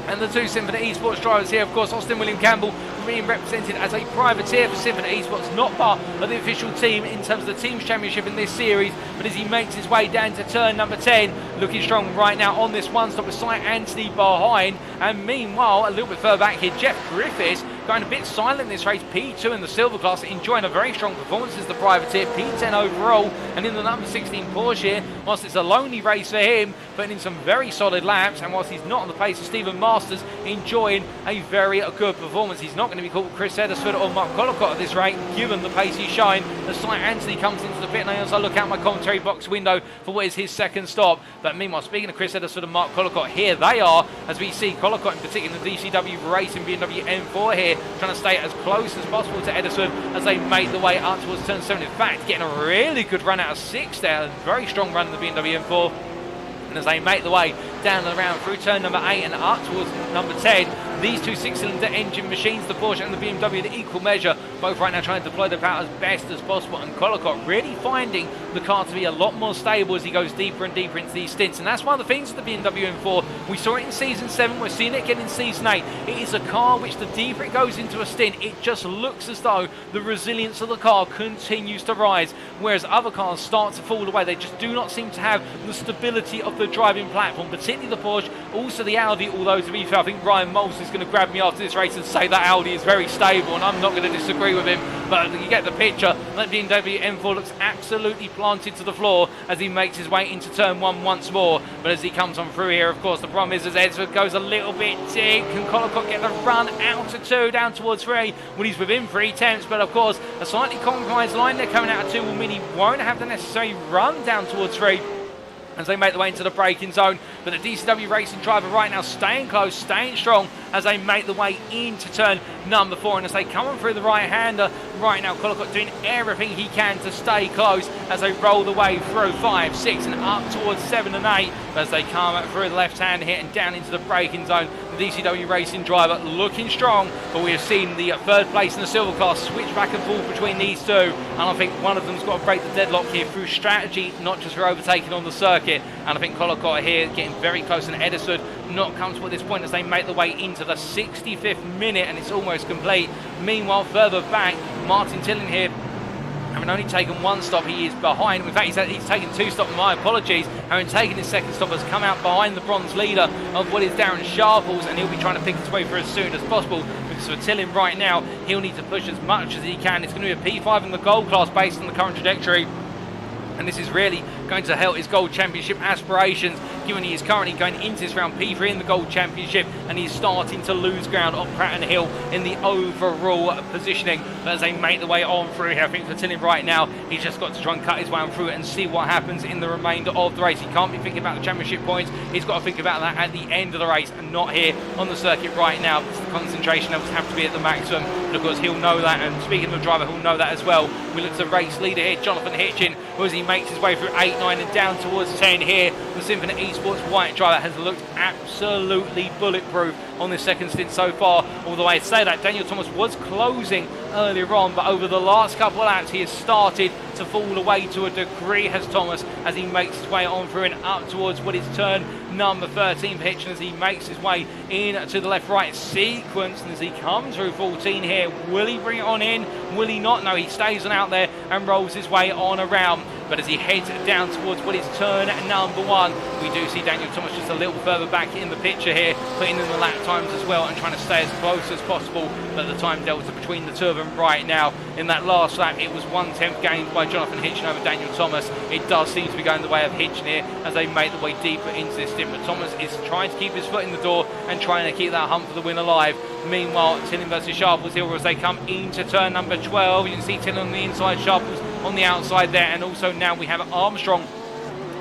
And the two Symphony Esports drivers here, of course, Austin William Campbell being represented as a privateer for Symphony Esports, not part of the official team in terms of the team's championship in this series. But as he makes his way down to turn number 10, looking strong right now on this one stop with Sight Anthony behind. And meanwhile, a little bit further back here, Jeff Griffiths going a bit silent in this race, P2 in the silver class, enjoying a very strong performance as the privateer, P10 overall. And in the number 16 Porsche here, whilst it's a lonely race for him, putting in some very solid laps, and whilst he's not on the pace of Stephen Masters, enjoying a very good performance. He's not going to be called Chris Edersford or Mark Collicott at this rate, given the pace he's showing. As Sight Anthony comes into the pit lane as I look out my commentary box window for what is his second stop. But meanwhile, speaking of Chris Ederson and Mark Collicott, here they are, as we see Collicott in particular in the DCW Racing BMW M4 here, trying to stay as close as possible to Ederson as they make the way up towards turn 7. In fact, getting a really good run out of 6 there, a very strong run in the BMW M4. And as they make the way down and around through turn number 8 and up towards number 10, these two 6-cylinder engine machines, the Porsche and the BMW, in equal measure, both right now trying to deploy their power as best as possible. And Collicott really finding the car to be a lot more stable as he goes deeper and deeper into these stints. And that's one of the things with the BMW M4. We saw it in Season 7, we're seeing it again in Season 8. It is a car which, the deeper it goes into a stint, it just looks as though the resilience of the car continues to rise, whereas other cars start to fall away. They just do not seem to have the stability of the driving platform, particularly the Porsche, also the Audi, although to be fair, I think Ryan Moles is going to grab me after this race and say that Audi is very stable, and I'm not going to disagree with him, but you get the picture. That BMW M4 looks absolutely planted to the floor as he makes his way into turn 1 once more. But as he comes on through here, of course, the problem is as Edward goes a little bit deep, can Collicott get the run out of 2 down towards 3 when he's within 3 tenths? But of course, a slightly compromised line there coming out of 2 will mean he won't have the necessary run down towards 3 as they make their way into the braking zone. But the DCW Racing driver right now staying close, staying strong as they make the way into turn number 4. And as they come on through the right-hander, right now Collicott doing everything he can to stay close as they roll the way through 5, 6 and up towards 7 and 8. As they come through the left-hand here and down into the braking zone, the DCW Racing driver looking strong, but we have seen the third place in the silver class switch back and forth between these two, and I think one of them's got to break the deadlock here through strategy, not just for overtaking on the circuit. And I think Collicott here getting very close, and Ederson not comfortable at this point as they make the way into the 65th minute, and it's almost complete. Meanwhile, further back, Martin Tilling here, having only taken 1 stop, he is behind. In fact, he's taken 2 stops, my apologies. Having taken his 2nd stop, has come out behind the bronze leader of what is Darren Sharples, and he'll be trying to pick his way through as soon as possible. Because for Tilling right now, he'll need to push as much as he can. It's going to be a P5 in the gold class based on the current trajectory. And this is really going to help his Gold Championship aspirations, given he is currently going into this round P3 in the Gold Championship, and he's starting to lose ground on Pratt & Hill in the overall positioning. But as they make the way on through here, I think for Tilling right now, he's just got to try and cut his way on through it and see what happens in the remainder of the race. He can't be thinking about the championship points. He's got to think about that at the end of the race and not here on the circuit right now, because the concentration levels have to be at the maximum. And of course, he'll know that, and speaking of the driver, he'll know that as well. We look to the race leader here, Jonathan Hitchen, who as he makes his way through 8, 9 and down towards 10 here, the Symphony Esports white driver has looked absolutely bulletproof on this 2nd stint so far. Although I say that Daniel Thomas was closing earlier on, but over the last couple of laps he has started to fall away to a degree, has Thomas, as he makes his way on through and up towards what is turn number 13 for Hitchen, as he makes his way in to the left-right sequence. And as he comes through 14 here, will he bring it on in? Will he not? No, he stays on out there and rolls his way on around. But as he heads down towards what is turn number 1, we do see Daniel Thomas just a little further back in the picture here, putting in the lap times as well and trying to stay as close as possible. But the time delta between the two of them right now, in that last lap, it was 1/10 gained by Jonathan Hitchen over Daniel Thomas. It does seem to be going the way of Hitchen here as they make the way deeper into this stint. But Thomas is trying to keep his foot in the door and trying to keep that hunt for the win alive. Meanwhile, Tilling versus Sharples here as they come into turn number 12. You can see Tilling on the inside, Sharples on the outside there, and also now we have Armstrong,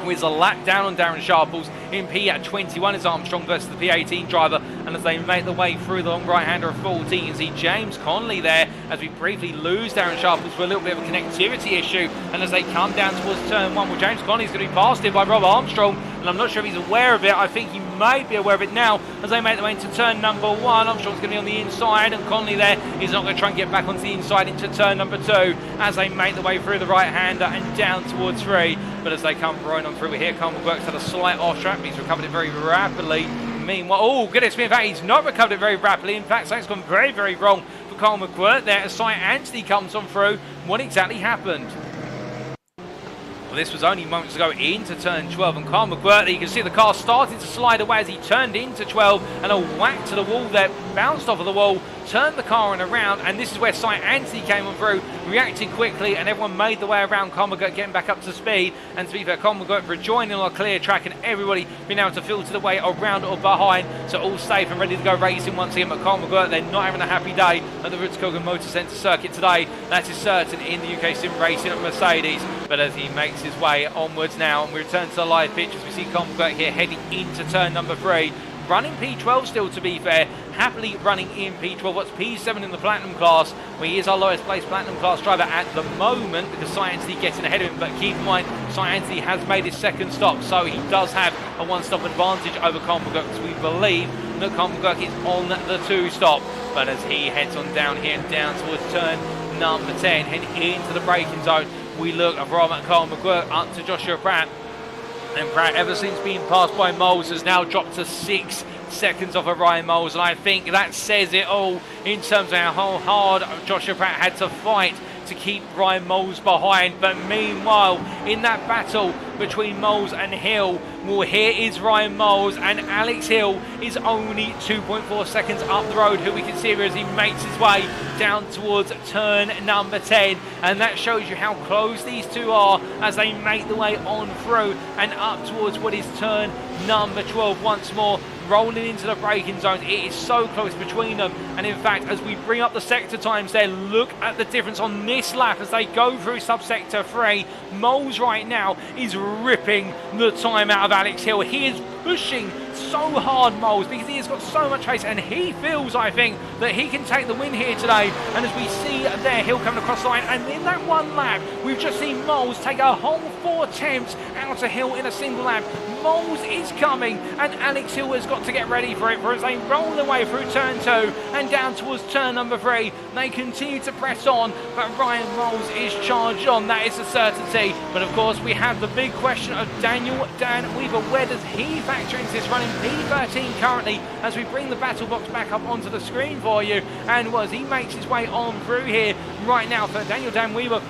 who is a lap down on Darren Sharples. In P21 is Armstrong versus the P18 driver, and as they make the way through the long right-hander of 14, you can see James Conley there as we briefly lose Darren Sharples for a little bit of a connectivity issue. And as they come down towards turn 1, well, James Conley is going to be passed here by Rob Armstrong, and I'm not sure if he's aware of it. I think he may be aware of it now as they make their way into turn number 1. Armstrong's going to be on the inside, and Conley there is not going to try and get back onto the inside into turn number 2 as they make their way through the right-hander and down towards 3. But as they come right on through here, Carl McGuirk's had a slight off track, but he's recovered it very rapidly. Meanwhile, oh goodness me, in fact he's not recovered it very rapidly. In fact, something's gone very, very wrong for Carl McGuirk there as Cy Anthony comes on through. What exactly happened? Well, this was only moments ago into turn 12, and Carl McGuirk, you can see the car starting to slide away as he turned into 12, and a whack to the wall there, bounced off of the wall, turned the car on around, and this is where Cy Anthony came on through, reacted quickly, and everyone made the way around Carl McGuirt, getting back up to speed. And to be fair, Carl McGuirt rejoining on a clear track, and everybody being able to filter the way around or behind, so all safe and ready to go racing once again. But Carl McGuirt, they're not having a happy day at the Rudskogen Motorsenter circuit today. That is certain in the UKSimRacing Mercedes. But as he makes his way onwards now, and we return to the live pitch as we see Carl McGuirt here heading into turn number 3. Running P12 still, to be fair, happily running in P12. What's P7 in the Platinum class, where he is our lowest placed Platinum class driver at the moment, because Cy Anthony getting ahead of him. But keep in mind, Cy Anthony has made his second stop, so he does have a one-stop advantage over Carl McGuirt, because we believe that Carl McGuirt is on the 2-stop. But as he heads on down here and down towards turn number 10, heading into the braking zone, we look from Carl McGuirt up to Joshua Pratt. And Pratt, ever since being passed by Moles, has now dropped to 6 seconds off of Ryan Moles, and I think that says it all in terms of how hard Joshua Pratt had to fight to keep Ryan Moles behind. But meanwhile, in that battle between Moles and Hill, well, here is Ryan Moles, and Alex Hill is only 2.4 seconds up the road, who we can see here as he makes his way down towards turn number 10. And that shows you how close these two are as they make the way on through and up towards what is turn number 12 once more, rolling into the braking zone. It is so close between them, and in fact, as we bring up the sector times there, look at the difference on this lap as they go through subsector 3. Moles right now is ripping the time out of Alex Hill. He is pushing so hard, Moles, because he has got so much pace, and he feels, I think, that he can take the win here today. And as we see there, Hill coming across the line, and in that one lap, we've just seen Moles take a whole 4 attempts out of Hill in a single lap. Moles is coming, and Alex Hill has got to get ready for it, for as they roll their way through turn 2 and down towards turn number 3. They continue to press on, but Ryan Moles is charged on. That is a certainty. But of course, we have the big question of Daniel Dan Weaver. Where does he factor into this, running P13 currently, as we bring the battle box back up onto the screen for you? And as he makes his way on through here right now for Daniel Dan Weaver,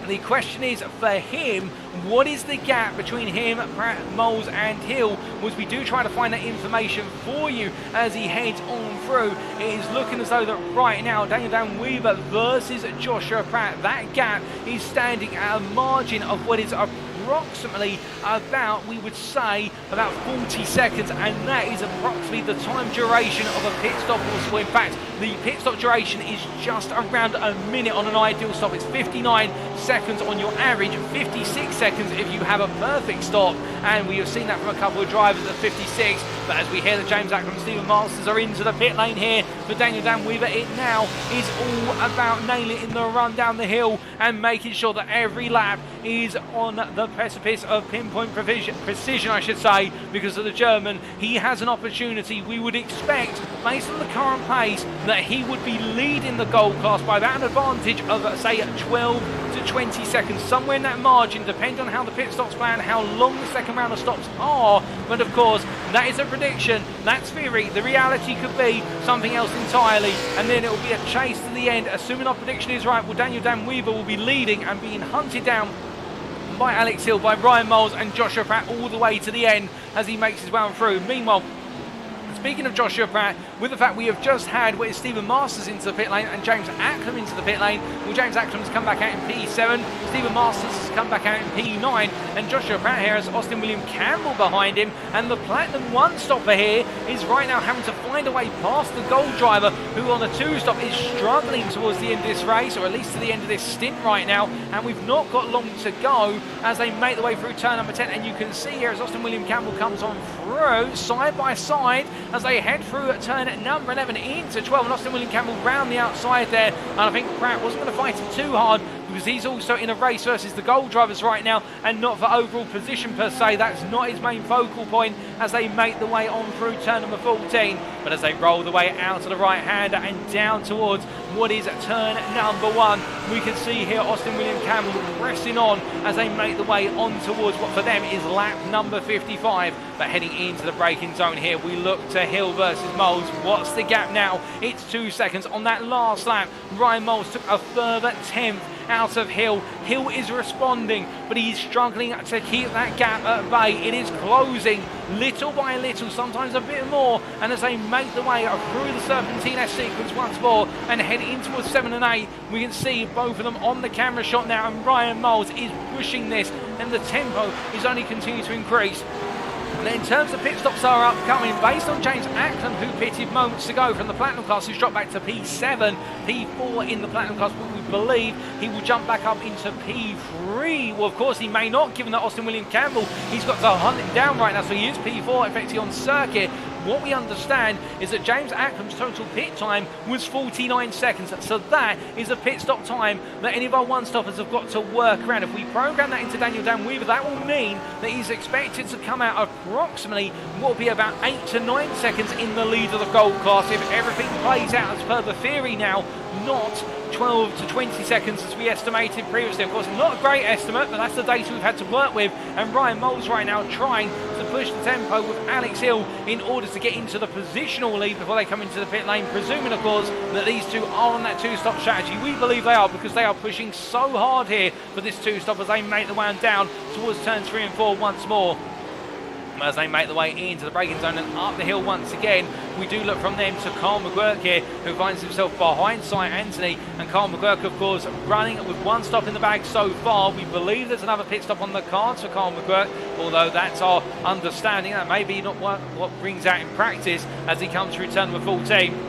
the question is for him, what is the gap between him, Pratt, Moles and Hill? Was we do try to find that information for you as he heads on through. It is looking as though that right now Daniel Dan Weaver versus Joshua Pratt, that gap is standing at a margin of what is approximately about, we would say, about 40 seconds, and that is approximately the time duration of a pit stop. Also, in fact, the pit stop duration is just around a minute on an ideal stop. It's 59 seconds on your average, 56 seconds if you have a perfect stop, and we have seen that from a couple of drivers at 56. But as we hear that James Acklam and Stephen Masters are into the pit lane here for Daniel Dan Weaver, it now is all about nailing it in the run down the hill and making sure that every lap is on the precipice of pinpoint precision, I should say, because of the German. He has an opportunity. We would expect, based on the current pace, that he would be leading the gold class by about an advantage of, say, 12 to 20 seconds, somewhere in that margin, depending on how the pit stops plan, how long the second round of stops are. But of course, that is a prediction, that's theory. The reality could be something else entirely, and then it will be a chase to the end. Assuming our prediction is right, well, Daniel Dan Weaver will be leading and being hunted down by Alex Hill, by Ryan Moles and Joshua Pratt all the way to the end as he makes his way on through. Meanwhile, speaking of Joshua Pratt, with the fact we have just had where Stephen Masters into the pit lane and James Acklam into the pit lane, well, James Acklam has come back out in P7, Stephen Masters has come back out in P9, and Joshua Pratt here has Austin William Campbell behind him, and the Platinum 1 stopper here is right now having to find a way past the gold driver, who on a 2-stop is struggling towards the end of this race, or at least to the end of this stint right now, and we've not got long to go as they make their way through turn number 10, and you can see here as Austin William Campbell comes on through, side by side, as they head through at turn number 11 into 12, and Austin William Campbell round the outside there, and I think Pratt wasn't going to fight it too hard because he's also in a race versus the gold drivers right now and not for overall position per se. That's not his main focal point as they make the way on through turn number 14, but as they roll the way out to the right hander and down towards what is turn number 1, we can see here Austin William Campbell pressing on as they make the way on towards what for them is lap number 55. But heading into the braking zone here, we look to Hill versus Moles. What's the gap now? It's 2 seconds on that last lap. Ryan Moles took a further 10th out of Hill. Hill is responding, but he's struggling to keep that gap at bay. It is closing little by little, sometimes a bit more, and as they make the way through the Serpentine sequence once more and head in towards 7 and 8, we can see both of them on the camera shot now, and Ryan Moles is pushing this, and the tempo is only continuing to increase. And in terms of pit stops are upcoming, based on James Ackland, who pitted moments ago from the Platinum class, who's dropped back to P7, P4 in the Platinum class, but we believe he will jump back up into P3. Well, of course, he may not, given that Austin William Campbell, he's got to hunt him down right now, so he is P4 effectively on circuit. What we understand is that James Ackland's total pit time was 49 seconds, so that is a pit stop time that any of our one-stoppers have got to work around. If we program that into Daniel Dan Weaver, that will mean that he's expected to come out approximately what will be about 8 to 9 seconds in the lead of the gold class if everything plays out as per the theory now, not 12 to 20 seconds as we estimated previously. Of course, not a great estimate, but that's the data we've had to work with, and Ryan Moles right now trying to push the tempo with Alex Hill in order to get into the positional lead before they come into the pit lane, presuming of course that these two are on that two-stop strategy. We believe they are, because they are pushing so hard here for this two-stop as they make the way down towards turns 3 and 4 once more. As they make the way into the braking zone and up the hill once again, we do look from them to Carl McGurk here, who finds himself behind Cy Anthony, and Carl McGurk of course running with one stop in the bag so far. We believe there's another pit stop on the cards for Carl McGurk, although that's our understanding. That may be not what brings out in practice as he comes through turn number 14.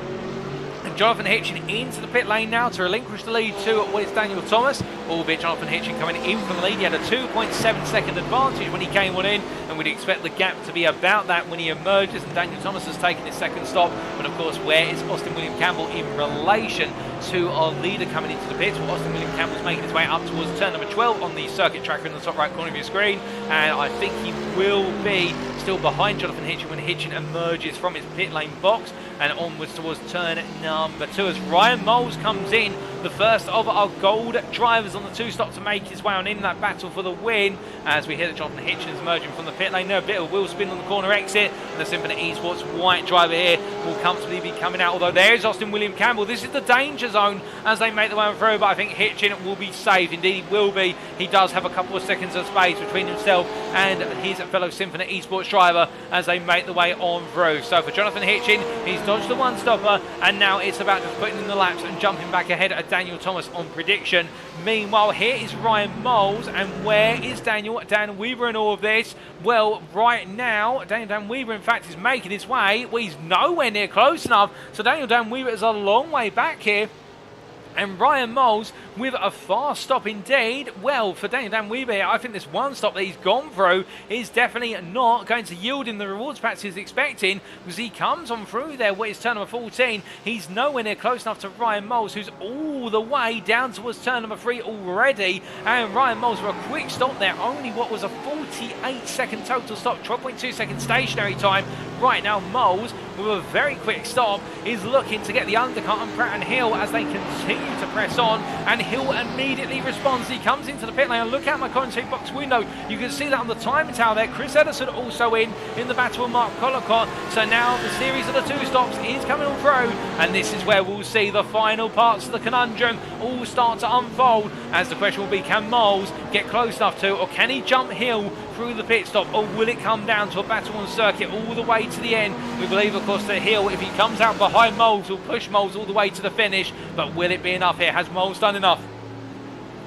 Jonathan Hitchen into the pit lane now to relinquish the lead to what is Daniel Thomas, albeit Jonathan Hitchen coming in from the lead. He had a 2.7 second advantage when he came on in, and we'd expect the gap to be about that when he emerges, and Daniel Thomas has taken his second stop. But of course, where is Austin William Campbell in relation to our leader coming into the pits? Well, Austin William Campbell's making his way up towards turn number 12 on the circuit tracker in the top right corner of your screen, and I think he will be still behind Jonathan Hitchen when Hitchen emerges from his pit lane box and onwards towards turn number 2 as Ryan Moles comes in, the first of our gold drivers on the two-stop to make his way on in that battle for the win. As we hear that Jonathan Hitchen is emerging from the pit lane, there a bit of wheel spin on the corner exit, and the Symphony Esports white driver here will comfortably be coming out, although there is Austin William Campbell. This is the danger zone as they make the way through, but I think Hitchen will be safe. Indeed he will be. He does have a couple of seconds of space between himself and his fellow Symphony Esports driver as they make the way on through. So for Jonathan Hitchen, he's dodged the one-stopper, and now it's about just putting in the laps and jumping back ahead at Daniel Thomas on prediction. Meanwhile, here is Ryan Moles, and where is Daniel Dan Weaver in all of this? Well, right now, Daniel Dan Weaver, in fact, is making his way. Well, he's nowhere near close enough, so Daniel Dan Weaver is a long way back here. And Ryan Moles with a fast stop indeed. Well, for Daniel Dan Weaver, I think this one stop that he's gone through is definitely not going to yield him the rewards patch he's expecting, because he comes on through there where it's turn number 14. He's nowhere near close enough to Ryan Moles, who's all the way down towards turn number 3 already. And Ryan Moles with a quick stop there, only what was a 48 second total stop, 12.2 second stationary time. Right now, Moles with a very quick stop is looking to get the undercut on Pratt and Hill as they continue to press on, and Hill immediately responds. He comes into the pit lane, and look out my commentary box window, you can see that on the timing tower there. Chris Ederson also in the battle with Mark Collicott. So now the series of the two stops is coming on through, and this is where we'll see the final parts of the conundrum all start to unfold, as the question will be, can Moles get close enough to, or can he jump Hill through the pit stop, or will it come down to a battle on circuit all the way to the end? We believe of course that Hill, if he comes out behind Moles, will push Moles all the way to the finish, but will it be enough here? Has Moles done enough?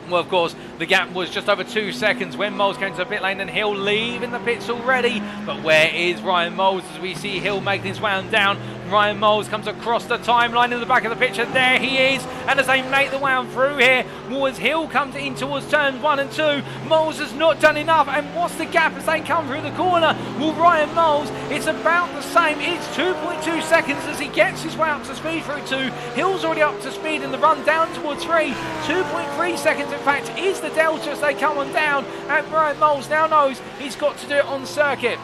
Well, of course, the gap was just over 2 seconds when Moles came to the pit lane, and Hill leaving the pits already. But where is Ryan Moles as we see Hill making his way on down? Ryan Moles comes across the timeline in the back of the picture. There he is. And as they make the way on through here, as Hill comes in towards turns 1 and 2, Moles has not done enough. And what's the gap as they come through the corner? Well, Ryan Moles, it's about the same. It's 2.2 seconds as he gets his way up to speed through 2. Hill's already up to speed in the run down towards 3. 2.3 seconds, in fact, is the delta as they come on down. And Ryan Moles now knows he's got to do it on circuit.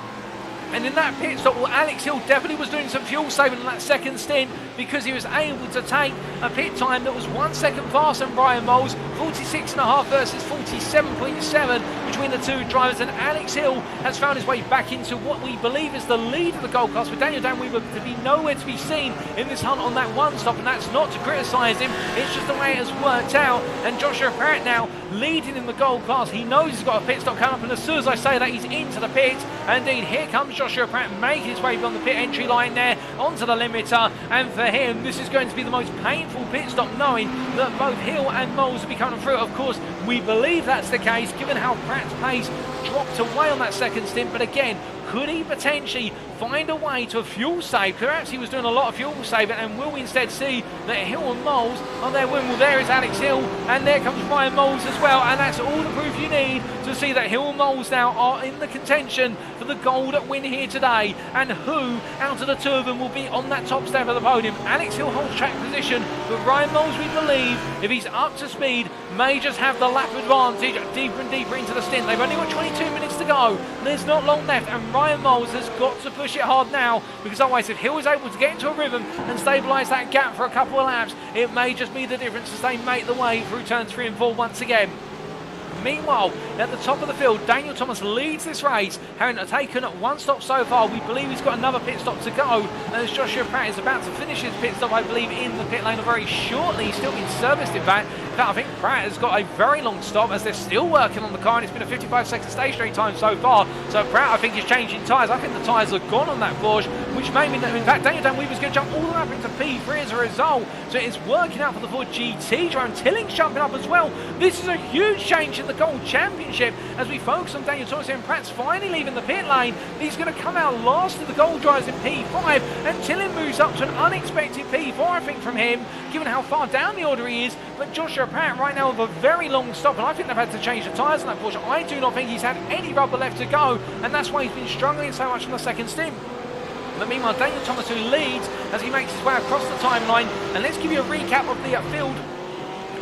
And in that pit stop, well, Alex Hill definitely was doing some fuel saving in that second stint, because he was able to take a pit time that was 1 second faster than Ryan Moles, 46.5 versus 47.7, which between the two drivers, and Alex Hill has found his way back into what we believe is the lead of the gold class, with Daniel Dan Weaver to be nowhere to be seen in this hunt on that one stop, and that's not to criticise him, it's just the way it has worked out. And Joshua Pratt now leading in the gold class. He knows he's got a pit stop coming up, and as soon as I say that, he's into the pit. And indeed, here comes Joshua Pratt making his way beyond the pit entry line there onto the limiter, and for him this is going to be the most painful pit stop, knowing that both Hill and Moles will be coming through. Of course, we believe that's the case given how Pratt's pace dropped away on that second stint, but again, could he potentially find a way to a fuel save? Perhaps he was doing a lot of fuel saving, and will we instead see that Hill and Moles are there? Well, there is Alex Hill, and there comes Ryan Moles as well, and that's all the proof you need to see that Hill and Moles now are in the contention for the gold win here today. And who out of the two of them will be on that top step of the podium? Alex Hill holds track position, but Ryan Moles, we believe, if he's up to speed, may just have the lap advantage deeper and deeper into the stint. They've only got 22 minutes to go, there's not long left, and Ryan Moles has got to push it hard now, because otherwise if Hill is able to get into a rhythm and stabilise that gap for a couple of laps, it may just be the difference as they make the way through turns 3 and 4 once again. Meanwhile, at the top of the field, Daniel Thomas leads this race, having taken one stop so far. We believe he's got another pit stop to go, and as Joshua Pratt is about to finish his pit stop, I believe, in the pit lane very shortly. He's still being serviced, in fact. I think Pratt has got a very long stop as they're still working on the car, and it's been a 55-second stationary time so far. So Pratt, I think, is changing tyres. I think the tyres are gone on that Porsche, which may mean that, in fact, Daniel Dan Weaver's going to jump all the way up into P3 as a result. So it's working out for the Ford GT driver, and Tilling's jumping up as well. This is a huge change in the Gold Championship as we focus on Daniel Thomas here, and Pratt's finally leaving the pit lane. He's going to come out last of the Gold drivers in P5, and Tilling moves up to an unexpected P4, I think, from him, given how far down the order he is. But Joshua Pratt right now with a very long stop, and I think they've had to change the tyres on that Porsche. I do not think he's had any rubber left to go, and that's why he's been struggling so much on the second stint. But meanwhile, Daniel Thomas, who leads as he makes his way across the timeline, and let's give you a recap of the field.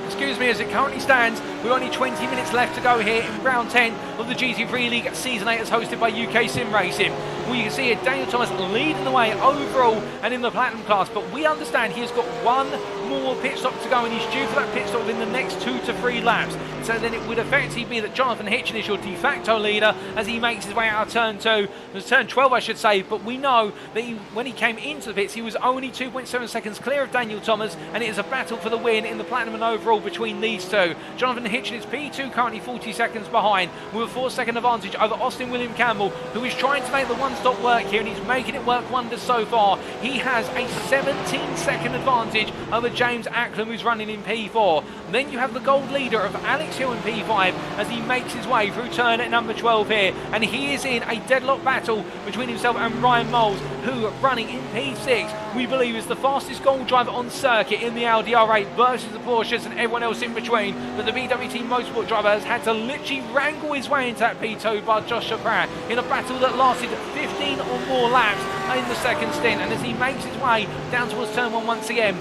Excuse me, as it currently stands, with only 20 minutes left to go here in round 10 of the GT3 League Season 8 as hosted by UKSimRacing. Well, you can see here Daniel Thomas leading the way overall and in the Platinum class, but we understand he has got one more pit stop to go, and he's due for that pit stop within the next 2 to 3 laps. So then it would effectively be that Jonathan Hitchen is your de facto leader as he makes his way out of turn 2, turn 12 I should say, but we know that when he came into the pits he was only 2.7 seconds clear of Daniel Thomas, and it is a battle for the win in the Platinum and overall between these two. Jonathan Hitchen is P2, currently 40 seconds behind, with a 4-second advantage over Austin William Campbell, who is trying to make the one-stop work here, and he's making it work wonders so far. He has a 17-second advantage over James Acklam, who's running in P4. Then you have the gold leader of Alex Hill in P5 as he makes his way through turn at number 12 here, and he is in a deadlock battle between himself and Ryan Moles, who running in P6 we believe is the fastest gold driver on circuit in the Audi R8 versus the Porsches and everyone else in between. But the BWT Motorsport driver has had to literally wrangle his way into that P2 by Joshua Pratt in a battle that lasted 15 or more laps in the second stint, and as he makes his way down towards turn 1 once again,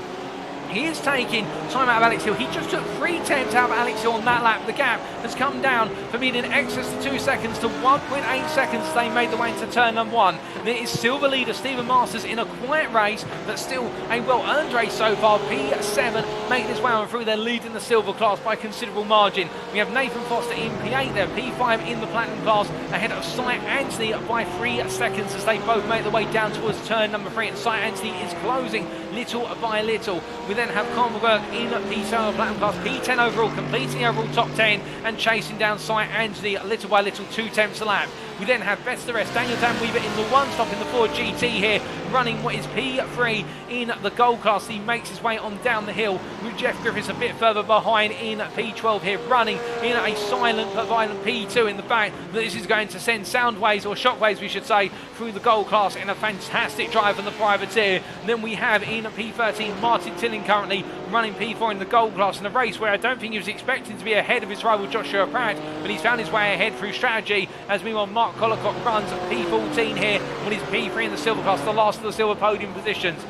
he is taking time out of Alex Hill. He just took 3 tenths out of Alex Hill on that lap. The gap has come down from being in excess of 2 seconds to 1.8 seconds as they made the way into turn number 1. And it is silver leader Stephen Masters in a quiet race, but still a well-earned race so far. P7 making his way on through their lead in the silver class by a considerable margin. We have Nathan Foster in P8 there, P5 in the platinum class, ahead of Cy Anthony by 3 seconds as they both make their way down towards turn number 3. And Cy Anthony is closing little by little. We then have Carmelberg in P7 Platinum class, P10 overall, completing the overall top 10 and chasing down Cy Anthony little by little, 2 tenths a lap. We then have best of the rest, Daniel Dan Weaver in the one stop in the Ford GT here, running what is P3 in the gold class. He makes his way on down the hill with Jeff Griffiths a bit further behind in P12 here, running in a silent but violent P2, in the fact that this is going to send sound waves, or shock waves we should say, through the gold class in a fantastic drive from the privateer. And then we have in P13 Martin Tilling currently running P4 in the gold class in a race where I don't think he was expecting to be ahead of his rival Joshua Pratt, but he's found his way ahead through strategy. As meanwhile Mark Collicott runs P14 here when he's P3 in the silver class, the last of the silver podium positions.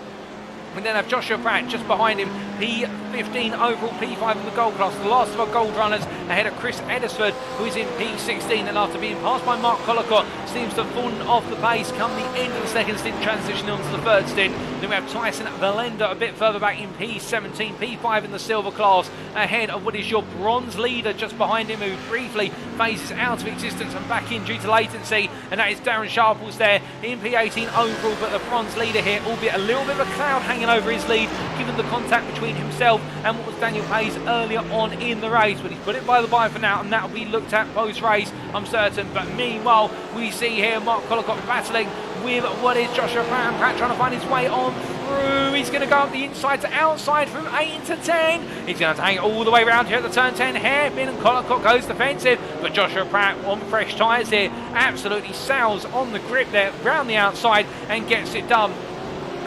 We then have Joshua Pratt just behind him, P15 overall, P5 in the gold class, the last of our gold runners, ahead of Chris Eddersford, who is in P16, and after being passed by Mark Collicott, seems to have fallen off the pace come the end of the second stint, transitioning onto the third stint. Then we have Tyson Valenda a bit further back in P17, P5 in the silver class, ahead of what is your bronze leader just behind him, who briefly phases out of existence and back in due to latency, and that is Darren Sharples there in P18 overall, but the bronze leader here, albeit a little bit of a cloud hanging over his lead, given the contact between himself and what was Daniel Pace earlier on in the race. But he's put it by the by for now, and that will be looked at post-race, I'm certain. But meanwhile, we see here Mark Collicott battling with what is Joshua Pratt, and Pratt trying to find his way on through. He's going to go up the inside to outside from 8 into 10. He's going to hang all the way around here at the turn 10 hairpin, and Collicott goes defensive, but Joshua Pratt on fresh tyres here absolutely sails on the grip there round the outside and gets it done.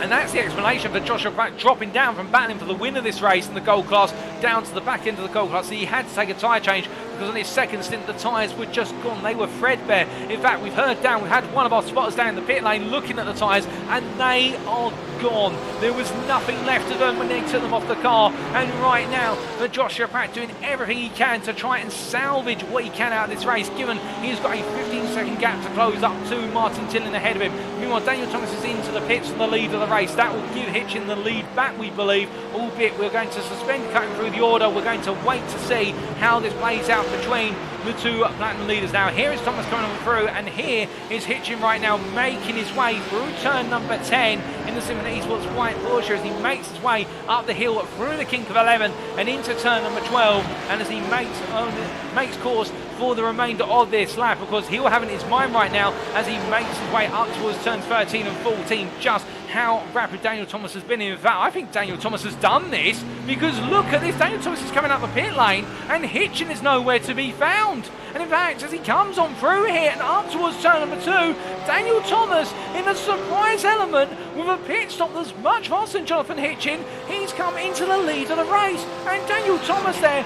And that's the explanation for Joshua Pratt dropping down from battling for the win of this race in the gold class down to the back end of the gold class. So he had to take a tyre change because on his second stint the tyres were just gone. They were threadbare. In fact, we've had one of our spotters down in the pit lane looking at the tyres, and they are gone. There was nothing left of them when they took them off the car. And right now, for Joshua Pratt doing everything he can to try and salvage what he can out of this race, given he's got a 15-second gap to close up to Martin Tillin ahead of him. Meanwhile, Daniel Thomas is into the pits for the lead of the race. That will give Hitchen the lead back, we believe, albeit we're going to suspend cutting through the order. We're going to wait to see how this plays out between the two platinum leaders. Now here is Thomas coming on through, and here is Hitchen right now making his way through turn number 10 in the Simon Esports white Porsche as he makes his way up the hill through the kink of 11 and into turn number 12, and as he makes course for the remainder of this lap, because he'll have in his mind right now as he makes his way up towards turns 13 and 14 just how rapid Daniel Thomas has been. In fact, I think Daniel Thomas has done this, because look at this, Daniel Thomas is coming up the pit lane and Hitchen is nowhere to be found. And in fact, as he comes on through here and up towards turn number 2, Daniel Thomas in a surprise element with a pit stop that's much faster than Jonathan Hitchen, he's come into the lead of the race, and Daniel Thomas there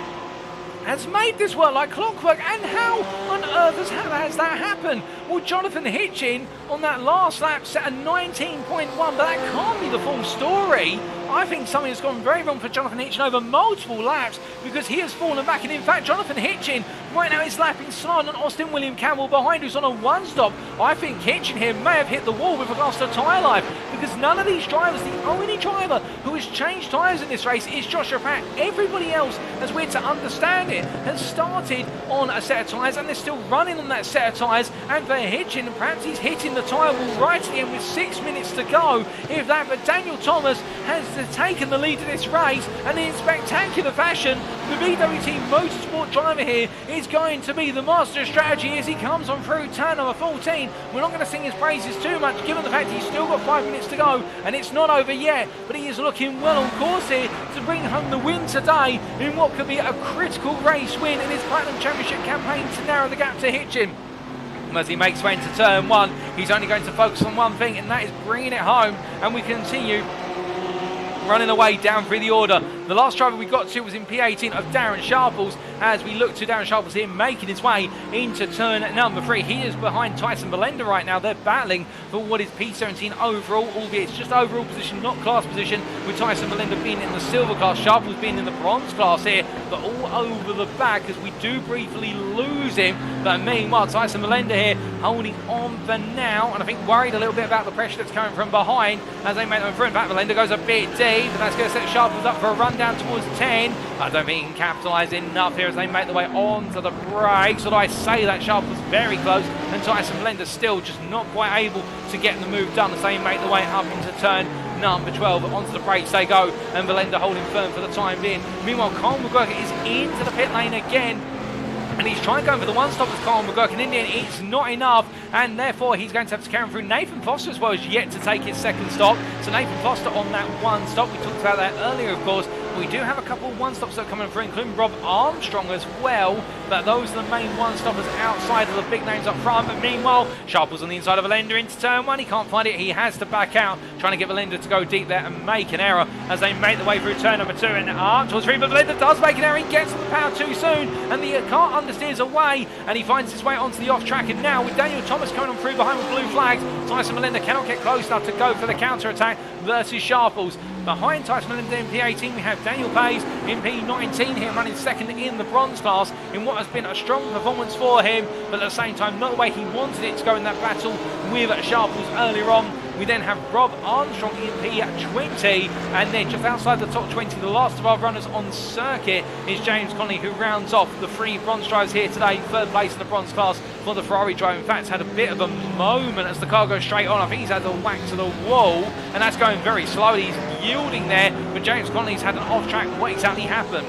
has made this work like clockwork. And how on earth has that happened? Well, Jonathan Hitchen on that last lap set a 19.1, but that can't be the full story. I think something has gone very wrong for Jonathan Hitchen over multiple laps, because he has fallen back, and in fact Jonathan Hitchen right now is lapping Sloan and Austin William Campbell behind, who's on a one stop. I think Hitchen here may have hit the wall with regards to tyre life, because none of these drivers, the only driver who has changed tyres in this race is Joshua Pratt. Everybody else, as we're to understand it, has started on a set of tyres and they're still running on that set of tyres. And for Hitchen, perhaps he's hitting the tyre wall right at the end with 6 minutes to go, if that. But Daniel Thomas has taken the lead of this race, and in spectacular fashion, the BWT Motorsport driver here is going to be the master of strategy as he comes on through turn number 14. We're not going to sing his praises too much, given the fact he's still got 5 minutes to go and it's not over yet, but he is looking well on course here to bring home the win today in what could be a critical race win in his Platinum Championship campaign to narrow the gap to Hitchen. As he makes way into turn 1, he's only going to focus on one thing, and that is bringing it home, and we continue running away down through the order. The last driver we got to was in P18 of Darren Sharples, as we look to Darren Sharples here making his way into turn number 3. He is behind Tyson Belenda right now. They're battling for what is P17 overall, albeit it's just overall position, not class position, with Tyson Belenda being in the silver class, Sharples being in the bronze class here, but all over the back as we do briefly lose him. But meanwhile, Tyson Belenda here holding on for now, and I think worried a little bit about the pressure that's coming from behind as they make them through. In fact, Belenda goes a bit deep, but that's going to set Sharples up for a run down towards 10. I don't think he can capitalise enough here as they make their way onto the brakes. Although I say that Sharples very close, and Tyson Belenda still just not quite able to get the move done as they make their way up into turn number 12. Onto the brakes they go, and Belenda holding firm for the time being. Meanwhile, Carl McGurk is into the pit lane again, and he's trying to go for the one stop with Carl McGurk, and in the end it's not enough, and therefore he's going to have to carry him through. Nathan Foster as well is yet to take his second stop, so Nathan Foster on that one stop. We talked about that earlier, of course. We do have a couple of one-stops that are coming through, including Rob Armstrong as well, but those are the main one-stoppers outside of the big names up front. But meanwhile, Sharples on the inside of Belenda into turn 1. He can't find it. He has to back out, trying to get Belenda to go deep there and make an error as they make their way through turn number 2 and up towards 3. But Belenda does make an error. He gets on the power too soon, and the car understeers away, and he finds his way onto the off-track. And now with Daniel Thomas coming on through behind with blue flags, Tyson Belenda cannot get close enough to go for the counter-attack versus Sharples. Behind Tyson Belenda in P18, we have Daniel Pace in P19 here, running second in the bronze class in what has been a strong performance for him, but at the same time not the way he wanted it to go in that battle with Sharples earlier on. We then have Rob Armstrong in P20, and then just outside the top 20, the last of our runners on circuit is James Connolly, who rounds off the 3 bronze drivers here today. Third place in the bronze class for the Ferrari driver. In fact, had a bit of a moment as the car goes straight on. I think he's had a whack to the wall, and that's going very slowly. He's yielding there, but James Connolly's had an off-track. What exactly happened?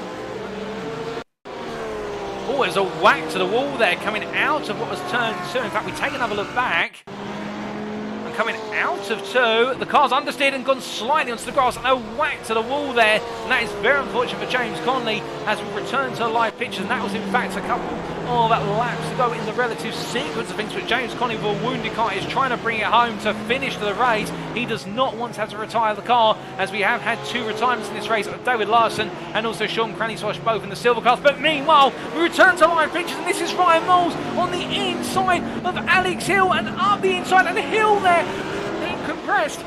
Oh, there's a whack to the wall there coming out of what was turn 2. In fact, we take another look back. And coming out of 2, the car's understeered and gone slightly onto the grass, and a whack to the wall there. And that is very unfortunate for James Connolly as we return to live pictures. And that was, in fact, a couple of laps to go in the relative sequence of things. But James Connolly, with a wounded car, is trying to bring it home to finish the race. He does not want to have to retire the car, as we have had 2 retirements in this race of David Larson and also Sean Cranny-Swash, both in the silver class. But meanwhile, we return to live pictures, and this is Ryan Moles on the inside of Alex Hill, and up the inside, and Hill there being compressed.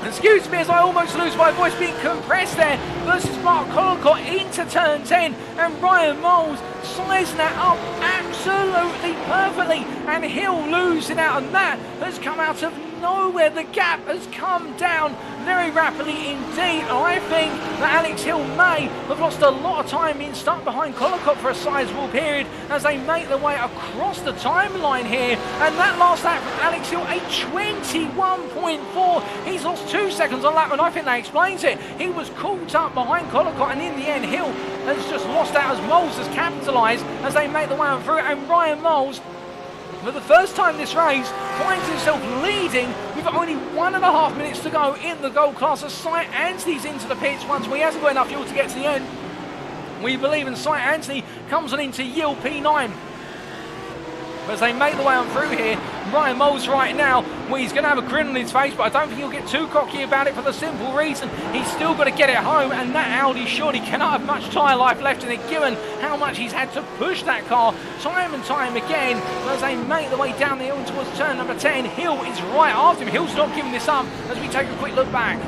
Excuse me as I almost lose my voice, being compressed there versus Mark Collicott into turn 10, and Ryan Moles sizing that up absolutely perfectly, and Hill losing out, and that has come out of nowhere. The gap has come down very rapidly indeed. I think that Alex Hill may have lost a lot of time being stuck behind Collicott for a sizable period as they make their way across the timeline here, and that last lap from Alex Hill, a 21.4. He's lost 2 seconds on lap, and I think that explains it. He was caught up behind Collicott, and in the end Hill has just lost out as Moles has capitalised as they make the way on through, and Ryan Moles, for the first time this race, finds himself leading with only 1.5 minutes to go in the gold class as Cy Anthony's into the pits once he hasn't got enough fuel to get to the end. We believe, and Cy Anthony comes on into yield P9. As they make the way on through here, Ryan Moles right now, well, he's going to have a grin on his face, but I don't think he'll get too cocky about it for the simple reason he's still got to get it home, and that Audi surely cannot have much tyre life left in it, given how much he's had to push that car time and time again. As they make the way down the hill towards turn number 10, Hill is right after him. Hill's not giving this up as we take a quick look back.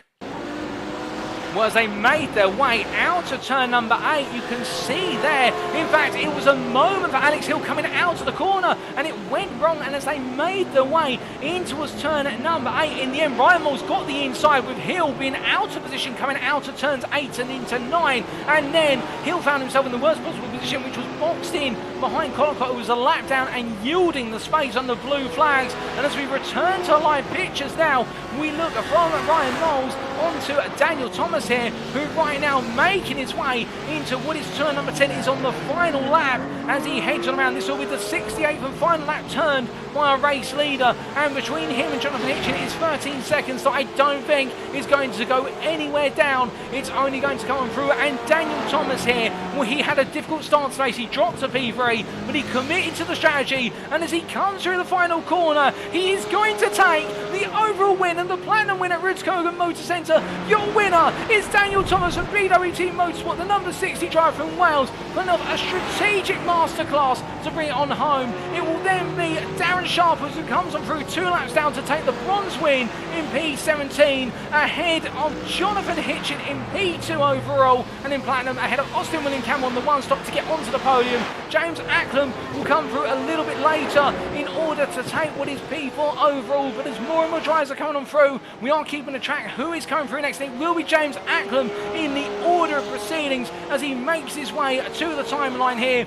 Well, as they made their way out of turn number 8, you can see there, in fact, it was a moment for Alex Hill coming out of the corner, and it went wrong, and as they made their way into turn number 8, in the end, Ryan Moles got the inside, with Hill being out of position coming out of turns 8 and into 9, and then Hill found himself in the worst possible position, which was boxed in behind Collicott, who was a lap down and yielding the space on the blue flags. And as we return to live pictures now, we look from Ryan Moles onto Daniel Thomas here, who right now making his way into what is turn number 10, is on the final lap as he heads on around. This will be the 68th and final lap turned by our race leader, and between him and Jonathan Hitchen is 13 seconds that I don't think is going to go anywhere down. It's only going to come through, and Daniel Thomas here, well, he had a difficult start to race. He dropped to P3, but he committed to the strategy, and as he comes through the final corner, he is going to take the overall win and the platinum win at Rudskogen Motorsenter. Your winner is Daniel Thomas from BWT Motorsport, the number 60 driver from Wales, putting off a strategic masterclass to bring it on home. It will then be Darren Sharpers who comes on through 2 laps down to take the bronze win in P17, ahead of Jonathan Hitchen in P2 overall, and in platinum ahead of Austin William Campbell on the 1 stop to get onto the podium. James Acklam will come through a little bit later in order to take what is P4 overall, but as more and more drivers are coming on through, we are keeping a track who is coming through next. It will be James Acklam in the order of proceedings as he makes his way to the timeline here,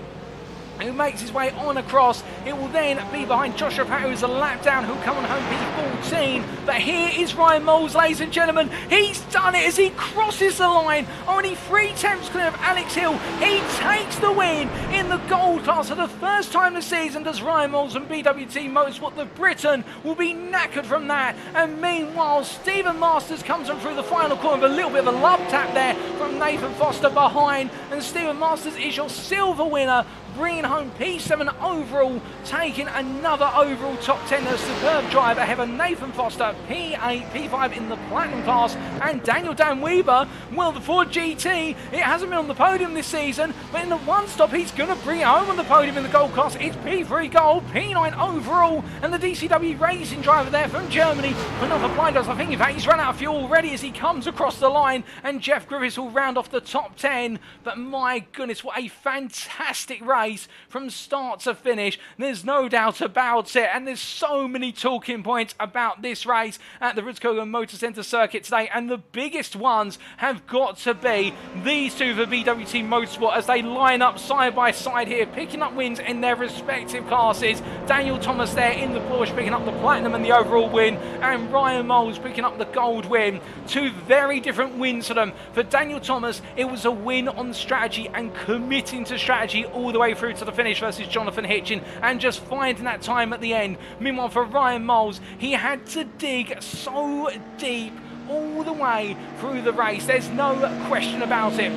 who makes his way on across. It will then be behind Joshua Pratt, who is a lap down, who'll come on home P14. But here is Ryan Moles, ladies and gentlemen. He's done it as he crosses the line, only 3 tenths clear of Alex Hill. He takes the win in the gold class for the first time this season. Does Ryan Moles from BWT Motorsport. The Briton will be knackered from that. And meanwhile, Stephen Masters comes on through the final corner with a little bit of a love tap there from Nathan Foster behind. And Stephen Masters is your silver winner, bringing home P7 overall, taking another overall top 10. A superb drive ahead of Nathan Foster, P8, P5 in the platinum class, and Daniel Dan Weber. Well, the Ford GT, it hasn't been on the podium this season, but in the 1 stop, he's going to bring it home on the podium in the gold class. It's P3 gold, P9 overall, and the DCW racing driver there from Germany, another blind us. I think in fact he's run out of fuel already as he comes across the line, and Jeff Griffiths will round off the top 10. But my goodness, what a fantastic race from start to finish. There's There's no doubt about it, and there's so many talking points about this race at the Rudskogen Motorsenter circuit today, and the biggest ones have got to be these two for BWT Motorsport as they line up side by side here, picking up wins in their respective classes. Daniel Thomas there in the Porsche picking up the platinum and the overall win, and Ryan Moles picking up the gold win. Two very different wins for them. For Daniel Thomas, it was a win on strategy and committing to strategy all the way through to the finish versus Jonathan Hitchen and just finding that time at the end. Meanwhile, for Ryan Moles, he had to dig so deep all the way through the race. There's no question about it.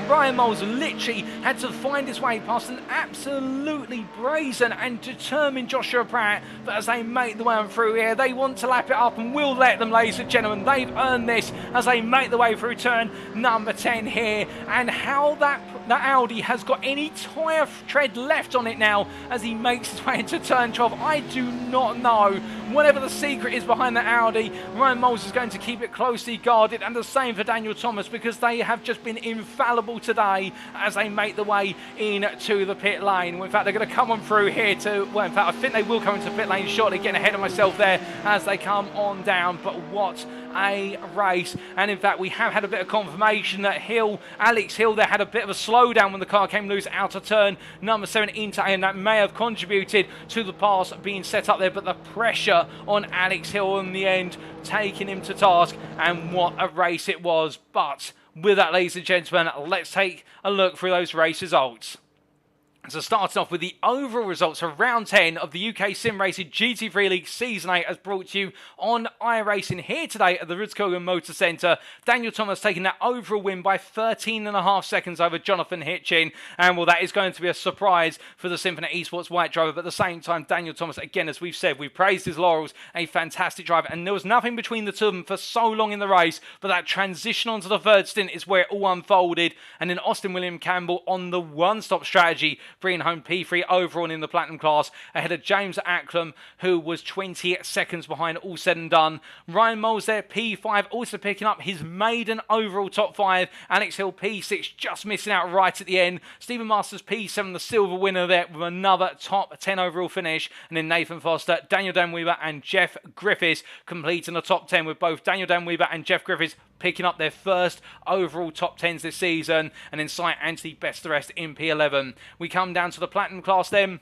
Ryan Moles literally had to find his way past an absolutely brazen and determined Joshua Pratt, but as they make the way on through here, they want to lap it up and will let them, ladies and gentlemen. They've earned this as they make the way through turn number 10 here, and how that Audi has got any tyre tread left on it now as he makes his way into turn 12, I do not know. Whatever the secret is behind the Audi, Ryan Moles is going to keep it closely guarded, and the same for Daniel Thomas, because they have just been infallible today as they make the way into the pit lane. In fact, they're going to come on through here to, well, in fact, I think they will come into pit lane shortly, getting ahead of myself there as they come on down. But what a race. And in fact, we have had a bit of confirmation that Alex Hill there had a bit of a slowdown when the car came loose out of turn number 7 into A, and that may have contributed to the pass being set up there, but the pressure on Alex Hill in the end taking him to task, and what a race it was. But with that, ladies and gentlemen, let's take a look through those race results. So starting off with the overall results of round 10 of the UKSimRacing GT3 League Season 8 as brought to you on iRacing here today at the Rudskogen Motorsenter. Daniel Thomas taking that overall win by 13.5 seconds over Jonathan Hitchen. And well, that is going to be a surprise for the Symphony Esports white driver. But at the same time, Daniel Thomas, again, as we've said, we've praised his laurels, a fantastic driver. And there was nothing between the two of them for so long in the race. But that transition onto the third stint is where it all unfolded. And then Austin William Campbell on the one-stop strategy, bringing home P3 overall in the Platinum class ahead of James Acklam, who was 20 seconds behind, all said and done. Ryan Moles there, P5, also picking up his maiden overall top 5. Alex Hill, P6, just missing out right at the end. Stephen Masters, P7, the silver winner there with another top 10 overall finish. And then Nathan Foster, Daniel Danweaver and Jeff Griffiths completing the top 10, with both Daniel Danweaver and Jeff Griffiths picking up their first overall top 10s this season, and then Sight Anthony best the rest in P11. We come down to the Platinum class then,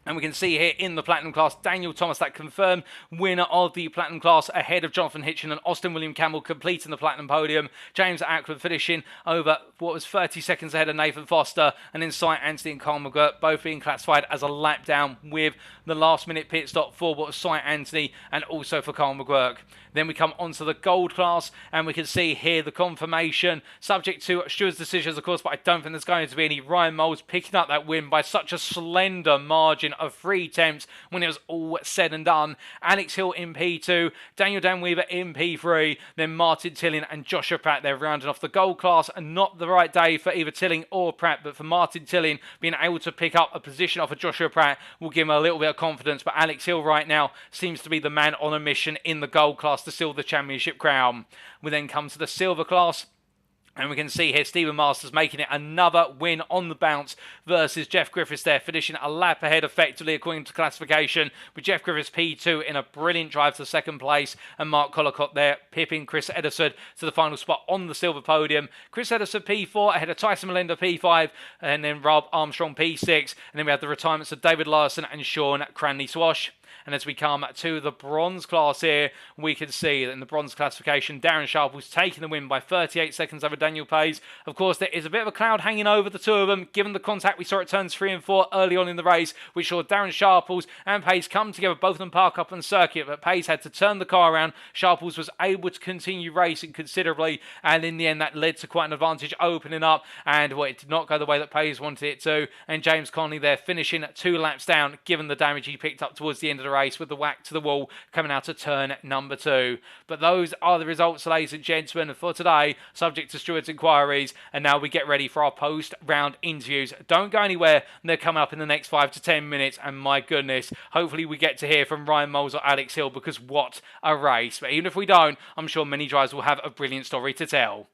and we can see here in the Platinum class, Daniel Thomas, that confirmed winner of the Platinum class, ahead of Jonathan Hitchen and Austin William Campbell completing the Platinum podium. James Ackland finishing over what was 30 seconds ahead of Nathan Foster, and then Sight Anthony and Carl McGirt both being classified as a lap down, with the last minute pit stop for what was Sight Anthony and also for Carl McGirt. Then we come onto the gold class, and we can see here the confirmation, subject to Stewart's decisions, of course, but I don't think there's going to be any. Ryan Moles picking up that win by such a slender margin of 3 attempts when it was all said and done. Alex Hill in P2, Daniel Danweaver in P3, then Martin Tilling and Joshua Pratt there rounding off the gold class, and not the right day for either Tilling or Pratt, but for Martin Tilling being able to pick up a position off of Joshua Pratt will give him a little bit of confidence. But Alex Hill right now seems to be the man on a mission in the gold class to seal the championship crown. We then come to the silver class, and we can see here Stephen Masters making it another win on the bounce versus Jeff Griffiths there, finishing a lap ahead effectively according to classification, with Jeff Griffiths P2 in a brilliant drive to second place, and Mark Collicott there pipping Chris Ederson to the final spot on the silver podium. Chris Ederson P4 ahead of Tyson Melinda P5, and then Rob Armstrong P6, and then we have the retirements of David Larson and Sean Cranley-Swash. And as we come to the bronze class here, we can see that in the bronze classification, Darren Sharples taking the win by 38 seconds over Daniel Pays. Of course, there is a bit of a cloud hanging over the two of them, given the contact we saw at turns 3 and 4 early on in the race, which saw Darren Sharples and Pays come together, both of them park up on the circuit, but Pays had to turn the car around. Sharples was able to continue racing considerably, and in the end, that led to quite an advantage opening up, and well, it did not go the way that Pays wanted it to, and James Conley there finishing 2 laps down, given the damage he picked up towards the end of the race with the whack to the wall coming out of turn number 2. But those are the results, ladies and gentlemen, for today, subject to Stewart's inquiries. And now we get ready for our post-round interviews. Don't go anywhere, they're coming up in the next 5 to 10 minutes, and my goodness, hopefully we get to hear from Ryan Moles or Alex Hill, because what a race. But even if we don't, I'm sure many drivers will have a brilliant story to tell.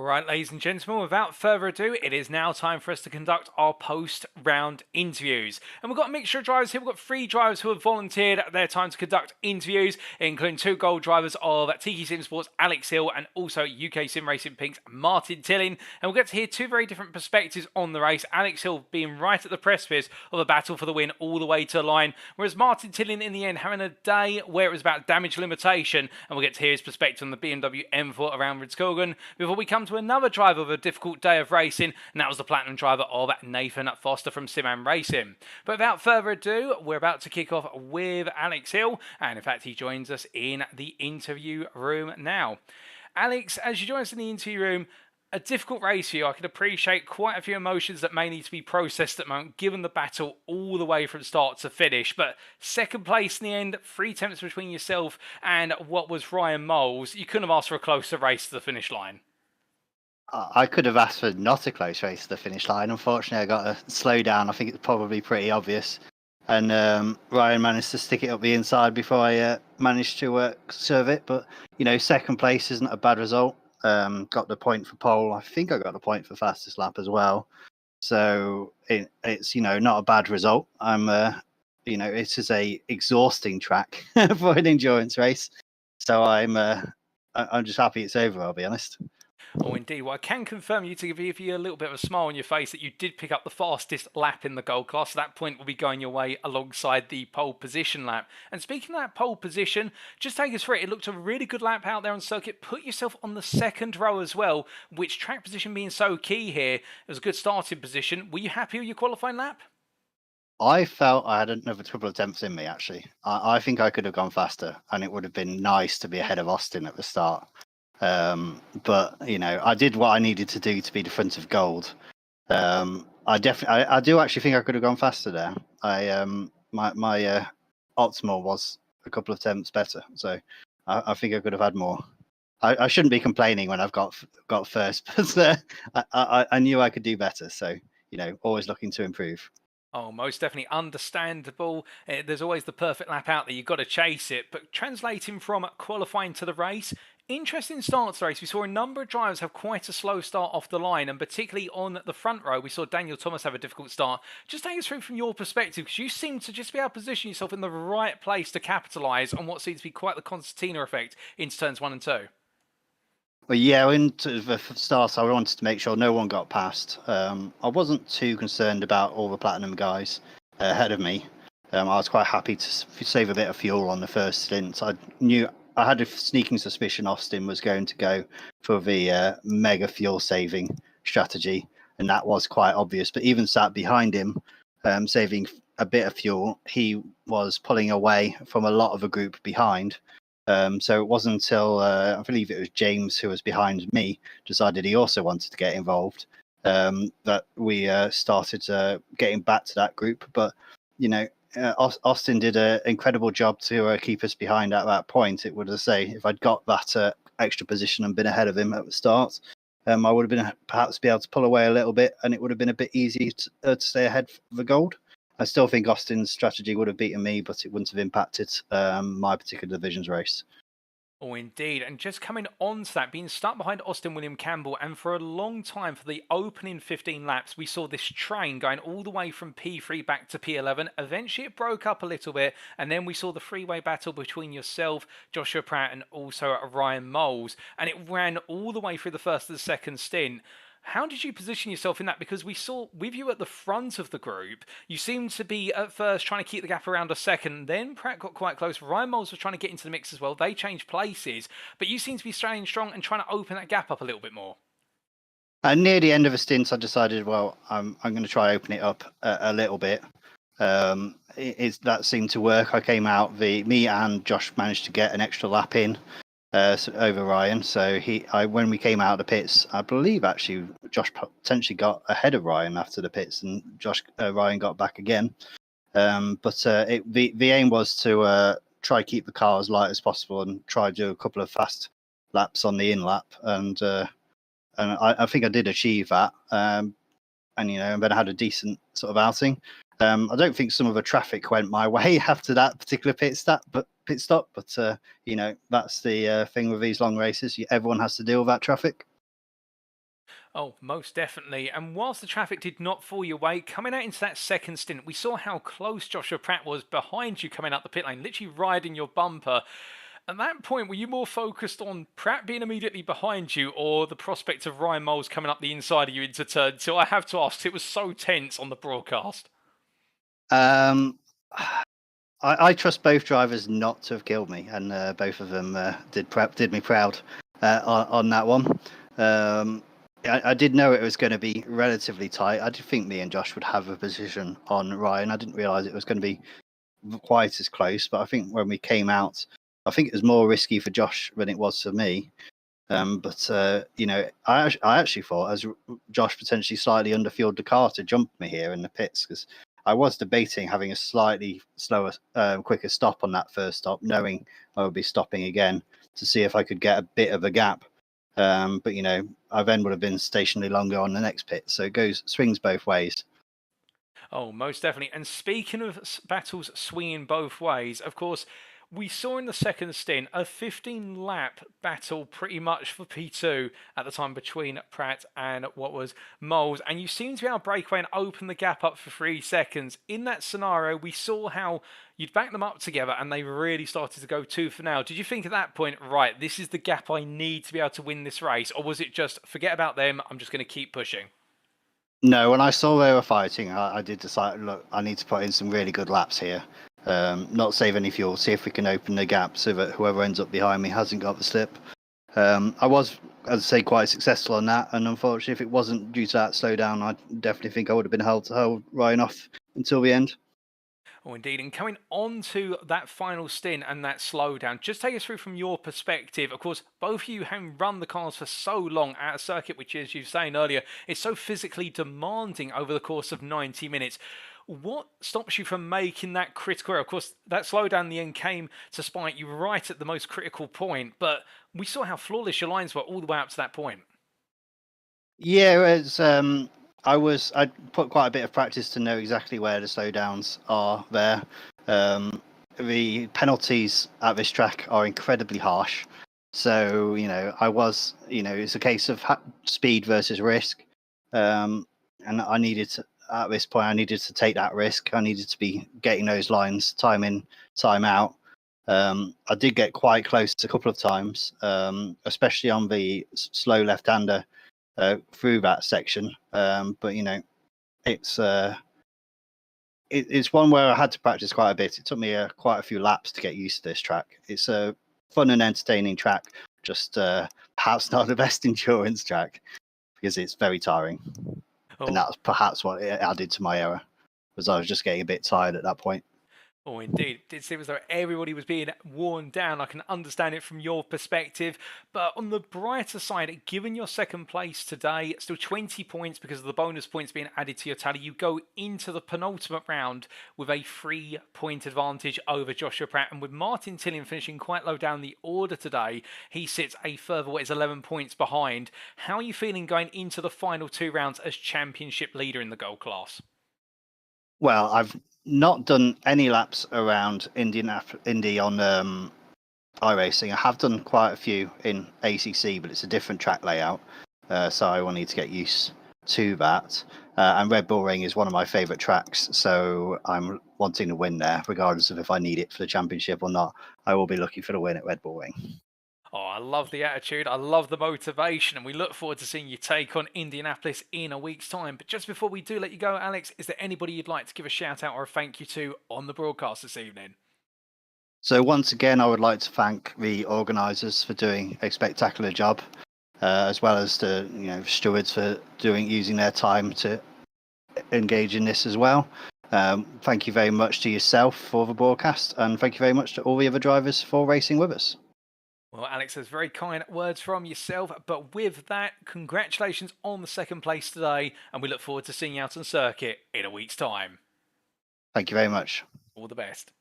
Alright, ladies and gentlemen, without further ado, it is now time for us to conduct our post-round interviews. And we've got a mixture of drivers here. We've got 3 drivers who have volunteered their time to conduct interviews, including 2 gold drivers of Tiki Sim Sports, Alex Hill, and also UKSimRacing Pink's Martin Tilling. And we'll get to hear 2 very different perspectives on the race. Alex Hill being right at the precipice of a battle for the win all the way to the line, whereas Martin Tilling in the end having a day where it was about damage limitation. And we'll get to hear his perspective on the BMW M4 around Rudskogen before we come to another driver of a difficult day of racing, and that was the platinum driver of Nathan Foster from SimRacing. But without further ado, we're about to kick off with Alex Hill, and in fact he joins us in the interview room now. Alex, as you join us in the interview room, a difficult race here. I can appreciate quite a few emotions that may need to be processed at the moment, given the battle all the way from start to finish. But second place in the end, 3 attempts between yourself and what was Ryan Moles. You couldn't have asked for a closer race to the finish line. I could have asked for not a close race to the finish line. Unfortunately, I got to slow down. I think it's probably pretty obvious. And Ryan managed to stick it up the inside before I managed to serve it. But, second place isn't a bad result. Got the point for pole. I think I got the point for fastest lap as well. So it's, not a bad result. It is a exhausting track for an endurance race. So I'm just happy it's over, I'll be honest. Oh, indeed. Well, I can confirm you to give you a little bit of a smile on your face that you did pick up the fastest lap in the gold class. So that point will be going your way alongside the pole position lap. And speaking of that pole position, just take us through it. It looked a really good lap out there on circuit. Put yourself on the second row as well, which track position being so key here. It was a good starting position. Were you happy with your qualifying lap? I felt I had another couple of attempts in me, actually. I think I could have gone faster, and it would have been nice to be ahead of Austin at the start. But I did what I needed to do to be the front of gold. I do actually think I could have gone faster there. My optimal was a couple of attempts better, so I think I could have had more. I shouldn't be complaining when I've got first, but I knew I could do better. So always looking to improve. Oh, most definitely understandable. There's always the perfect lap out there. You've got to chase it. But translating from qualifying to the race, interesting start to the race. We saw a number of drivers have quite a slow start off the line, and particularly on the front row, we saw Daniel Thomas have a difficult start. Just take us through from your perspective, because you seem to just be able to position yourself in the right place to capitalise on what seems to be quite the concertina effect into turns 1 and 2. Well, yeah, into the start, I wanted to make sure no one got past. I wasn't too concerned about all the platinum guys ahead of me. I was quite happy to save a bit of fuel on the first stint. I had a sneaking suspicion Austin was going to go for the mega fuel saving strategy, and that was quite obvious. But even sat behind him, saving a bit of fuel, he was pulling away from a lot of the group behind. So it wasn't until I believe it was James, who was behind me, decided he also wanted to get involved, that we started getting back to that group. But Austin did an incredible job to keep us behind at that point. It would, as I say, if I'd got that extra position and been ahead of him at the start, I would have been perhaps be able to pull away a little bit, and it would have been a bit easier to stay ahead for the gold. I still think Austin's strategy would have beaten me, but it wouldn't have impacted my particular division's race. Oh, indeed. And just coming on to that, being stuck behind Austin William Campbell, and for a long time, for the opening 15 laps, we saw this train going all the way from P3 back to P11. Eventually, it broke up a little bit, and then we saw the freeway battle between yourself, Joshua Pratt, and also Ryan Moles, and it ran all the way through the first and the second stint. How did you position yourself in that? Because we saw with you at the front of the group, you seemed to be at first trying to keep the gap around a second. Then Pratt got quite close. Ryan Moles was trying to get into the mix as well. They changed places. But you seem to be staying strong and trying to open that gap up a little bit more. Near the end of the stint, I decided, well, I'm going to try open it up a little bit. That seemed to work. I came out. Me and Josh managed to get an extra lap in. Over Ryan, so when we came out of the pits, I believe actually Josh potentially got ahead of Ryan after the pits, and Ryan got back again. But the aim was to try keep the car as light as possible and try to do a couple of fast laps on the in lap, and I think I did achieve that. And then I had a decent sort of outing. I don't think some of the traffic went my way after that particular pit stop, but that's the thing with these long races. Everyone has to deal with that traffic. Oh, most definitely. And whilst the traffic did not fall your way, coming out into that second stint, we saw how close Joshua Pratt was behind you coming out the pit lane, literally riding your bumper. At that point, were you more focused on Pratt being immediately behind you or the prospect of Ryan Moles coming up the inside of you into turn two? I have to ask, it was so tense on the broadcast. Um, I trust both drivers not to have killed me, and both of them did me proud on that one. I did know it was going to be relatively tight. I did think me and Josh would have a position on Ryan. I didn't realise it was going to be quite as close, but I think when we came out, I think it was more risky for Josh than it was for me. But you know, I actually thought as Josh potentially slightly underfueled the car to jump me here in the pits, because I was debating having a slightly slower, quicker stop on that first stop, knowing I would be stopping again to see if I could get a bit of a gap. But you know, I then would have been stationary longer on the next pit, so it swings both ways. Oh, most definitely. And speaking of battles swinging both ways, of course, we saw in the second stint a 15-lap battle pretty much for P2 at the time between Pratt and what was Moles. And you seem to be able to break away and open the gap up for 3 seconds. In that scenario, we saw how you'd back them up together and they really started to go two for now. Did you think at that point, right, this is the gap I need to be able to win this race? Or was it just, forget about them, I'm just going to keep pushing? No, when I saw they were fighting, I did decide, look, I need to put in some really good laps here. Not save any fuel, see if we can open the gap so that whoever ends up behind me hasn't got the slip. I was, as I say, quite successful on that, and unfortunately, if it wasn't due to that slowdown, I definitely think I would have been held to hold Ryan off until the end. Oh, indeed. And coming on to that final stint and that slowdown, just take us through from your perspective. Of course, both of you have run the cars for so long at a circuit, which, as you were saying earlier, is so physically demanding over the course of 90 minutes. What stops you from making that critical error? Of course, that slowdown in the end came to spite you right at the most critical point, but we saw how flawless your lines were all the way up to that point. Yeah, it's I put quite a bit of practice to know exactly where the slowdowns are there. Um, the penalties at this track are incredibly harsh. So, you know, it's a case of speed versus risk. And at this point, I needed to take that risk. I needed to be getting those lines time in, time out. I did get quite close a couple of times, especially on the slow left-hander through that section. But you know, it's it's one where I had to practice quite a bit. It took me quite a few laps to get used to this track. It's a fun and entertaining track, just perhaps not the best endurance track because it's very tiring. And Oh, that's perhaps what it added to my error, was I was just getting a bit tired at that point. oh, indeed. It seemed as though everybody was being worn down. I can understand it from your perspective. But on the brighter side, given your second place today, still 20 points because of the bonus points being added to your tally, you go into the penultimate round with a 3-point advantage over Joshua Pratt. And with Martin Tillian finishing quite low down the order today, he sits a further, what is 11 points behind. How are you feeling going into the final 2 rounds as championship leader in the gold class? Well, I've not done any laps around Indy on iRacing. I have done quite a few in ACC, but it's a different track layout, so I will need to get used to that. And Red Bull Ring is one of my favourite tracks, so I'm wanting to win there, regardless of if I need it for the championship or not. I will be looking for the win at Red Bull Ring. Oh, I love the attitude. I love the motivation, and we look forward to seeing you take on Indianapolis in a week's time. But just before we do let you go, Alex, is there anybody you'd like to give a shout out or a thank you to on the broadcast this evening? So once again, I would like to thank the organisers for doing a spectacular job, as well as the stewards for using their time to engage in this as well. Thank you very much to yourself for the broadcast, and thank you very much to all the other drivers for racing with us. Well, Alex, there's very kind words from yourself. But with that, congratulations on the second place today, and we look forward to seeing you out on circuit in a week's time. Thank you very much. All the best.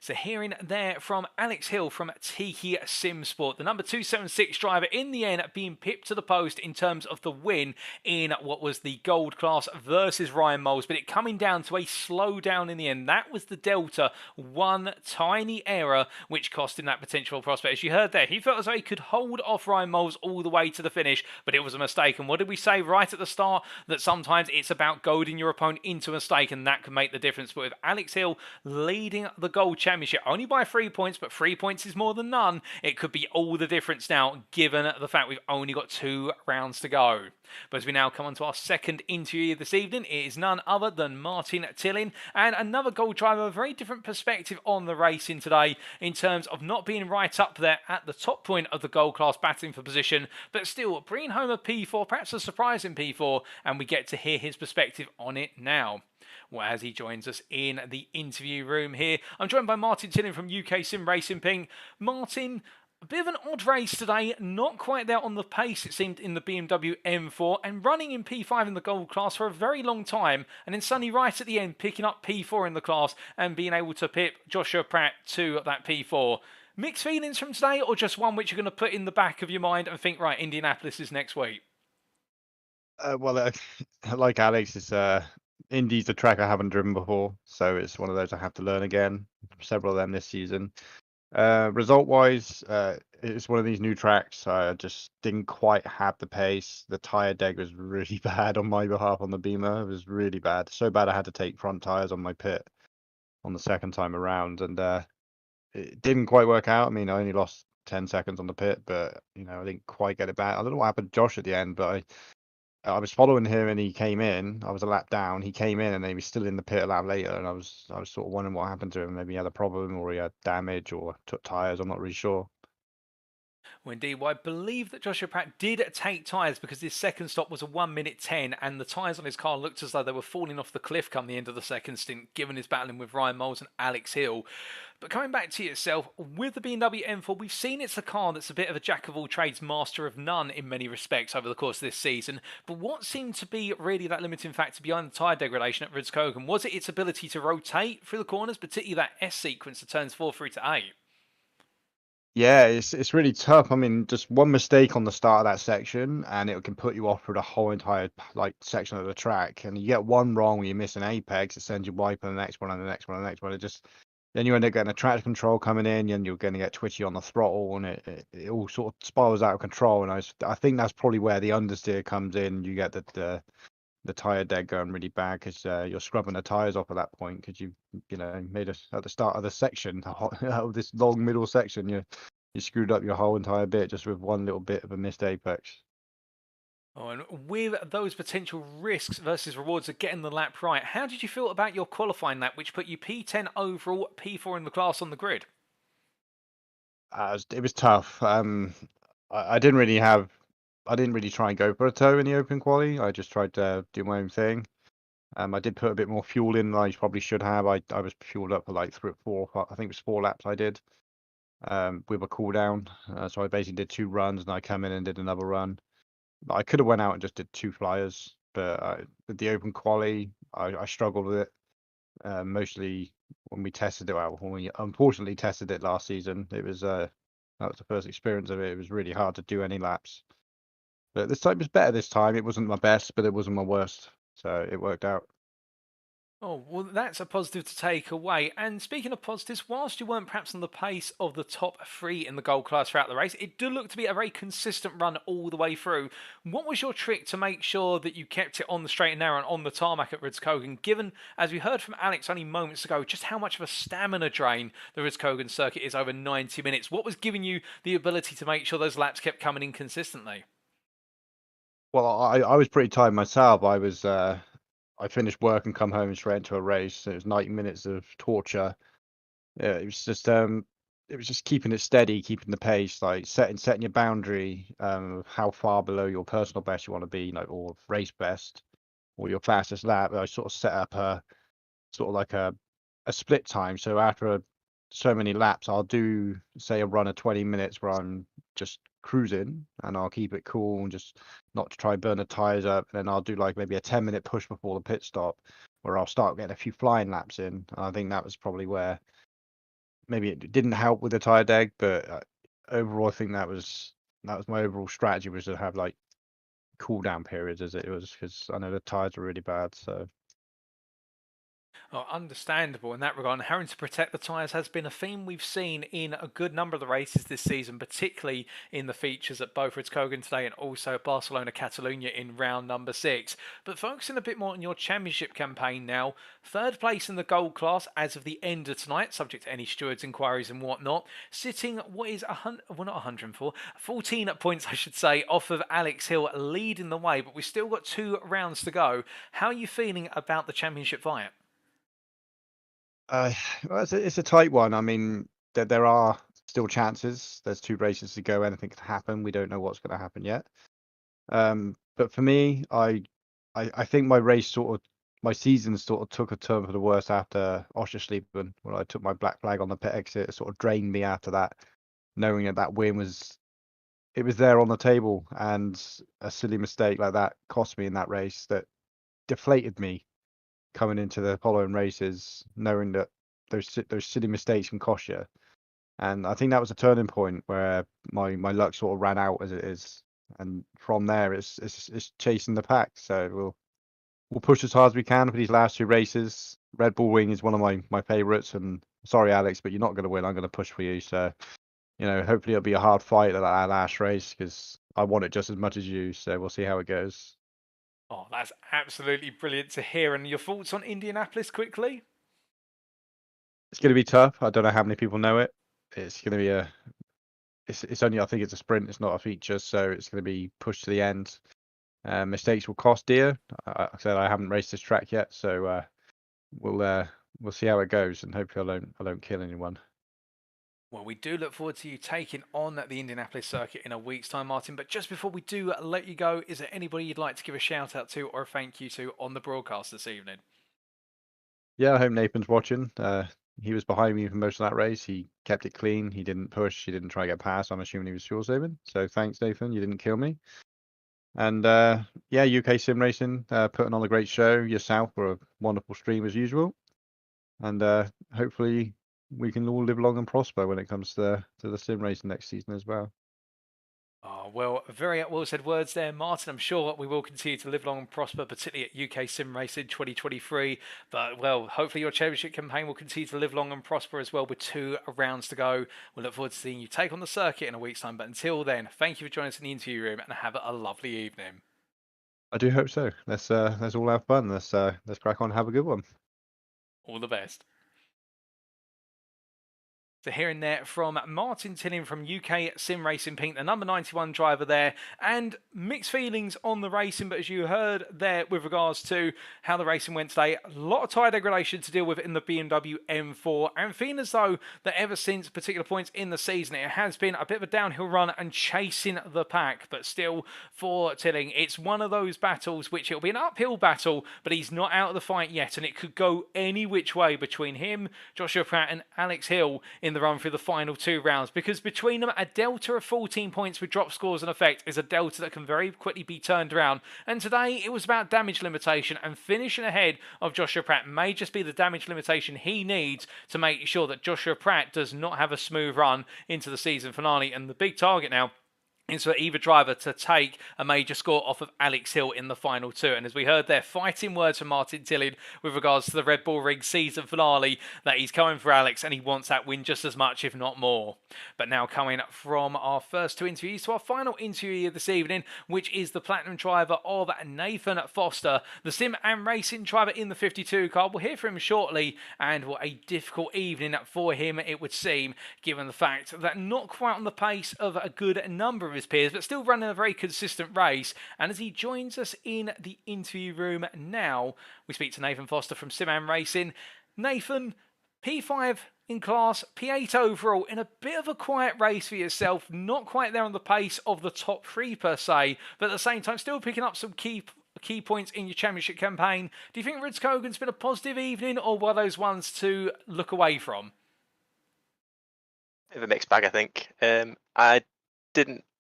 So hearing there from Alex Hill from Tiki Sim Sport, the number 276 driver in the end being pipped to the post in terms of the win in what was the gold class versus Ryan Moles, but it coming down to a slowdown in the end. That was the delta, one tiny error which cost him that potential prospect. As you heard there, he felt as though he could hold off Ryan Moles all the way to the finish, but it was a mistake. And what did we say right at the start? That sometimes it's about goading your opponent into a mistake, and that can make the difference. But with Alex Hill leading the gold championship only by 3 points, but 3 points is more than none, it could be all the difference now, given the fact we've only got 2 rounds to go. But as we now come on to our second interview this evening, it is none other than Martin Tillin, and another gold driver, a very different perspective on the racing today in terms of not being right up there at the top point of the gold class battling for position, but still bringing home a P4, perhaps a surprising P4, and we get to hear his perspective on it now. Well, as he joins us in the interview room here, I'm joined by Martin Tillin from UKSimRacing Ping. Martin, a bit of an odd race today, not quite there on the pace it seemed in the BMW M4, and running in P5 in the gold class for a very long time, and then suddenly right at the end picking up P4 in the class and being able to pip Joshua Pratt to that P4. Mixed feelings from today, or just one which you're going to put in the back of your mind and think, right, Indianapolis is next week? Like Alex, Indy's a track I haven't driven before, so it's one of those I have to learn again. Several of them this season. Result-wise, it's one of these new tracks. I just didn't quite have the pace. The tire deg was really bad on my behalf on the Beamer. It was really bad. So bad I had to take front tires on my pit on the second time around, and it didn't quite work out. I mean, I only lost 10 seconds on the pit, but I didn't quite get it back. I don't know what happened to Josh at the end, but I was following him and he came in. I was a lap down. He came in and he was still in the pit a lap later, and I was sort of wondering what happened to him. Maybe he had a problem or he had damage or took tires. I'm not really sure. Well, indeed, well, I believe that Joshua Pratt did take tyres because his second stop was a 1 minute 10, and the tyres on his car looked as though they were falling off the cliff come the end of the second stint, given his battling with Ryan Moles and Alex Hill. But coming back to yourself, with the BMW M4, we've seen it's a car that's a bit of a jack of all trades, master of none in many respects over the course of this season. But what seemed to be really that limiting factor behind the tyre degradation at Rudskogen? Was it its ability to rotate through the corners, particularly that S sequence of turns 4 through to 8? Yeah, it's really tough. I mean, just one mistake on the start of that section, and it can put you off for the whole entire section of the track. And you get one wrong when you miss an apex, it sends you wiping the next one and the next one and the next one. Then you end up getting a traction control coming in, and you're going to get twitchy on the throttle, and it all sort of spirals out of control. And I think that's probably where the understeer comes in. You get the tire deg going really bad because you're scrubbing the tires off at that point because you made us at the start of the section out of this long middle section. You screwed up your whole entire bit just with one little bit of a missed apex. Oh, and with those potential risks versus rewards of getting the lap right, how did you feel about your qualifying lap, which put you P10 overall, P4 in the class on the grid? It was tough. I didn't really try and go for a toe in the open quali. I just tried to do my own thing. I did put a bit more fuel in than I probably should have. I was fueled up for like 3 or 4. I think it was 4 laps I did with a cool down. So I basically did 2 runs, and I come in and did another run. I could have went out and just did 2 flyers, but with the open quali, I struggled with it. Mostly when we tested it out. When we unfortunately tested it last season, it was that was the first experience of it. It was really hard to do any laps. But this time it was better this time. It wasn't my best, but it wasn't my worst. So it worked out. Oh, well, that's a positive to take away. And speaking of positives, whilst you weren't perhaps on the pace of the top 3 in the gold class throughout the race, it did look to be a very consistent run all the way through. What was your trick to make sure that you kept it on the straight and narrow and on the tarmac at Rudskogen, given, as we heard from Alex only moments ago, just how much of a stamina drain the Rudskogen circuit is over 90 minutes? What was giving you the ability to make sure those laps kept coming in consistently? Well, I was pretty tired myself. I finished work and come home and straight into a race. It was 90 minutes of torture. Yeah, it was just keeping it steady, keeping the pace, like setting your boundary of how far below your personal best you want to be, or race best, or your fastest lap. I sort of set up a sort of like a split time. So after so many laps, I'll do say a run of 20 minutes where I'm just cruising, and I'll keep it cool and just not to try and burn the tires up. And then I'll do like maybe a 10-minute push before the pit stop, where I'll start getting a few flying laps in. And I think that was probably where maybe it didn't help with the tyre deg, but overall, I think that was my overall strategy, was to have like cool down periods as it was, because I know the tyres were really bad. So Oh, understandable in that regard. And having to protect the tyres has been a theme we've seen in a good number of the races this season, particularly in the features at both Rudskogen today and also Barcelona Catalunya in round number 6. But focusing a bit more on your championship campaign now, third place in the gold class as of the end of tonight, subject to any stewards' inquiries and whatnot, sitting what is not 104, 14 points, I should say, off of Alex Hill leading the way. But we've still got 2 rounds to go. How are you feeling about the championship fight? well, it's a tight one. I mean, there are still chances. There's 2 races to go. Anything could happen. We don't know what's going to happen yet. But for me, I think my season sort of took a turn for the worse after Oschersleben, when I took my black flag on the pit exit. It sort of drained me after that, knowing that win was there on the table, and a silly mistake like that cost me in that race, that deflated me coming into the following races, knowing that those silly mistakes can cost you. And I think that was a turning point where my luck sort of ran out as it is, and from there it's chasing the pack. So we'll push as hard as we can for these last 2 races. Red Bull Ring is one of my favourites, and sorry Alex, but you're not going to win. I'm going to push for you. So hopefully it'll be a hard fight at that last race, because I want it just as much as you. So we'll see how it goes. Oh, that's absolutely brilliant to hear. And your thoughts on Indianapolis quickly? It's going to be tough. I don't know how many people know it. It's going to be it's only, I think it's a sprint. It's not a feature, so it's going to be pushed to the end. Mistakes will cost dear. Like I said, I haven't raced this track yet, so we'll see how it goes, and hopefully I don't kill anyone. Well, we do look forward to you taking on the Indianapolis circuit in a week's time, Martin. But just before we do let you go, is there anybody you'd like to give a shout out to or a thank you to on the broadcast this evening? Yeah, I hope Nathan's watching. He was behind me for most of that race. He kept it clean. He didn't push. He didn't try to get past. I'm assuming he was fuel saving. So thanks, Nathan. You didn't kill me. And yeah, UKSimRacing putting on a great show. Yourself were a wonderful stream as usual. And hopefully we can all live long and prosper when it comes to the sim racing next season as well. Oh, well, very well said words there, Martin. I'm sure we will continue to live long and prosper, particularly at UKSimRacing 2023. But, well, hopefully your championship campaign will continue to live long and prosper as well, with 2 rounds to go. We'll look forward to seeing you take on the circuit in a week's time. But until then, thank you for joining us in the interview room, and have a lovely evening. I do hope so. Let's all have fun. Let's crack on and have a good one. All the best. So hearing there from Martin Tilling from UKSimRacing Pink, the number 91 driver there, and mixed feelings on the racing, but as you heard there with regards to how the racing went today, a lot of tyre degradation to deal with in the BMW M4, and feeling as though that ever since particular points in the season, it has been a bit of a downhill run and chasing the pack. But still, for Tilling, it's one of those battles which it'll be an uphill battle, but he's not out of the fight yet, and it could go any which way between him, Joshua Pratt and Alex Hill in the run through the final 2 rounds, because between them a delta of 14 points with drop scores in effect is a delta that can very quickly be turned around. And today it was about damage limitation, and finishing ahead of Joshua Pratt may just be the damage limitation he needs to make sure that Joshua Pratt does not have a smooth run into the season finale. And the big target now is for either driver to take a major score off of Alex Hill in the final 2. And as we heard there, fighting words from Martin Tilling with regards to the Red Bull Ring season finale, that he's coming for Alex and he wants that win just as much, if not more. But now coming from our first 2 interviews to our final interview this evening, which is the Platinum driver of Nathan Foster, the Sim and Racing driver in the 52 car. We'll hear from him shortly, and what a difficult evening for him it would seem, given the fact that not quite on the pace of a good number of his peers, but still running a very consistent race. And as he joins us in the interview room now, we speak to Nathan Foster from Sim and Racing. Nathan, P5 in class, P8 overall, in a bit of a quiet race for yourself, not quite there on the pace of the top 3 per se, but at the same time still picking up some key points in your championship campaign. Do you think Rudskogen's been a positive evening, or were those ones to look away from? Bit of a mixed bag, I think. I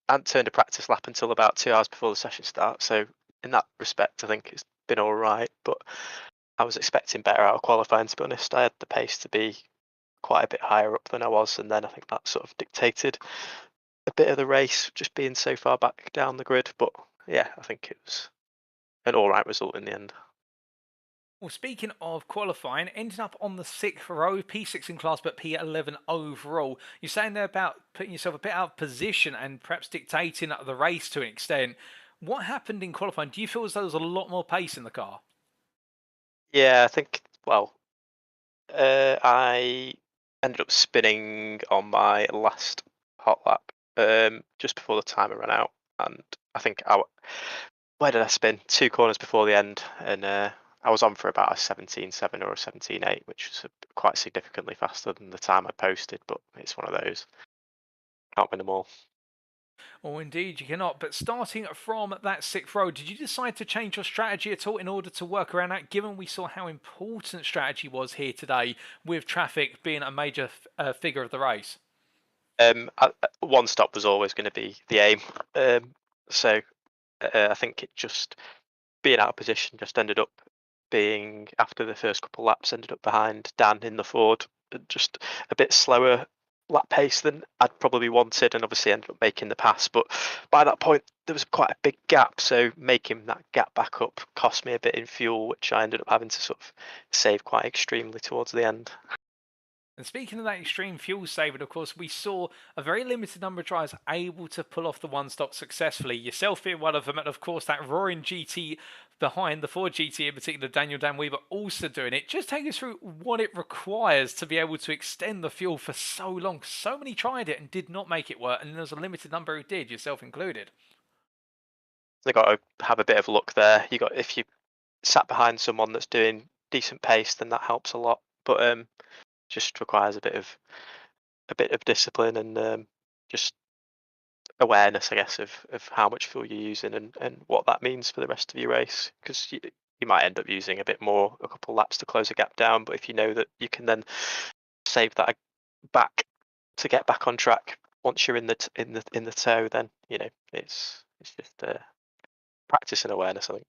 hadn't turned a practice lap until about 2 hours before the session starts, so in that respect I think it's been all right, but I was expecting better out of qualifying, to be honest. I had the pace to be quite a bit higher up than I was, and then I think that sort of dictated a bit of the race, just being so far back down the grid. But yeah, I think it was an all right result in the end. Well, speaking of qualifying, ending up on the 6th row, P6 in class, but P11 overall. You're saying there about putting yourself a bit out of position and perhaps dictating the race to an extent. What happened in qualifying? Do you feel as though there was a lot more pace in the car? Yeah, I think, well, I ended up spinning on my last hot lap just before the timer ran out, and I think where did I spin? 2 corners before the end, and I was on for about a 17.7 or a 17.8, which was quite significantly faster than the time I posted. But it's one of those. Can't win them all. Oh, indeed, you cannot. But starting from that 6th row, did you decide to change your strategy at all in order to work around that, given we saw how important strategy was here today, with traffic being a major figure of the race? One stop was always going to be the aim. So I think it just being out of position just ended up being, after the first couple of laps, ended up behind Dan in the Ford, just a bit slower lap pace than I'd probably wanted, and obviously ended up making the pass. But by that point, there was quite a big gap, so making that gap back up cost me a bit in fuel, which I ended up having to sort of save quite extremely towards the end. And speaking of that extreme fuel saving, of course, we saw a very limited number of drivers able to pull off the one stop successfully. Yourself being one of them, and of course that roaring GT behind the Ford GT in particular, Daniel Dan Weaver also doing it. Just take us through what it requires to be able to extend the fuel for so long. So many tried it and did not make it work, and there's a limited number who did, yourself included. They got to have a bit of luck there. If you sat behind someone that's doing decent pace, then that helps a lot. But just requires a bit of discipline and just awareness, I guess, of how much fuel you're using and what that means for the rest of your race. Because you might end up using a bit more, a couple of laps to close a gap down. But if you know that you can then save that back to get back on track once you're in the tow, then it's just practice and awareness, I think.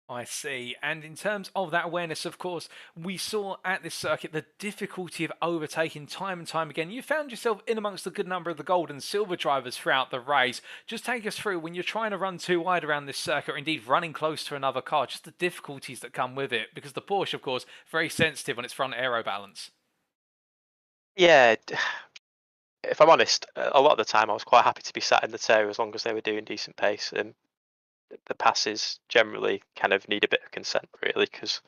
I see. And in terms of that awareness, of course, we saw at this circuit the difficulty of overtaking time and time again. You found yourself in amongst a good number of the gold and silver drivers throughout the race. Just take us through when you're trying to run too wide around this circuit, or indeed running close to another car, just the difficulties that come with it. Because the Porsche, of course, very sensitive on its front aero balance. Yeah, if I'm honest, a lot of the time I was quite happy to be sat in the tow as long as they were doing decent pace. And the passes generally kind of need a bit of consent, really, because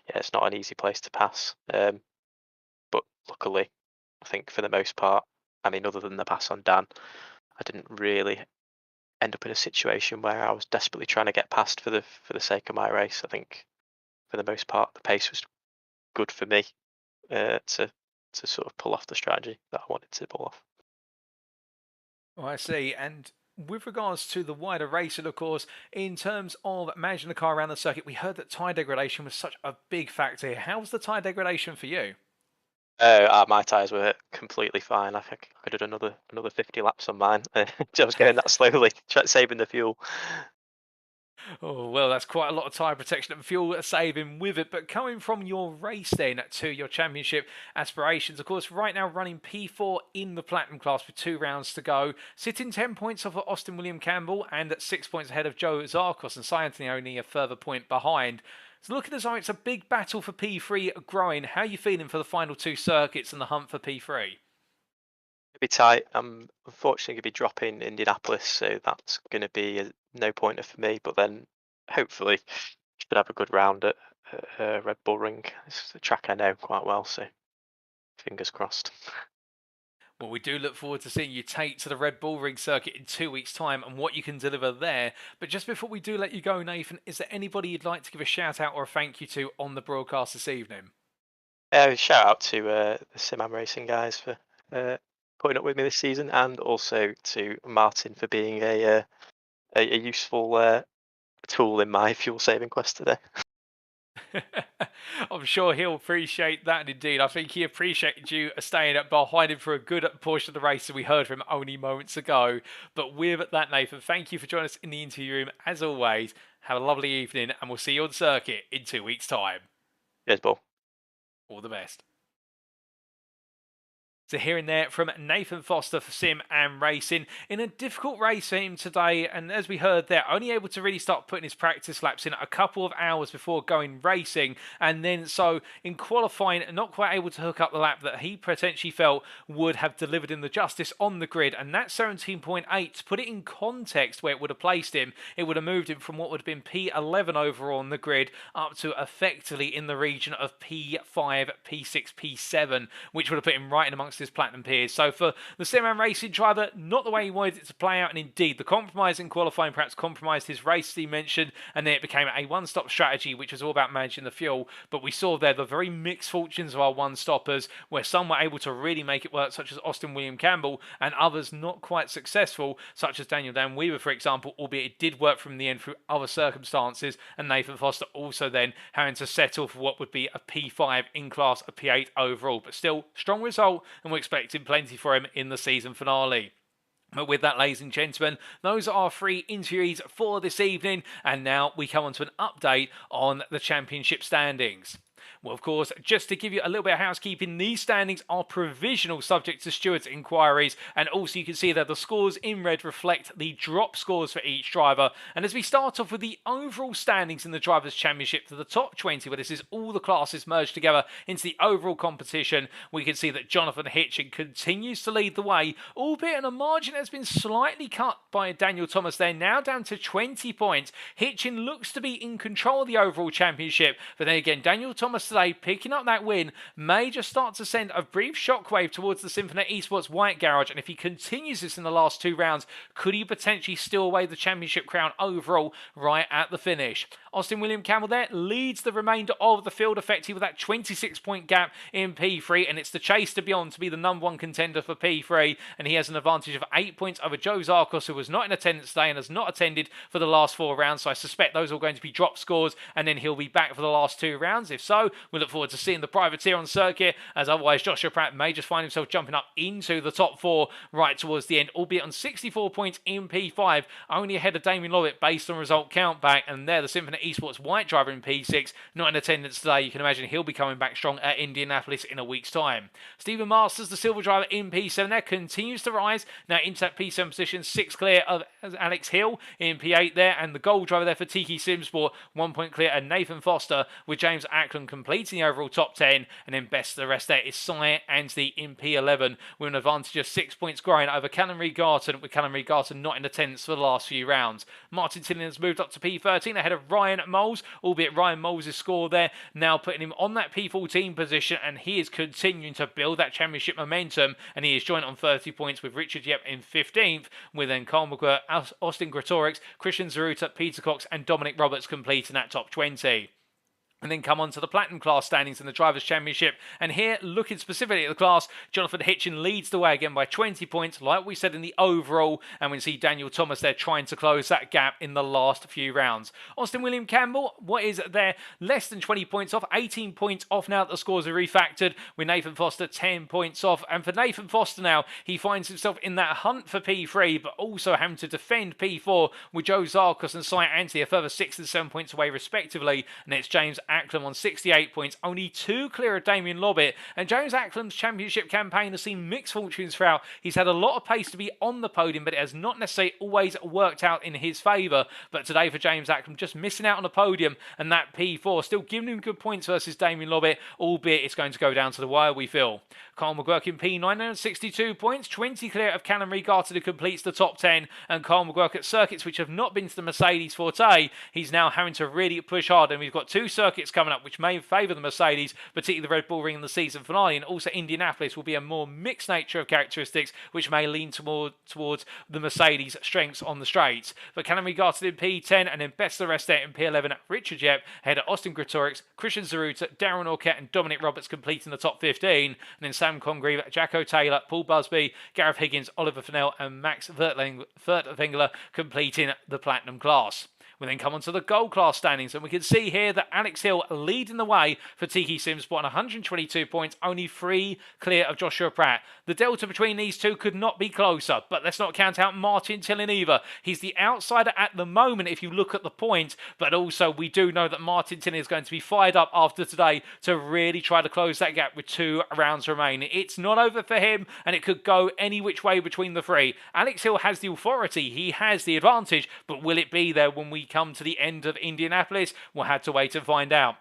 it's not an easy place to pass. But luckily, I think for the most part, I mean, other than the pass on Dan, I didn't really end up in a situation where I was desperately trying to get past for the sake of my race. I think for the most part, the pace was good for me to sort of pull off the strategy that I wanted to pull off. Oh, I see. And with regards to the wider race, and of course, in terms of managing the car around the circuit, we heard that tyre degradation was such a big factor here. How was the tyre degradation for you? My tyres were completely fine. I think I did another 50 laps on mine. I was going that slowly, saving the fuel. Oh, well, that's quite a lot of tyre protection and fuel saving with it. But coming from your race then to your championship aspirations, of course, right now running P4 in the Platinum class with 2 rounds to go, sitting 10 points off of Austin William Campbell and at 6 points ahead of Joe Zarkos, and Cy Anthony only a further point behind. So looking as though it's a big battle for P3 growing. How are you feeling for the final 2 circuits and the hunt for P3? It'll be tight. I'm unfortunately going to be dropping Indianapolis, so that's going to be a no pointer for me. But then hopefully should have a good round at Red Bull Ring. It's a track I know quite well, so fingers crossed. Well, we do look forward to seeing you take to the Red Bull Ring circuit in 2 weeks' time and what you can deliver there. But just before we do let you go, Nathan, is there anybody you'd like to give a shout out or a thank you to on the broadcast this evening? Shout out to the SimRacing guys for putting up with me this season, and also to Martin for being a useful tool in my fuel saving quest today. I'm sure he'll appreciate that, and indeed, I think he appreciated you staying up behind him for a good portion of the race that we heard from only moments ago. But with that, Nathan, thank you for joining us in the interview room. As always, have a lovely evening, and we'll see you on circuit in 2 weeks' time. Cheers, Paul. All the best. So hearing there from Nathan Foster for Sim and Racing in a difficult race for him today, and as we heard there, only able to really start putting his practice laps in a couple of hours before going racing, and then so in qualifying not quite able to hook up the lap that he potentially felt would have delivered him the justice on the grid. And that 17.8, to put it in context where it would have placed him, it would have moved him from what would have been P11 overall on the grid up to effectively in the region of P5, P6, P7, which would have put him right in amongst his platinum peers. So for the Sim and Racing driver, not the way he wanted it to play out, and indeed the compromise in qualifying perhaps compromised his race, as he mentioned, and then it became a one-stop strategy which was all about managing the fuel. But we saw there the very mixed fortunes of our one-stoppers, where some were able to really make it work, such as Austin William Campbell, and others not quite successful, such as Daniel Dan Weaver, for example, albeit it did work from the end through other circumstances, and Nathan Foster also then having to settle for what would be a P5 in class, a P8 overall. But still, strong result, and we're expecting plenty for him in the season finale. But with that, ladies and gentlemen, those are our 3 interviews for this evening, and now we come on to an update on the championship standings. Well, of course, just to give you a little bit of housekeeping, these standings are provisional, subject to stewards' inquiries, and also you can see that the scores in red reflect the drop scores for each driver. And as we start off with the overall standings in the Drivers' Championship for the top 20, where this is all the classes merged together into the overall competition, we can see that Jonathan Hitchen continues to lead the way, albeit in a margin that has been slightly cut by Daniel Thomas there, now down to 20 points. Hitchen looks to be in control of the overall championship, but then again, Daniel Thomas today picking up that win may just start to send a brief shockwave towards the Symphony Esports White Garage, and if he continues this in the last 2 rounds, could he potentially steal away the championship crown overall right at the finish? Austin William Campbell there leads the remainder of the field effectively with that 26-point gap in P3, and it's the chase to beyond to be the number 1 contender for P3, and he has an advantage of 8 points over Joe Zarkos, who was not in attendance today and has not attended for the last 4 rounds, so I suspect those are going to be drop scores, and then he'll be back for the last 2 rounds. If so, we look forward to seeing the privateer on circuit, as otherwise Joshua Pratt may just find himself jumping up into the top 4 right towards the end, albeit on 64 points in P5, only ahead of Damien Lovett based on result countback, and there the Symphony Esports White driver in P6, not in attendance today. You can imagine he'll be coming back strong at Indianapolis in a week's time. Stephen Masters, the silver driver in P7 there, continues to rise, now into that P7 position, 6 clear of Alex Hill in P8 there, and the gold driver there for Tiki Simsport, 1 point clear, and Nathan Foster with James Ackland completing the overall top 10, and then best of the rest there is Cy Anstey in P11 with an advantage of 6 points growing over Callum Reed-Garton, with Callum Reed-Garton not in attendance for the last few rounds. Martin Tillin has moved up to P13 ahead of Ryan Moles, albeit Ryan Moles' score there now putting him on that P14 position, and he is continuing to build that championship momentum, and he is joined on 30 points with Richard Yep in 15th, with then Carl McGuire, Austin Gretorix, Christian Zaruta, Peter Cox and Dominic Roberts completing that top 20. And then come on to the Platinum class standings in the Drivers' Championship. And here, looking specifically at the class, Jonathan Hitchen leads the way again by 20 points, like we said in the overall. And we see Daniel Thomas there trying to close that gap in the last few rounds. Austin William Campbell, what is there? Less than 20 points off, 18 points off now that the scores are refactored, with Nathan Foster 10 points off. And for Nathan Foster now, he finds himself in that hunt for P3, but also having to defend P4 with Joe Zarkos and Cy Anstey a further 6 and 7 points away respectively. And it's James Acklam on 68 points, only 2 clear of Damien Lovett. And James Acklam's championship campaign has seen mixed fortunes throughout. He's had a lot of pace to be on the podium, but it has not necessarily always worked out in his favour. But today for James Acklam, just missing out on the podium, and that P4 still giving him good points versus Damien Lovett, albeit it's going to go down to the wire, we feel. Carl McGuire in P9 62 points, 20 clear of Callum Reed-Garton, who completes the top 10, and Carl McGuire at circuits which have not been to the Mercedes forte. He's now having to really push hard, and we've got 2 circuits coming up which may favour the Mercedes, particularly the Red Bull Ring in the season finale, and also Indianapolis will be a more mixed nature of characteristics which may lean towards the Mercedes strengths on the straights. But Callum Reed-Garton in P10, and then best of the rest there in P11, Richard Yep, ahead of Austin Gretorix, Christian Zaruta, Darren Orkett and Dominic Roberts completing the top 15, and then Sam Congreve, Jacko Taylor, Paul Busby, Gareth Higgins, Oliver Fennell and Max Vertwengler completing the Platinum class. We then come on to the gold class standings, and we can see here that Alex Hill leading the way for Tiki Simsport on 122 points, only 3 clear of Joshua Pratt. The delta between these two could not be closer, but let's not count out Martin Tillin either. He's the outsider at the moment if you look at the point, but also we do know that Martin Tillin is going to be fired up after today to really try to close that gap with 2 rounds remaining. It's not over for him, and it could go any which way between the 3. Alex Hill has the authority, he has the advantage, but will it be there when we come to the end of Indianapolis? We'll have to wait and find out.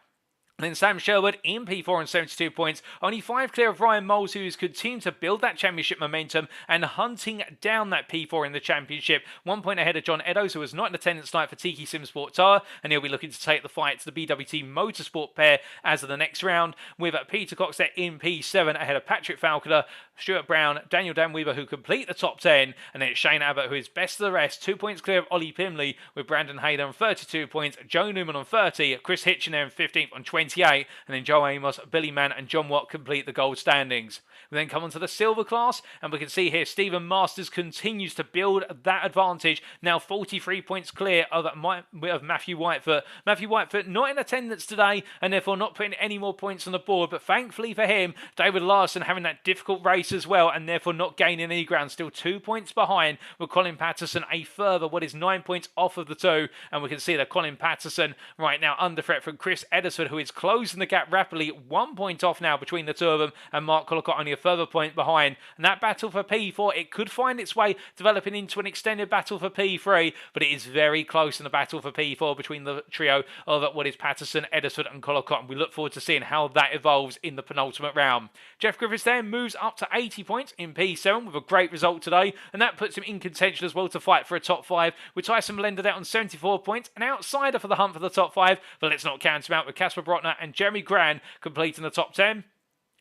Then Sam Sherwood in P4 on 72 points, only 5 clear of Ryan Moles, who is continuing to build that championship momentum and hunting down that P4 in the championship. 1 point ahead of John Eddowes, who was not in attendance tonight for Tiki Simsport Tower, and he'll be looking to take the fight to the BWT Motorsport pair as of the next round, with Peter Cox there in P7 ahead of Patrick Falconer, Stuart Brown, Daniel Danweaver, who complete the top 10, and then Shane Abbott, who is best of the rest, 2 points clear of Ollie Pimley, with Brandon Hayden on 32 points, Joe Newman on 30, Chris Hitchen there in 15th on 28, and then Joe Amos, Billy Mann and John Watt complete the gold standings. We then come on to the silver class, and we can see here Stephen Masters continues to build that advantage, now 43 points clear of Matthew Whitefoot. Matthew Whitefoot not in attendance today, and therefore not putting any more points on the board, but thankfully for him, David Larson having that difficult race as well, and therefore not gaining any ground, still 2 points behind, with Colin Patterson a further 9 points off of the 2, and we can see that Colin Patterson right now under threat from Chris Eddersford, who is closing the gap rapidly, 1 point off now between the two of them, and Mark Collicott only a further point behind. And that battle for P4, it could find its way developing into an extended battle for P3, but it is very close in the battle for P4 between the trio of what is Patterson, Eddersford and Collicott, and we look forward to seeing how that evolves in the penultimate round. Jeff Griffiths then moves up to 80 points in P7 with a great result today, and that puts him in contention as well to fight for a top 5, with Tyson Melender there on 74 points, an outsider for the hunt for the top 5, but let's not count him out, with Casper Brotner and Jeremy Gran completing the top 10.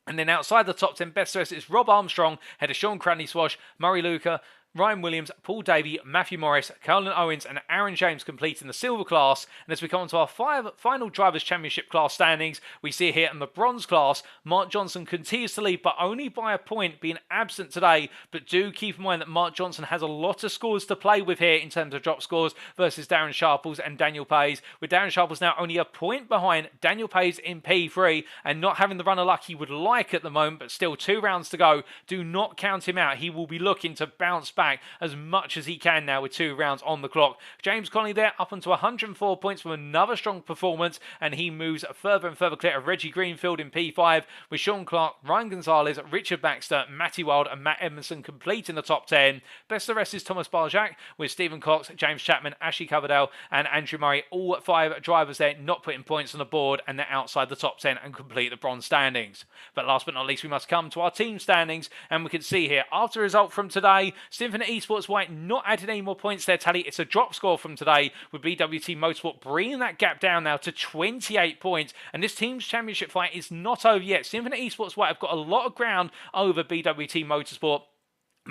And then outside the top 10, best rest is Rob Armstrong, ahead of Sean Cranley Swash, Murray Luca, Ryan Williams, Paul Davey, Matthew Morris, Colin Owens and Aaron James completing the silver class. And as we come on to our final Drivers' Championship class standings, we see here in the bronze class, Mark Johnson continues to lead, but only by a point, being absent today. But do keep in mind that Mark Johnson has a lot of scores to play with here in terms of drop scores versus Darren Sharples and Daniel Pays, with Darren Sharples now only a point behind Daniel Pays in P3 and not having the run of luck he would like at the moment, but still 2 rounds to go. Do not count him out. He will be looking to bounce back as much as he can now with 2 rounds on the clock. James Connolly there up onto 104 points from another strong performance, and he moves further and further clear of Reggie Greenfield in P5, with Sean Clark, Ryan Gonzalez, Richard Baxter, Matty Wild and Matt Edmondson completing the top 10. Best of the rest is Thomas Barjack, with Stephen Cox, James Chapman, Ashley Coverdale and Andrew Murray, all 5 drivers there not putting points on the board, and they're outside the top 10 and complete the bronze standings. But last but not least, we must come to our team standings, and we can see here after a result from today, Symphony Esports White not added any more points to their tally. It's a drop score from today, with BWT Motorsport bringing that gap down now to 28 points, and this team's championship fight is not over yet. Symphony Esports White have got a lot of ground over BWT Motorsport.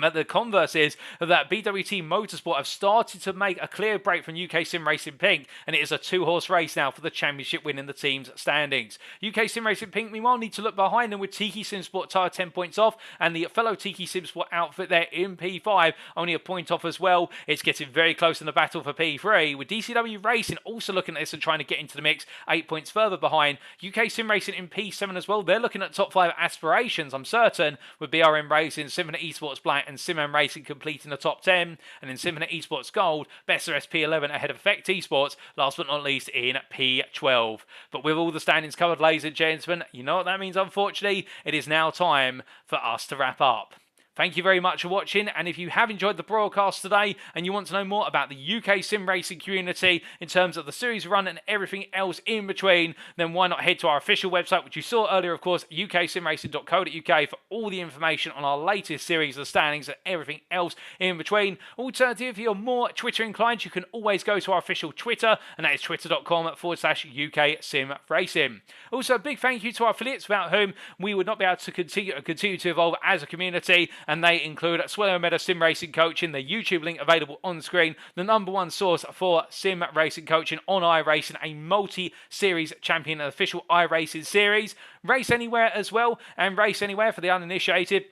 But the converse is that BWT Motorsport have started to make a clear break from UKSimRacing Pink, and it is a 2-horse race now for the championship win in the team's standings. UKSimRacing Pink, meanwhile, need to look behind them with Tiki Simsport Tyre 10 points off, and the fellow Tiki Simsport outfit there in P5 only a point off as well. It's getting very close in the battle for P3, with DCW Racing also looking at this and trying to get into the mix, 8 points further behind. UKSimRacing in P7 as well. They're looking at top 5 aspirations, I'm certain, with BRM Racing, Symphony Esports Black and SimM Racing completing the top 10, and in Symphony Esports Gold, Besser SP11 ahead of Effect Esports, last but not least in P12. But with all the standings covered, ladies and gentlemen, you know what that means, unfortunately. It is now time for us to wrap up. Thank you very much for watching, and if you have enjoyed the broadcast today and you want to know more about the UK sim racing community in terms of the series run and everything else in between, then why not head to our official website, which you saw earlier, of course, uksimracing.co.uk, for all the information on our latest series of standings and everything else in between. Alternatively, if you're more Twitter inclined, you can always go to our official Twitter, and that is twitter.com/UKSimRacing. Also, a big thank you to our affiliates, without whom we would not be able to continue to evolve as a community, and they include Swello Meta Sim Racing Coaching, the YouTube link available on screen, the #1 source for sim racing coaching on iRacing, a multi-series champion and official iRacing series, Race Anywhere as well, and Race Anywhere for the uninitiated.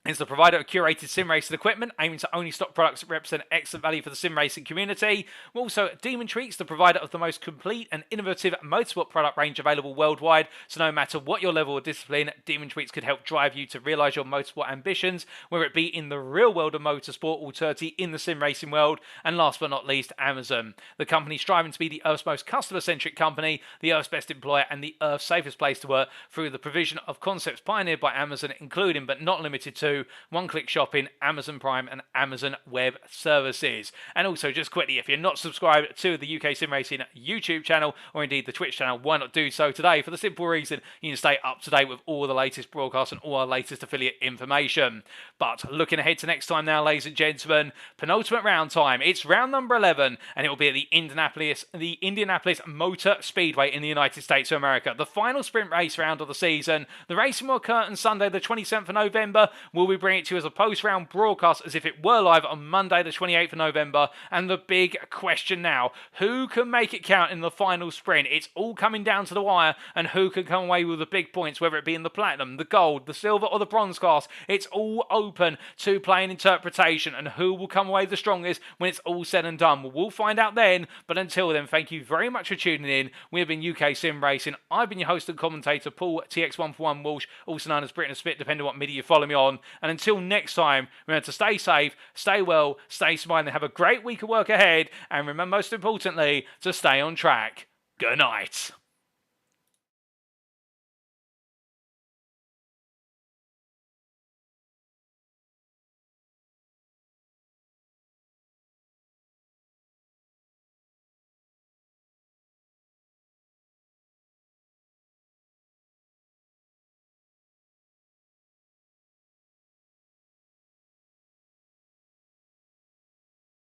is the provider of curated sim racing equipment, aiming to only stock products that represent excellent value for the sim racing community. We're also Demon Treats, the provider of the most complete and innovative motorsport product range available worldwide. So no matter what your level of discipline, Demon Treats could help drive you to realise your motorsport ambitions, whether it be in the real world of motorsport or turkey in the sim racing world. And last but not least, Amazon, the company striving to be the Earth's most customer-centric company, the Earth's best employer, and the Earth's safest place to work through the provision of concepts pioneered by Amazon, including but not limited to one-click shopping, Amazon Prime, and Amazon Web Services. And also, just quickly, if you're not subscribed to the UK Sim Racing YouTube channel, or indeed the Twitch channel, why not do so today? For the simple reason, you can stay up to date with all the latest broadcasts and all our latest affiliate information. But looking ahead to next time now, ladies and gentlemen, penultimate round time. It's round number 11, and it will be at the Indianapolis Motor Speedway in the United States of America. The final sprint race round of the season. The racing will occur on Sunday, the 27th of November. We'll be bringing it to you as a post-round broadcast as if it were live on Monday, the 28th of November. And the big question now, who can make it count in the final sprint? It's all coming down to the wire, and who can come away with the big points, whether it be in the platinum, the gold, the silver, or the bronze class. It's all open to play and interpretation, and who will come away the strongest when it's all said and done. We'll find out then, but until then, thank you very much for tuning in. We've been UK Sim Racing. I've been your host and commentator, Paul TX141 Walsh, also known as Britain and Spit, depending on what media you follow me on. And until next time, remember to stay safe, stay well, stay smiling, have a great week of work ahead, and remember, most importantly, to stay on track. Good night.